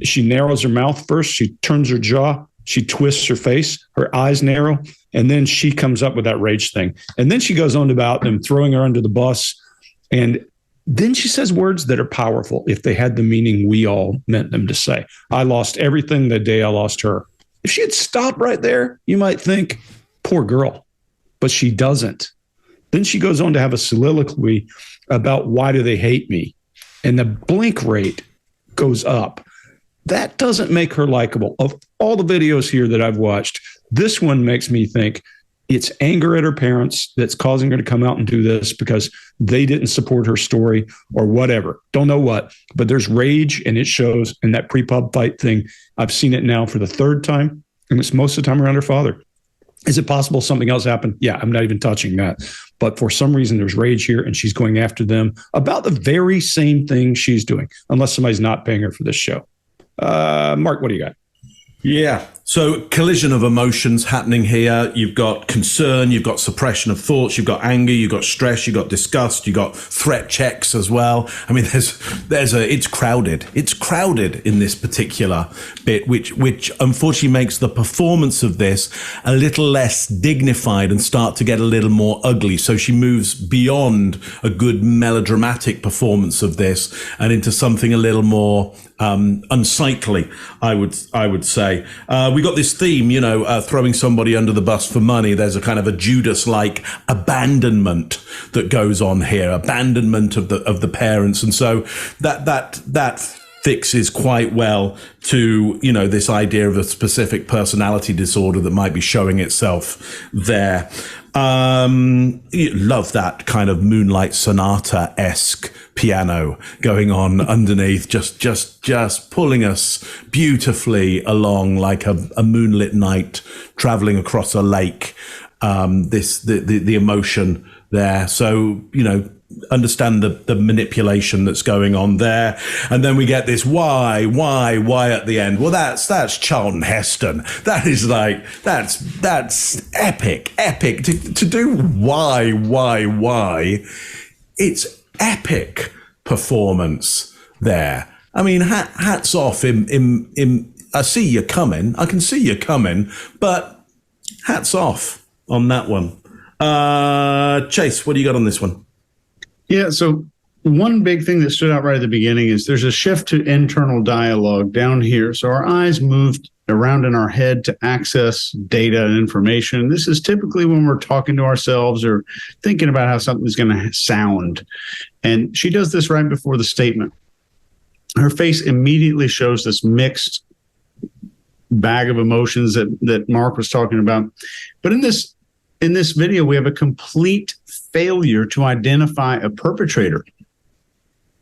She narrows her mouth first. She turns her jaw. She twists her face. Her eyes narrow. And then she comes up with that rage thing. And then she goes on about them throwing her under the bus. And then she says words that are powerful if they had the meaning we all meant them to say. I lost everything the day I lost her. If she had stopped right there, you might think, poor girl. But she doesn't. Then she goes on to have a soliloquy about why do they hate me? And the blink rate goes up. That doesn't make her likable. Of all the videos here that I've watched, this one makes me think it's anger at her parents that's causing her to come out and do this because they didn't support her story or whatever. Don't know what, but there's rage and it shows in that pre-pub fight thing. I've seen it now for the third time, and it's most of the time around her father. Is it possible something else happened? Yeah, I'm not even touching that. But for some reason, there's rage here, and she's going after them about the very same thing she's doing, unless somebody's not paying her for this show. Mark, what do you got? Yeah. So collision of emotions happening here. You've got concern, you've got suppression of thoughts, you've got anger, you've got stress, you've got disgust, you've got threat checks as well. I mean, it's crowded. It's crowded in this particular bit, which unfortunately makes the performance of this a little less dignified and start to get a little more ugly. So she moves beyond a good melodramatic performance of this and into something a little more unsightly, I would say. We got this theme, throwing somebody under the bus for money. There's a kind of a Judas-like abandonment that goes on here, abandonment of the parents, and so that fixes quite well to this idea of a specific personality disorder that might be showing itself there. You love that kind of Moonlight Sonata-esque piano going on underneath, just pulling us beautifully along like a moonlit night traveling across a lake. The emotion there. So, understand the manipulation that's going on there. And then we get this why at the end. Well, that's Charlton Heston. That is that's epic. To do why. It's epic performance there. I mean, hats off in I see you coming. I can see you coming, but hats off on that one. Chase, what do you got on this one? Yeah, so one big thing that stood out right at the beginning is there's a shift to internal dialogue down here. So our eyes moved around in our head to access data and information. This is typically when we're talking to ourselves or thinking about how something's going to sound. And she does this right before the statement. Her face immediately shows this mixed bag of emotions that Mark was talking about. But in this video, we have a complete failure to identify a perpetrator.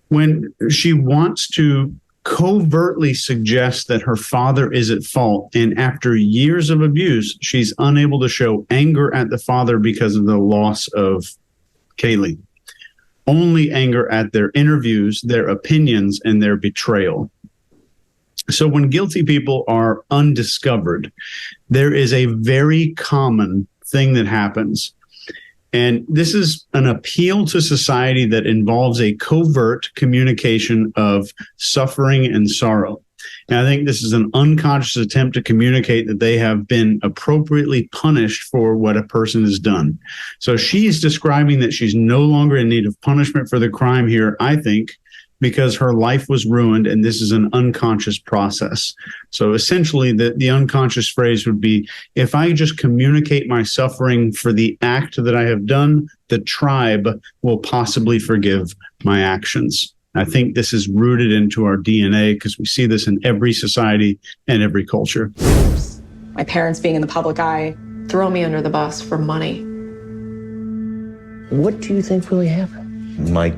When she wants to covertly suggest that her father is at fault, and after years of abuse, she's unable to show anger at the father because of the loss of Caylee. Only anger at their interviews, their opinions, and their betrayal. So when guilty people are undiscovered, there is a very common thing that happens. And this is an appeal to society that involves a covert communication of suffering and sorrow. And I think this is an unconscious attempt to communicate that they have been appropriately punished for what a person has done. So she's describing that she's no longer in need of punishment for the crime here, I think, because her life was ruined, and this is an unconscious process. So essentially, the unconscious phrase would be, if I just communicate my suffering for the act that I have done, the tribe will possibly forgive my actions. I think this is rooted into our DNA because we see this in every society and every culture. My parents being in the public eye, throw me under the bus for money. What do you think really happened? My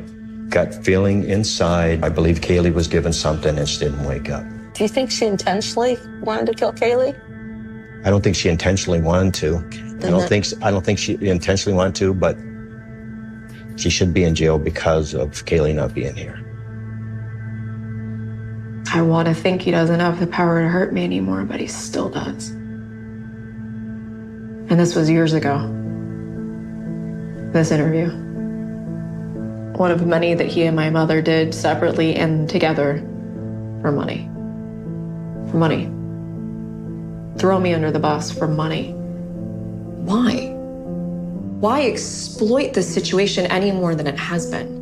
gut feeling inside, I believe Caylee was given something and she didn't wake up. Do you think she intentionally wanted to kill Caylee? I don't think she intentionally wanted to. I don't think she intentionally wanted to, but she should be in jail because of Caylee not being here. I want to think he doesn't have the power to hurt me anymore, but he still does. And this was years ago. This interview. One of many that he and my mother did separately and together for money. For money. Throw me under the bus for money. Why? Why exploit the situation any more than it has been?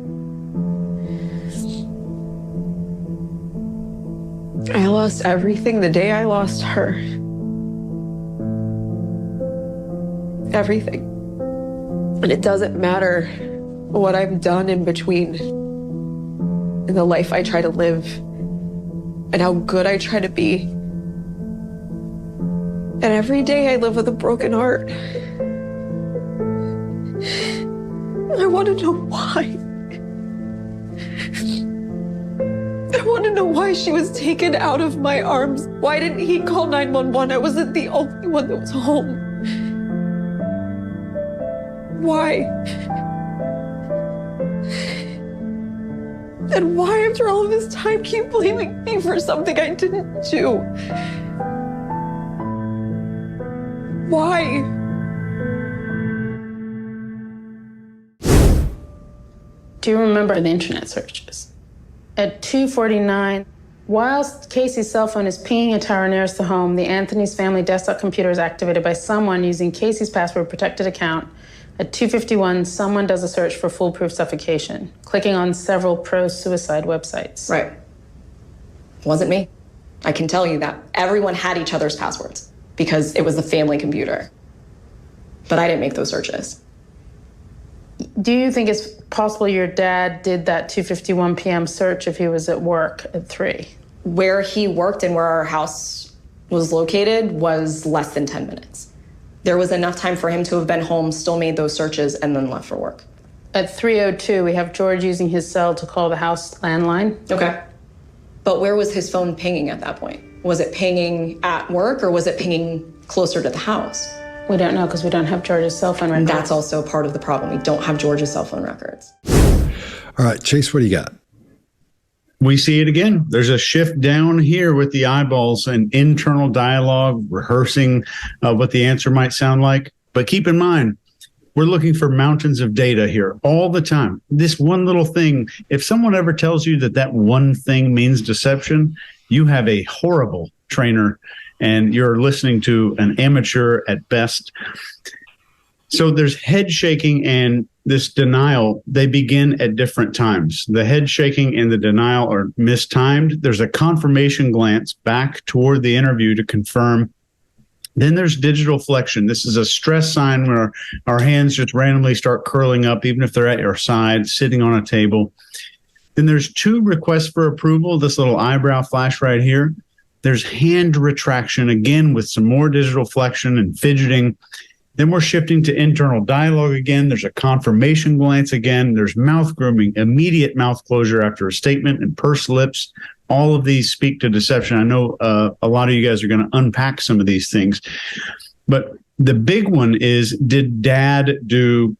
I lost everything the day I lost her. Everything. And it doesn't matter what I've done in between, and the life I try to live, and how good I try to be. And every day I live with a broken heart. I want to know why. I want to know why she was taken out of my arms. Why didn't he call 911? I wasn't the only one that was home. Why? And why, after all of this time, keep blaming me for something I didn't do? Why? Do you remember the internet searches? At 2:49, while Casey's cell phone is pinging a tower nearest the home, the Anthony's family desktop computer is activated by someone using Casey's password-protected account. At 2:51, someone does a search for foolproof suffocation, clicking on several pro-suicide websites. Right. Wasn't me. I can tell you that. Everyone had each other's passwords because it was the family computer. But I didn't make those searches. Do you think it's possible your dad did that 2:51 p.m. search if he was at work at 3? Where he worked and where our house was located was less than 10 minutes. There was enough time for him to have been home, still made those searches, and then left for work. At 3:02, we have George using his cell to call the house landline. Okay. But where was his phone pinging at that point? Was it pinging at work or was it pinging closer to the house? We don't know because we don't have George's cell phone records. That's also part of the problem. We don't have George's cell phone records. All right, Chase, what do you got? We see it again. There's a shift down here with the eyeballs and internal dialogue, rehearsing what the answer might sound like. But keep in mind, we're looking for mountains of data here all the time. This one little thing, if someone ever tells you that that one thing means deception, you have a horrible trainer and you're listening to an amateur at best. So there's head shaking and this denial. They begin at different times. The head shaking and the denial are mistimed. There's a confirmation glance back toward the interview to confirm. Then there's digital flexion. This is a stress sign where our hands just randomly start curling up, even if they're at your side, sitting on a table. Then there's 2 requests for approval, this little eyebrow flash right here. There's hand retraction, again, with some more digital flexion and fidgeting. Then we're shifting to internal dialogue again. There's a confirmation glance again. There's mouth grooming, immediate mouth closure after a statement, and pursed lips. All of these speak to deception. I know a lot of you guys are going to unpack some of these things. But the big one is, did Dad do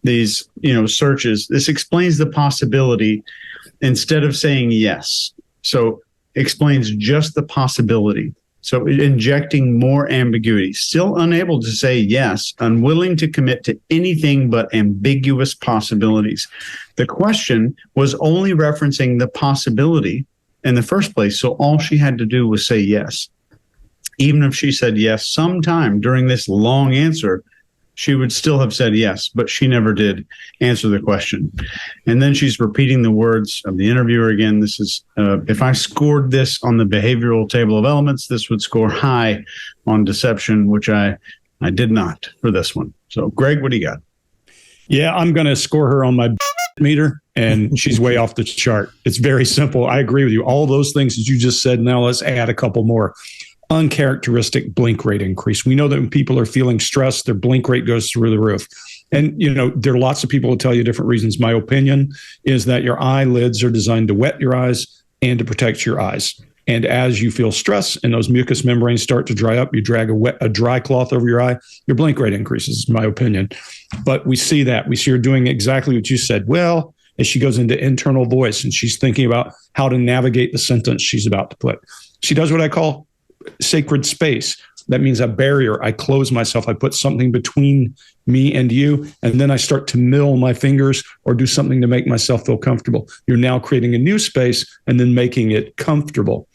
these, searches? This explains the possibility instead of saying yes. So explains just the possibility. So injecting more ambiguity, still unable to say yes, unwilling to commit to anything but ambiguous possibilities. The question was only referencing the possibility in the first place. So all she had to do was say yes. Even if she said yes sometime during this long answer, she would still have said yes, but she never did answer the question. And then she's repeating the words of the interviewer again. This is, if I scored this on the behavioral table of elements, this would score high on deception, which I did not for this one. So, Greg, what do you got? Yeah, I'm going to score her on my meter, and she's way off the chart. It's very simple. I agree with you. All those things that you just said. Now let's add a couple more. Uncharacteristic blink rate increase. We know that when people are feeling stressed, their blink rate goes through the roof. And, there are lots of people who tell you different reasons. My opinion is that your eyelids are designed to wet your eyes and to protect your eyes. And as you feel stress and those mucous membranes start to dry up, you drag a dry cloth over your eye, your blink rate increases, is my opinion. But we see that. We see her doing exactly what you said. Well, as she goes into internal voice and she's thinking about how to navigate the sentence she's about to put. She does what I call sacred space. That means a barrier. I close myself. I put something between me and you, and then I start to mill my fingers or do something to make myself feel comfortable. You're now creating a new space and then making it comfortable.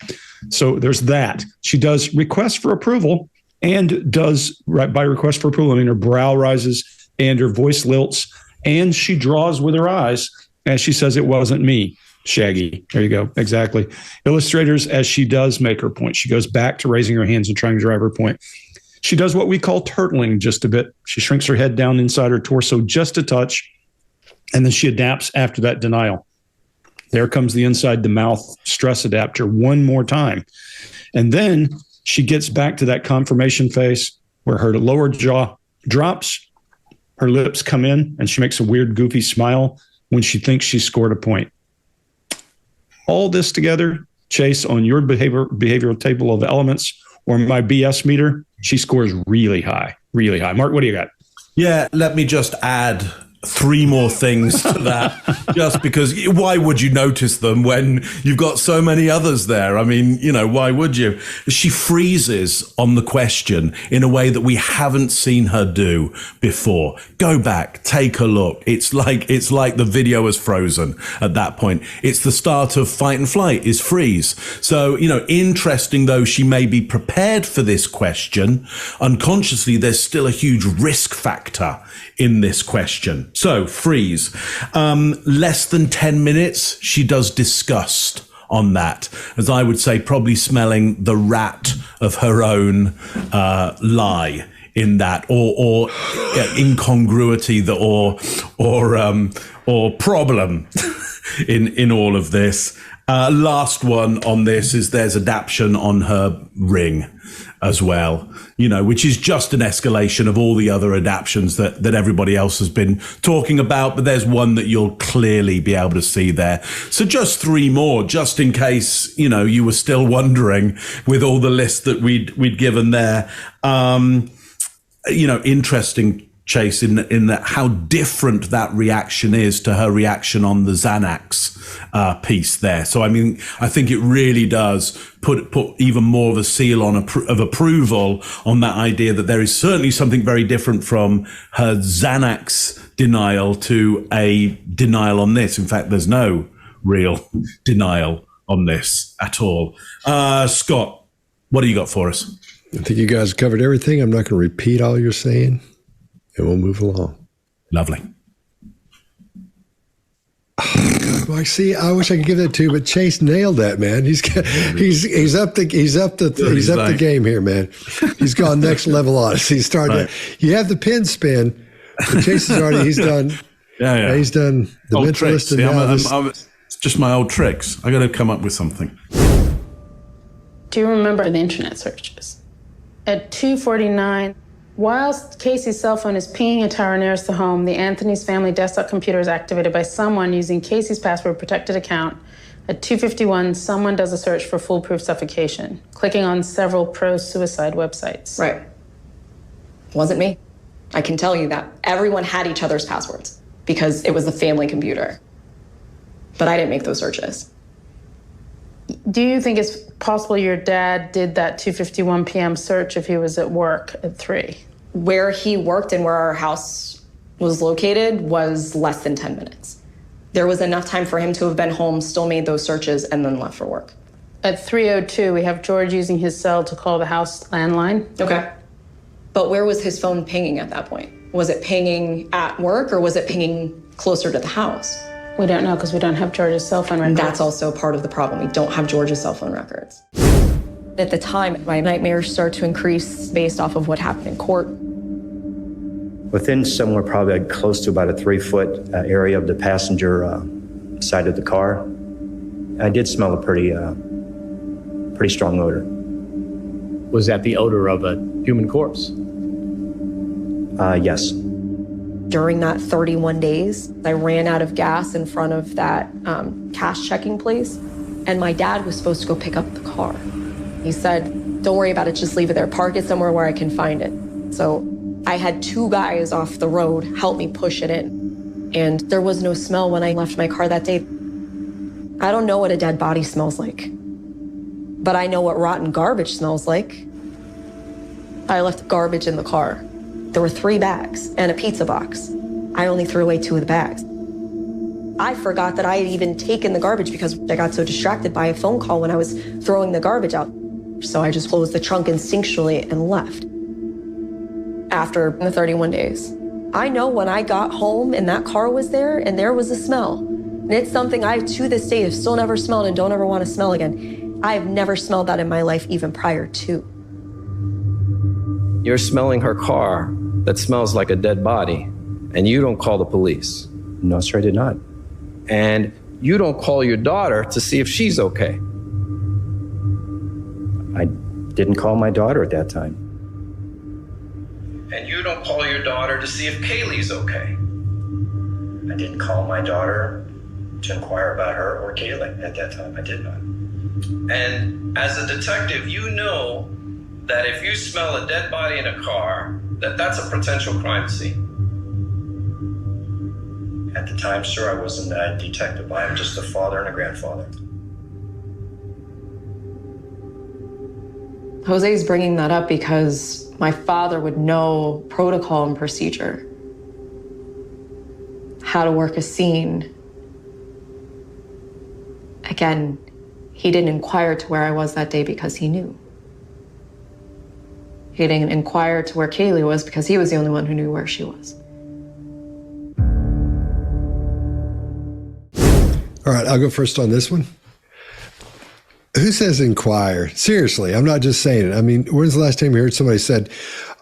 So there's that. She does request for approval and does, right, by request for approval, I mean her brow rises and her voice lilts, and she draws with her eyes as she says, "It wasn't me, Shaggy." There you go. Exactly. Illustrators, as she does make her point, she goes back to raising her hands and trying to drive her point. She does what we call turtling just a bit. She shrinks her head down inside her torso just a touch, and then she adapts after that denial. There comes the inside the mouth stress adapter one more time. And then she gets back to that confirmation face where her lower jaw drops, her lips come in, and she makes a weird, goofy smile when she thinks she scored a point. All this together, Chase, on your behavioral table of elements or my BS meter, she scores really high, really high. Mark, what do you got? Yeah, let me just add 3 more things to that, just because why would you notice them when you've got so many others there? I mean, why would you? She freezes on the question in a way that we haven't seen her do before. Go back, take a look. It's like the video is frozen at that point. It's the start of fight and flight is freeze. So, interesting though she may be prepared for this question, unconsciously there's still a huge risk factor in this question. So freeze. Less than 10 minutes, she does disgust on that, as I would say, probably smelling the rat of her own lie in that, or incongruity, or problem in all of this. Last one on this is there's adaptation on her ring as well, which is just an escalation of all the other adaptions that everybody else has been talking about. But there's one that you'll clearly be able to see there. So just 3 more, just in case, you were still wondering with all the lists that we'd given there. Interesting, Chase, in that how different that reaction is to her reaction on the Xanax piece there. So, I think it really does put even more of a seal on of approval on that idea that there is certainly something very different from her Xanax denial to a denial on this. In fact, there's no real denial on this at all. Scott, what do you got for us? I think you guys covered everything. I'm not going to repeat all you're saying, and we'll move along. Lovely. Well, I wish I could give that to you, but Chase nailed that, man. He's up the game here, man. He's gone next level on us. He's starting right. You have the pin spin, but Chase is already. He's done. Yeah. He's done the old mentalist. Tricks. It's just my old tricks. I got to come up with something. Do you remember the internet searches? At 2:49. While Casey's cell phone is pinging a tower nearest the home, the Anthony's family desktop computer is activated by someone using Casey's password-protected account. At 2:51, someone does a search for foolproof suffocation, clicking on several pro-suicide websites. Right. Wasn't me. I can tell you that. Everyone had each other's passwords because it was a family computer. But I didn't make those searches. Do you think it's possible your dad did that 2:51 p.m. search if he was at work at 3? Where he worked and where our house was located was less than 10 minutes. There was enough time for him to have been home, still made those searches, and then left for work. At 3:02, we have George using his cell to call the house landline. Okay. But where was his phone pinging at that point? Was it pinging at work or was it pinging closer to the house? We don't know because we don't have George's cell phone records. That's also part of the problem. We don't have George's cell phone records. At the time, my nightmares started to increase based off of what happened in court. Within somewhere probably close to about a 3-foot area of the passenger side of the car, I did smell a pretty strong odor. Was that the odor of a human corpse? Yes. During that 31 days, I ran out of gas in front of that cash checking place, and my dad was supposed to go pick up the car. He said, "Don't worry about it, just leave it there. Park it somewhere where I can find it." So I had 2 guys off the road help me push it in, and there was no smell when I left my car that day. I don't know what a dead body smells like, but I know what rotten garbage smells like. I left garbage in the car. There were 3 bags and a pizza box. I only threw away 2 of the bags. I forgot that I had even taken the garbage because I got so distracted by a phone call when I was throwing the garbage out. So I just closed the trunk instinctually and left. After the 31 days, I know when I got home and that car was there and there was a smell. And it's something I, to this day, have still never smelled and don't ever want to smell again. I've never smelled that in my life, even prior to. You're smelling her car that smells like a dead body, and you don't call the police. No, sir, I did not. And you don't call your daughter to see if she's okay. I didn't call my daughter at that time. And you don't call your daughter to see if Caylee's okay. I didn't call my daughter to inquire about her or Caylee at that time. I did not. And as a detective, you know that if you smell a dead body in a car, that's a potential crime scene. At the time, sir, I wasn't a detective. I am just a father and a grandfather. Jose's bringing that up because my father would know protocol and procedure, how to work a scene. Again, he didn't inquire to where I was that day because he knew. He didn't inquire to where Caylee was because he was the only one who knew where she was. All right, I'll go first on this one. Who says inquire? Seriously, I'm not just saying it. I mean, when's the last time you heard somebody said,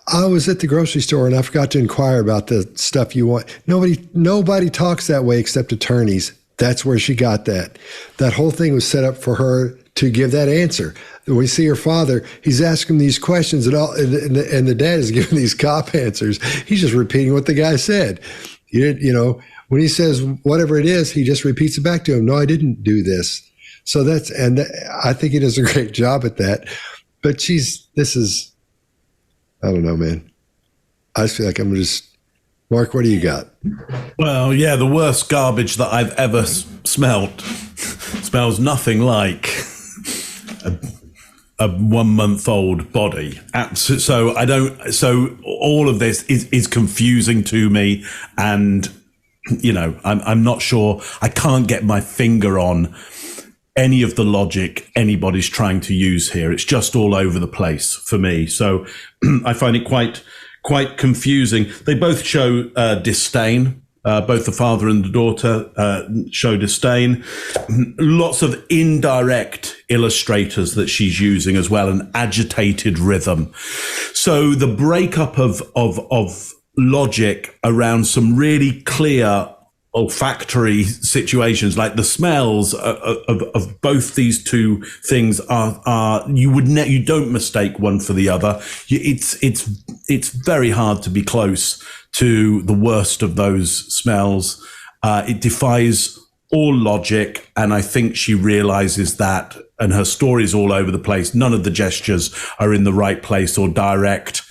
I was at the grocery store and I forgot to inquire about the stuff you want? Nobody talks that way except attorneys. That's where she got that. That whole thing was set up for her to give that answer. When we see her father, he's asking these questions and the dad is giving these cop answers. He's just repeating what the guy said. You know, when he says whatever it is, he just repeats it back to him. No, I didn't do this. So I think he does a great job at that. But I don't know, man. I just feel like I'm just, Mark, what do you got? Well, yeah, the worst garbage that I've ever smelt smells nothing like a 1 month old body. So all of this is confusing to me. And, you know, I'm not sure. I can't get my finger on any of the logic anybody's trying to use here. It's just all over the place for me. So I find it quite confusing. They both show disdain. Both the father and the daughter show disdain. Lots of indirect illustrators that she's using as well, an agitated rhythm. So the breakup of logic around some really clear olfactory situations, like the smells of both these two things are you don't mistake one for the other. It's very hard to be close to the worst of those smells. It defies all logic, and I think she realizes that, and her story is all over the place. None of the gestures are in the right place or direct.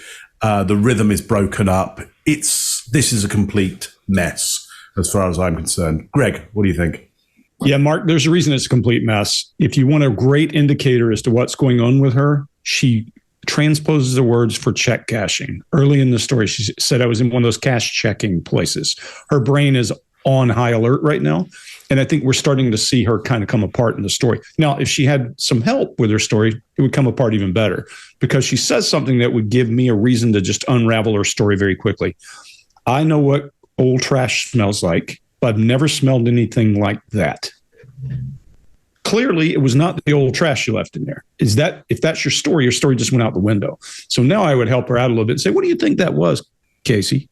The rhythm is broken up. This is a complete mess as far as I'm concerned. Greg, what do you think? Yeah, Mark, there's a reason it's a complete mess. If you want a great indicator as to what's going on with her, she transposes the words for check cashing. Early in the story, she said, I was in one of those cash checking places. Her brain is on high alert right now. And I think we're starting to see her kind of come apart in the story. Now, if she had some help with her story, it would come apart even better, because she says something that would give me a reason to just unravel her story very quickly. I know what old trash smells like, but I've never smelled anything like that. Clearly, it was not the old trash you left in there. If that's your story just went out the window. So now I would help her out a little bit and say, what do you think that was, Casey?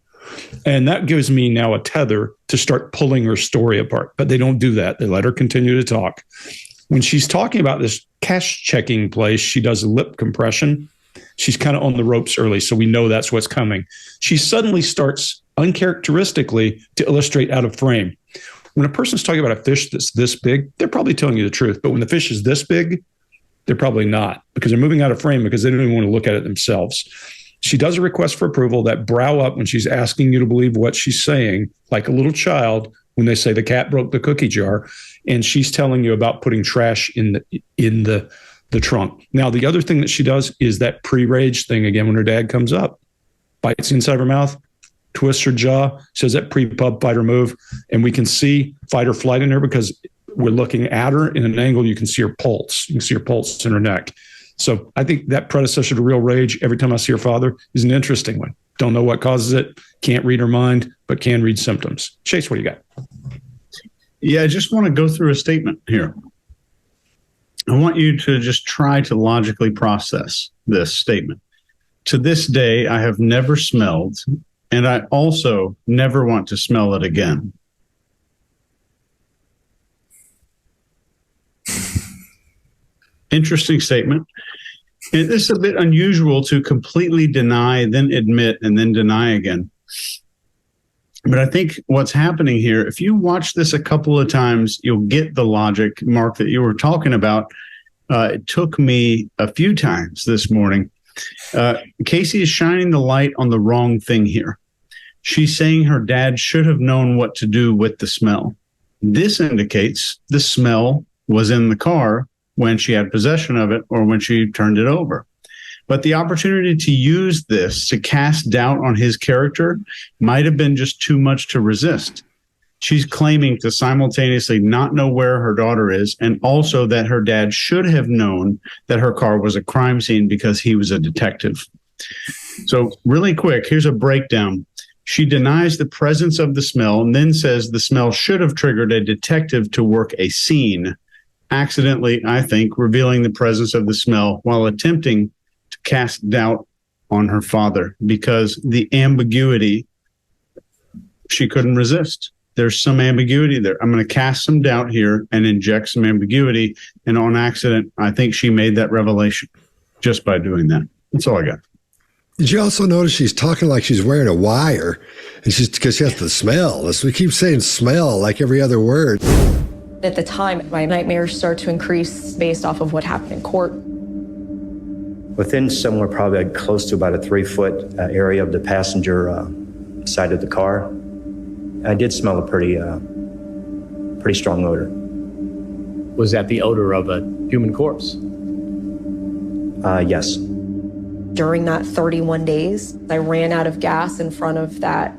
And that gives me now a tether to start pulling her story apart. But they don't do that. They let her continue to talk. When she's talking about this cash checking place, she does a lip compression. She's kind of on the ropes early, so we know that's what's coming. She suddenly starts uncharacteristically to illustrate out of frame. When a person's talking about a fish that's this big, they're probably telling you the truth. But when the fish is this big, they're probably not, because they're moving out of frame because they don't even want to look at it themselves. She does a request for approval, that brow up when she's asking you to believe what she's saying, like a little child when they say the cat broke the cookie jar, and she's telling you about putting trash in the trunk. Now, the other thing that she does is that pre-rage thing again when her dad comes up, bites inside her mouth, twists her jaw, says that pre-pub fight or move, and we can see fight or flight in her because we're looking at her in an angle. You can see her pulse. You can see her pulse in her neck. So I think that predecessor to real rage, every time I see her father, is an interesting one. Don't know what causes it, can't read her mind, but can read symptoms. Chase, what do you got? Yeah, I just want to go through a statement here. I want you to just try to logically process this statement. To this day, I have never smelled, and I also never want to smell it again. Interesting statement. It is a bit unusual to completely deny, then admit, and then deny again. But I think what's happening here, if you watch this a couple of times, you'll get the logic, Mark, that you were talking about. It took me a few times this morning. Casey is shining the light on the wrong thing here. She's saying her dad should have known what to do with the smell. This indicates the smell was in the car when she had possession of it or when she turned it over. But the opportunity to use this to cast doubt on his character might have been just too much to resist. She's claiming to simultaneously not know where her daughter is and also that her dad should have known that her car was a crime scene because he was a detective. So really quick, here's a breakdown. She denies the presence of the smell and then says the smell should have triggered a detective to work a scene, accidentally, I think, revealing the presence of the smell while attempting to cast doubt on her father because the ambiguity she couldn't resist. There's some ambiguity there. I'm going to cast some doubt here and inject some ambiguity. And on accident, I think she made that revelation just by doing that. That's all I got. Did you also notice she's talking like she's wearing a wire? And she's because she has the smell. We keep saying smell like every other word. At the time, my nightmares started to increase based off of what happened in court. Within somewhere probably close to about a 3-foot area of the passenger side of the car, I did smell a pretty strong odor. Was that the odor of a human corpse? Yes. During that 31 days, I ran out of gas in front of that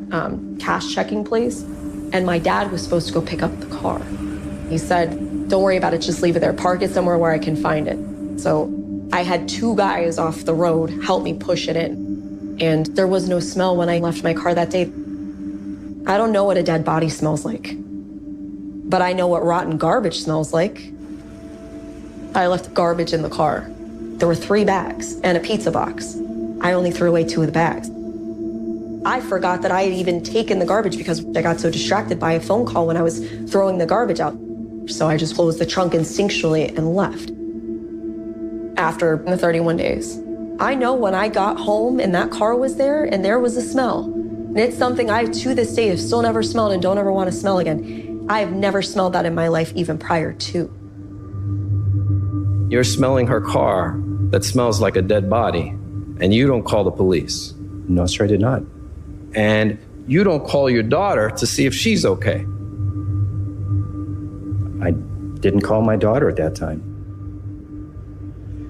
cash checking place, and my dad was supposed to go pick up the car. He said, "Don't worry about it, just leave it there. Park it somewhere where I can find it." So I had 2 guys off the road help me push it in, and there was no smell when I left my car that day. I don't know what a dead body smells like, but I know what rotten garbage smells like. I left garbage in the car. There were 3 bags and a pizza box. I only threw away 2 of the bags. I forgot that I had even taken the garbage because I got so distracted by a phone call when I was throwing the garbage out. So I just closed the trunk instinctually and left. After the 31 days, I know when I got home and that car was there and there was a smell. And it's something I, to this day, have still never smelled and don't ever want to smell again. I have never smelled that in my life, even prior to. You're smelling her car that smells like a dead body, and you don't call the police. No, sir, I did not. And you don't call your daughter to see if she's okay. I didn't call my daughter at that time.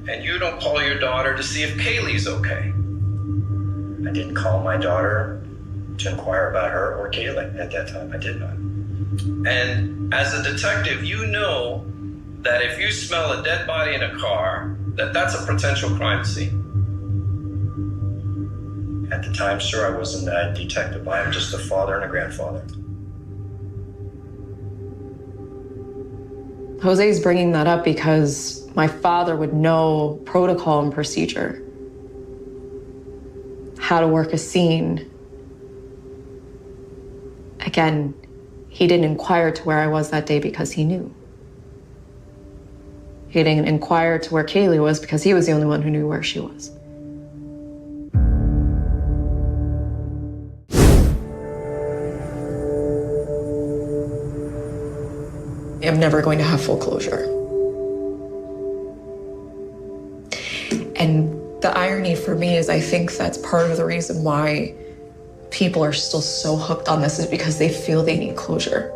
And you don't call your daughter to see if Caylee's okay. I didn't call my daughter to inquire about her or Caylee at that time. I did not. And as a detective, you know that if you smell a dead body in a car, that's a potential crime scene. At the time, sir, I wasn't a detective. I am just a father and a grandfather. Jose's bringing that up because my father would know protocol and procedure, how to work a scene. Again, he didn't inquire to where I was that day because he knew. He didn't inquire to where Caylee was because he was the only one who knew where she was. I'm never going to have full closure. And the irony for me is I think that's part of the reason why people are still so hooked on this is because they feel they need closure.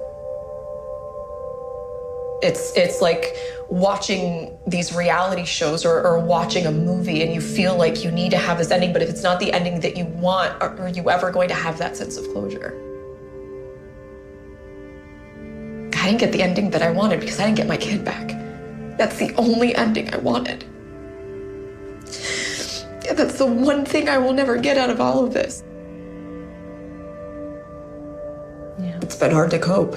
It's like watching these reality shows or watching a movie and you feel like you need to have this ending, but if it's not the ending that you want, are you ever going to have that sense of closure? I didn't get the ending that I wanted because I didn't get my kid back. That's the only ending I wanted. And that's the one thing I will never get out of all of this. Yeah. It's been hard to cope.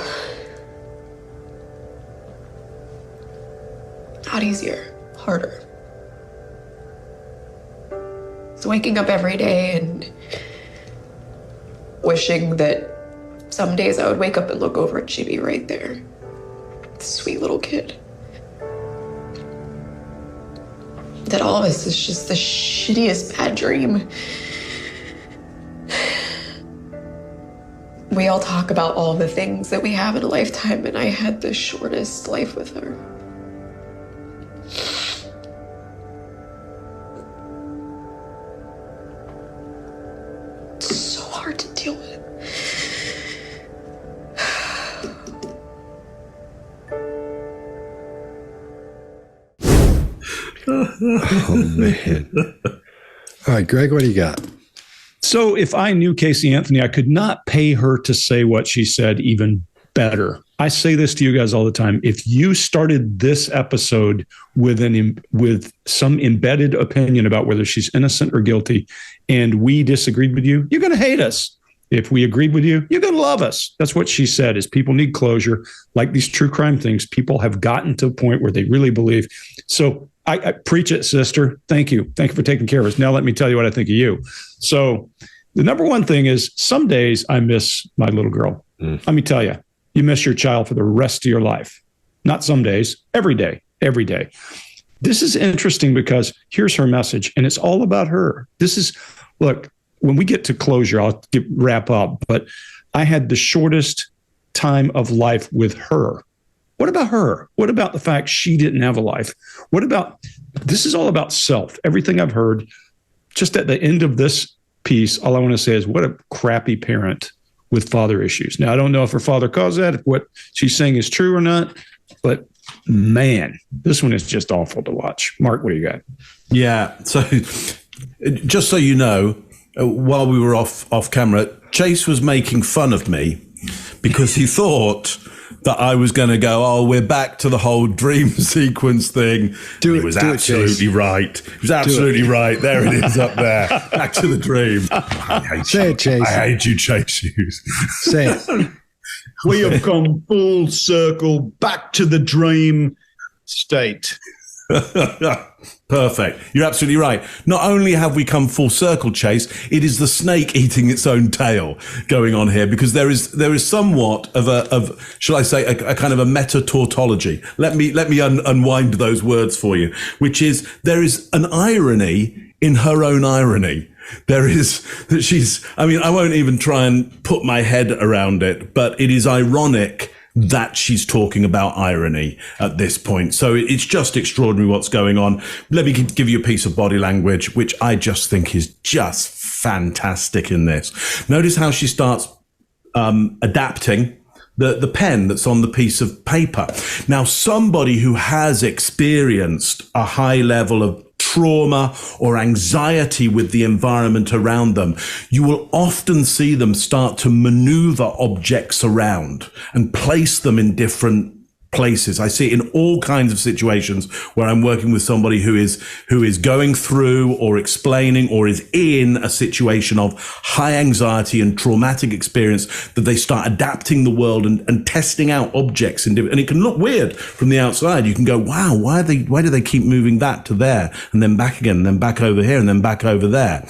Not easier, harder. It's waking up every day and wishing that some days I would wake up and look over and she'd be right there. Sweet little kid. That all of this is just the shittiest bad dream. We all talk about all the things that we have in a lifetime, and I had the shortest life with her. It's so hard to deal with. Oh, man. All right, Greg, what do you got? So if I knew Casey Anthony, I could not pay her to say what she said even better. I say this to you guys all the time. If you started this episode with some embedded opinion about whether she's innocent or guilty, and we disagreed with you, you're going to hate us. If we agreed with you, you're going to love us. That's what she said, is people need closure. Like these true crime things, people have gotten to a point where they really believe. So I preach it, sister. Thank you. Thank you for taking care of us. Now let me tell you what I think of you. So the number one thing is, some days I miss my little girl. Let me tell you, you miss your child for the rest of your life. Not some days, every day, every day. This is interesting because here's her message, and it's all about her. Look, when we get to closure, I'll wrap up, but I had the shortest time of life with her. What about her? What about the fact she didn't have a life? This is all about self. Everything I've heard, just at the end of this piece, all I want to say is, what a crappy parent with father issues. Now, I don't know if her father caused that, if what she's saying is true or not, but man, this one is just awful to watch. Mark, what do you got? Yeah. So just so you know, while we were off camera, Chase was making fun of me because he thought that I was going to go, oh, we're back to the whole dream sequence thing. He was absolutely right. He was absolutely right. There it is up there. Back to the dream. I hate Say it, Chase. I hate you, Chase Hughes. Say it. We have come full circle back to the dream state. Perfect. You're absolutely right. Not only have we come full circle, Chase, it is the snake eating its own tail going on here, because there is somewhat of shall I say, a kind of a meta tautology. Let me unwind those words for you, which is, there is an irony in her own irony. There is that I won't even try and put my head around it, but it is ironic that she's talking about irony at this point. So it's just extraordinary what's going on. Let me give you a piece of body language, which I just think is just fantastic in this. Notice how she starts adapting the pen that's on the piece of paper. Now, somebody who has experienced a high level of trauma or anxiety with the environment around them, you will often see them start to maneuver objects around and place them in different places. I see it in all kinds of situations where I'm working with somebody who is going through or explaining or is in a situation of high anxiety and traumatic experience, that they start adapting the world and testing out objects and it can look weird from the outside. You can go, wow, why do they keep moving that to there and then back again and then back over here and then back over there?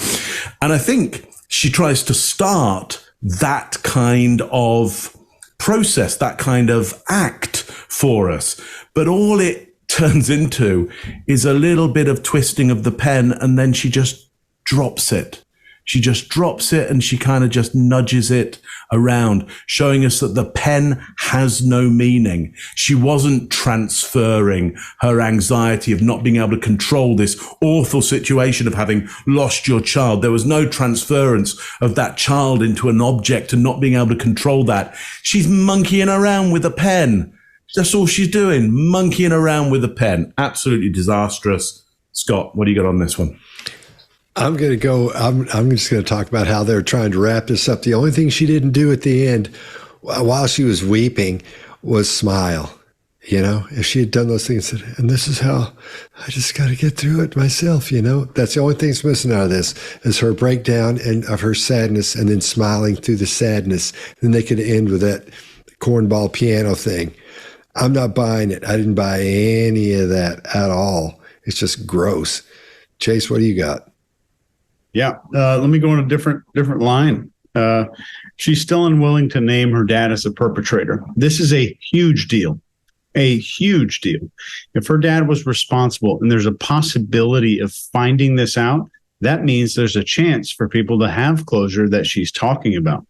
And I think she tries to start that kind of process, that kind of act for us. But all it turns into is a little bit of twisting of the pen, and then she just drops it. She just drops it and she kind of just nudges it around, showing us that the pen has no meaning. She wasn't transferring her anxiety of not being able to control this awful situation of having lost your child. There was no transference of that child into an object and not being able to control that. She's monkeying around with a pen. That's all she's doing, monkeying around with a pen. Absolutely disastrous. Scott, what do you got on this one? I'm going to go, I'm just going to talk about how they're trying to wrap this up. The only thing she didn't do at the end while she was weeping was smile. You know, if she had done those things, and this is how I just got to get through it myself, you know, that's the only thing that's missing out of this is her breakdown and of her sadness and then smiling through the sadness. Then they could end with that cornball piano thing. I'm not buying it. I didn't buy any of that at all. It's just gross. Chase, what do you got? Yeah, let me go on a different line. She's still unwilling to name her dad as a perpetrator. This is a huge deal, a huge deal. If her dad was responsible and there's a possibility of finding this out, that means there's a chance for people to have closure that she's talking about.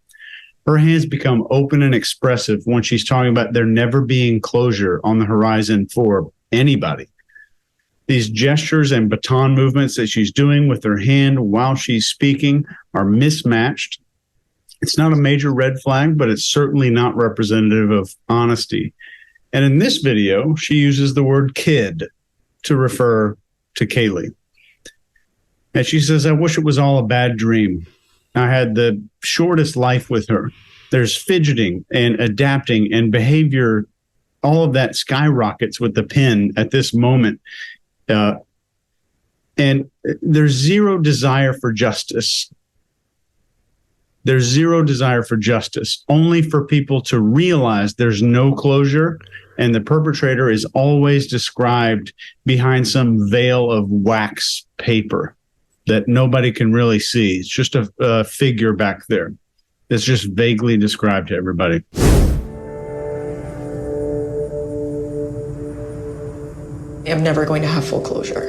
Her hands become open and expressive when she's talking about there never being closure on the horizon for anybody. These gestures and baton movements that she's doing with her hand while she's speaking are mismatched. It's not a major red flag, but it's certainly not representative of honesty. And in this video, she uses the word kid to refer to Caylee. And she says, I wish it was all a bad dream. I had the shortest life with her. There's fidgeting and adapting and behavior. All of that skyrockets with the pen at this moment. And there's zero desire for justice. There's zero desire for justice, only for people to realize there's no closure, and the perpetrator is always described behind some veil of wax paper that nobody can really see. It's just a figure back there. It's just vaguely described to everybody. I'm never going to have full closure.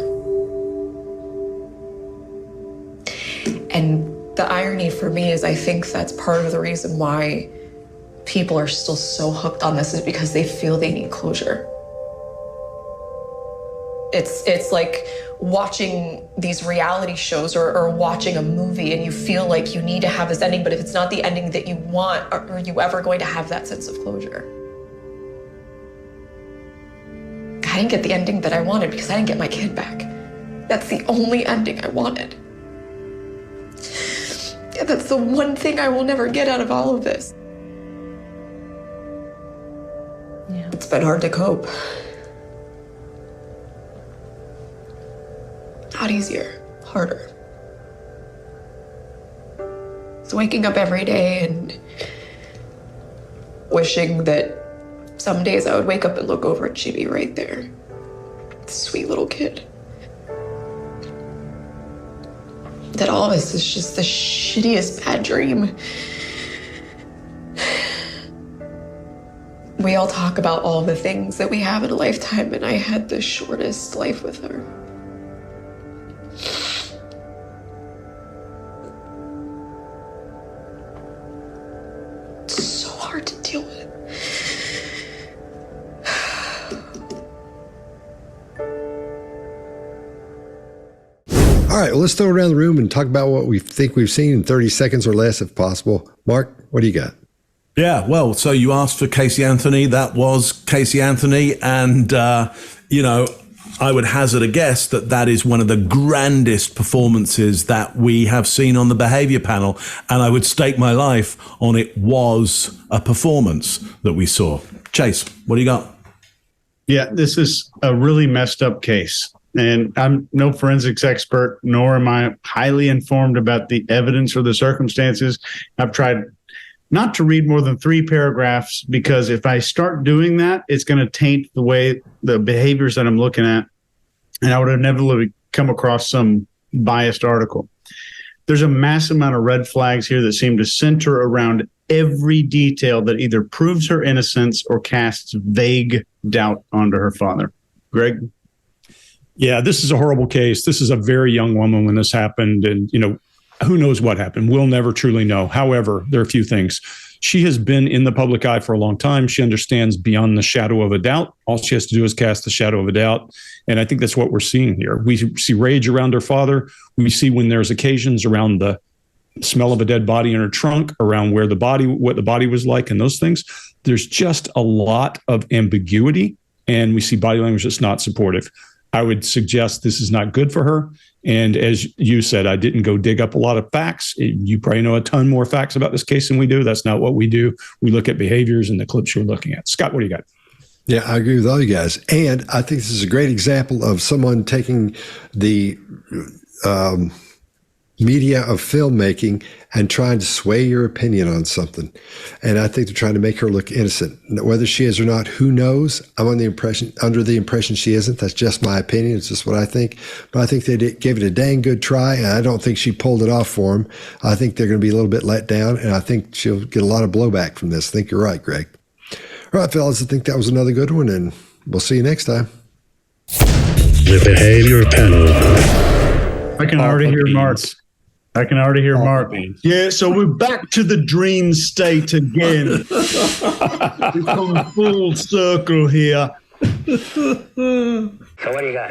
And the irony for me is I think that's part of the reason why people are still so hooked on this, is because they feel they need closure. It's like watching these reality shows or watching a movie, and you feel like you need to have this ending, but if it's not the ending that you want, are you ever going to have that sense of closure? I didn't get the ending that I wanted because I didn't get my kid back. That's the only ending I wanted. And that's the one thing I will never get out of all of this. Yeah. It's been hard to cope. Not easier, harder. It's waking up every day and wishing that some days I would wake up and look over and she'd be right there. Sweet little kid. That all of this is just the shittiest bad dream. We all talk about all the things that we have in a lifetime, and I had the shortest life with her. It's so hard to deal with. All right, well, let's throw it around the room and talk about what we think we've seen in 30 seconds or less, if possible. Mark, what do you got? Yeah, well, so you asked for Casey Anthony. That was Casey Anthony. And, I would hazard a guess that that is one of the grandest performances that we have seen on the behavior panel. And I would stake my life on it was a performance that we saw. Chase, what do you got? Yeah, this is a really messed up case. And I'm no forensics expert, nor am I highly informed about the evidence or the circumstances. I've tried not to read more than 3 paragraphs, because if I start doing that, it's going to taint the way the behaviors that I'm looking at. And I would inevitably come across some biased article. There's a massive amount of red flags here that seem to center around every detail that either proves her innocence or casts vague doubt onto her father. Greg? Yeah, this is a horrible case. This is a very young woman when this happened. And, who knows what happened? We'll never truly know. However, there are a few things. She has been in the public eye for a long time. She understands beyond the shadow of a doubt. All she has to do is cast the shadow of a doubt. And I think that's what we're seeing here. We see rage around her father. We see when there's occasions around the smell of a dead body in her trunk, around what the body was like, and those things. There's just a lot of ambiguity, and we see body language that's not supportive. I would suggest this is not good for her. And as you said, I didn't go dig up a lot of facts. You probably know a ton more facts about this case than we do. That's not what we do. We look at behaviors and the clips you're looking at. Scott, what do you got? Yeah, I agree with all you guys. And I think this is a great example of someone taking the media of filmmaking and trying to sway your opinion on something. And I think they're trying to make her look innocent. Whether she is or not, who knows? I'm under the impression she isn't. That's just my opinion. It's just what I think. But I think they gave it a dang good try, and I don't think she pulled it off for them. I think they're going to be a little bit let down, and I think she'll get a lot of blowback from this. I think you're right, Greg. All right, fellas, I think that was another good one, and we'll see you next time. The Behavior Panel. I can already hear Mark. Yeah, so we're back to the dream state again. We've come full circle here. So what do you got?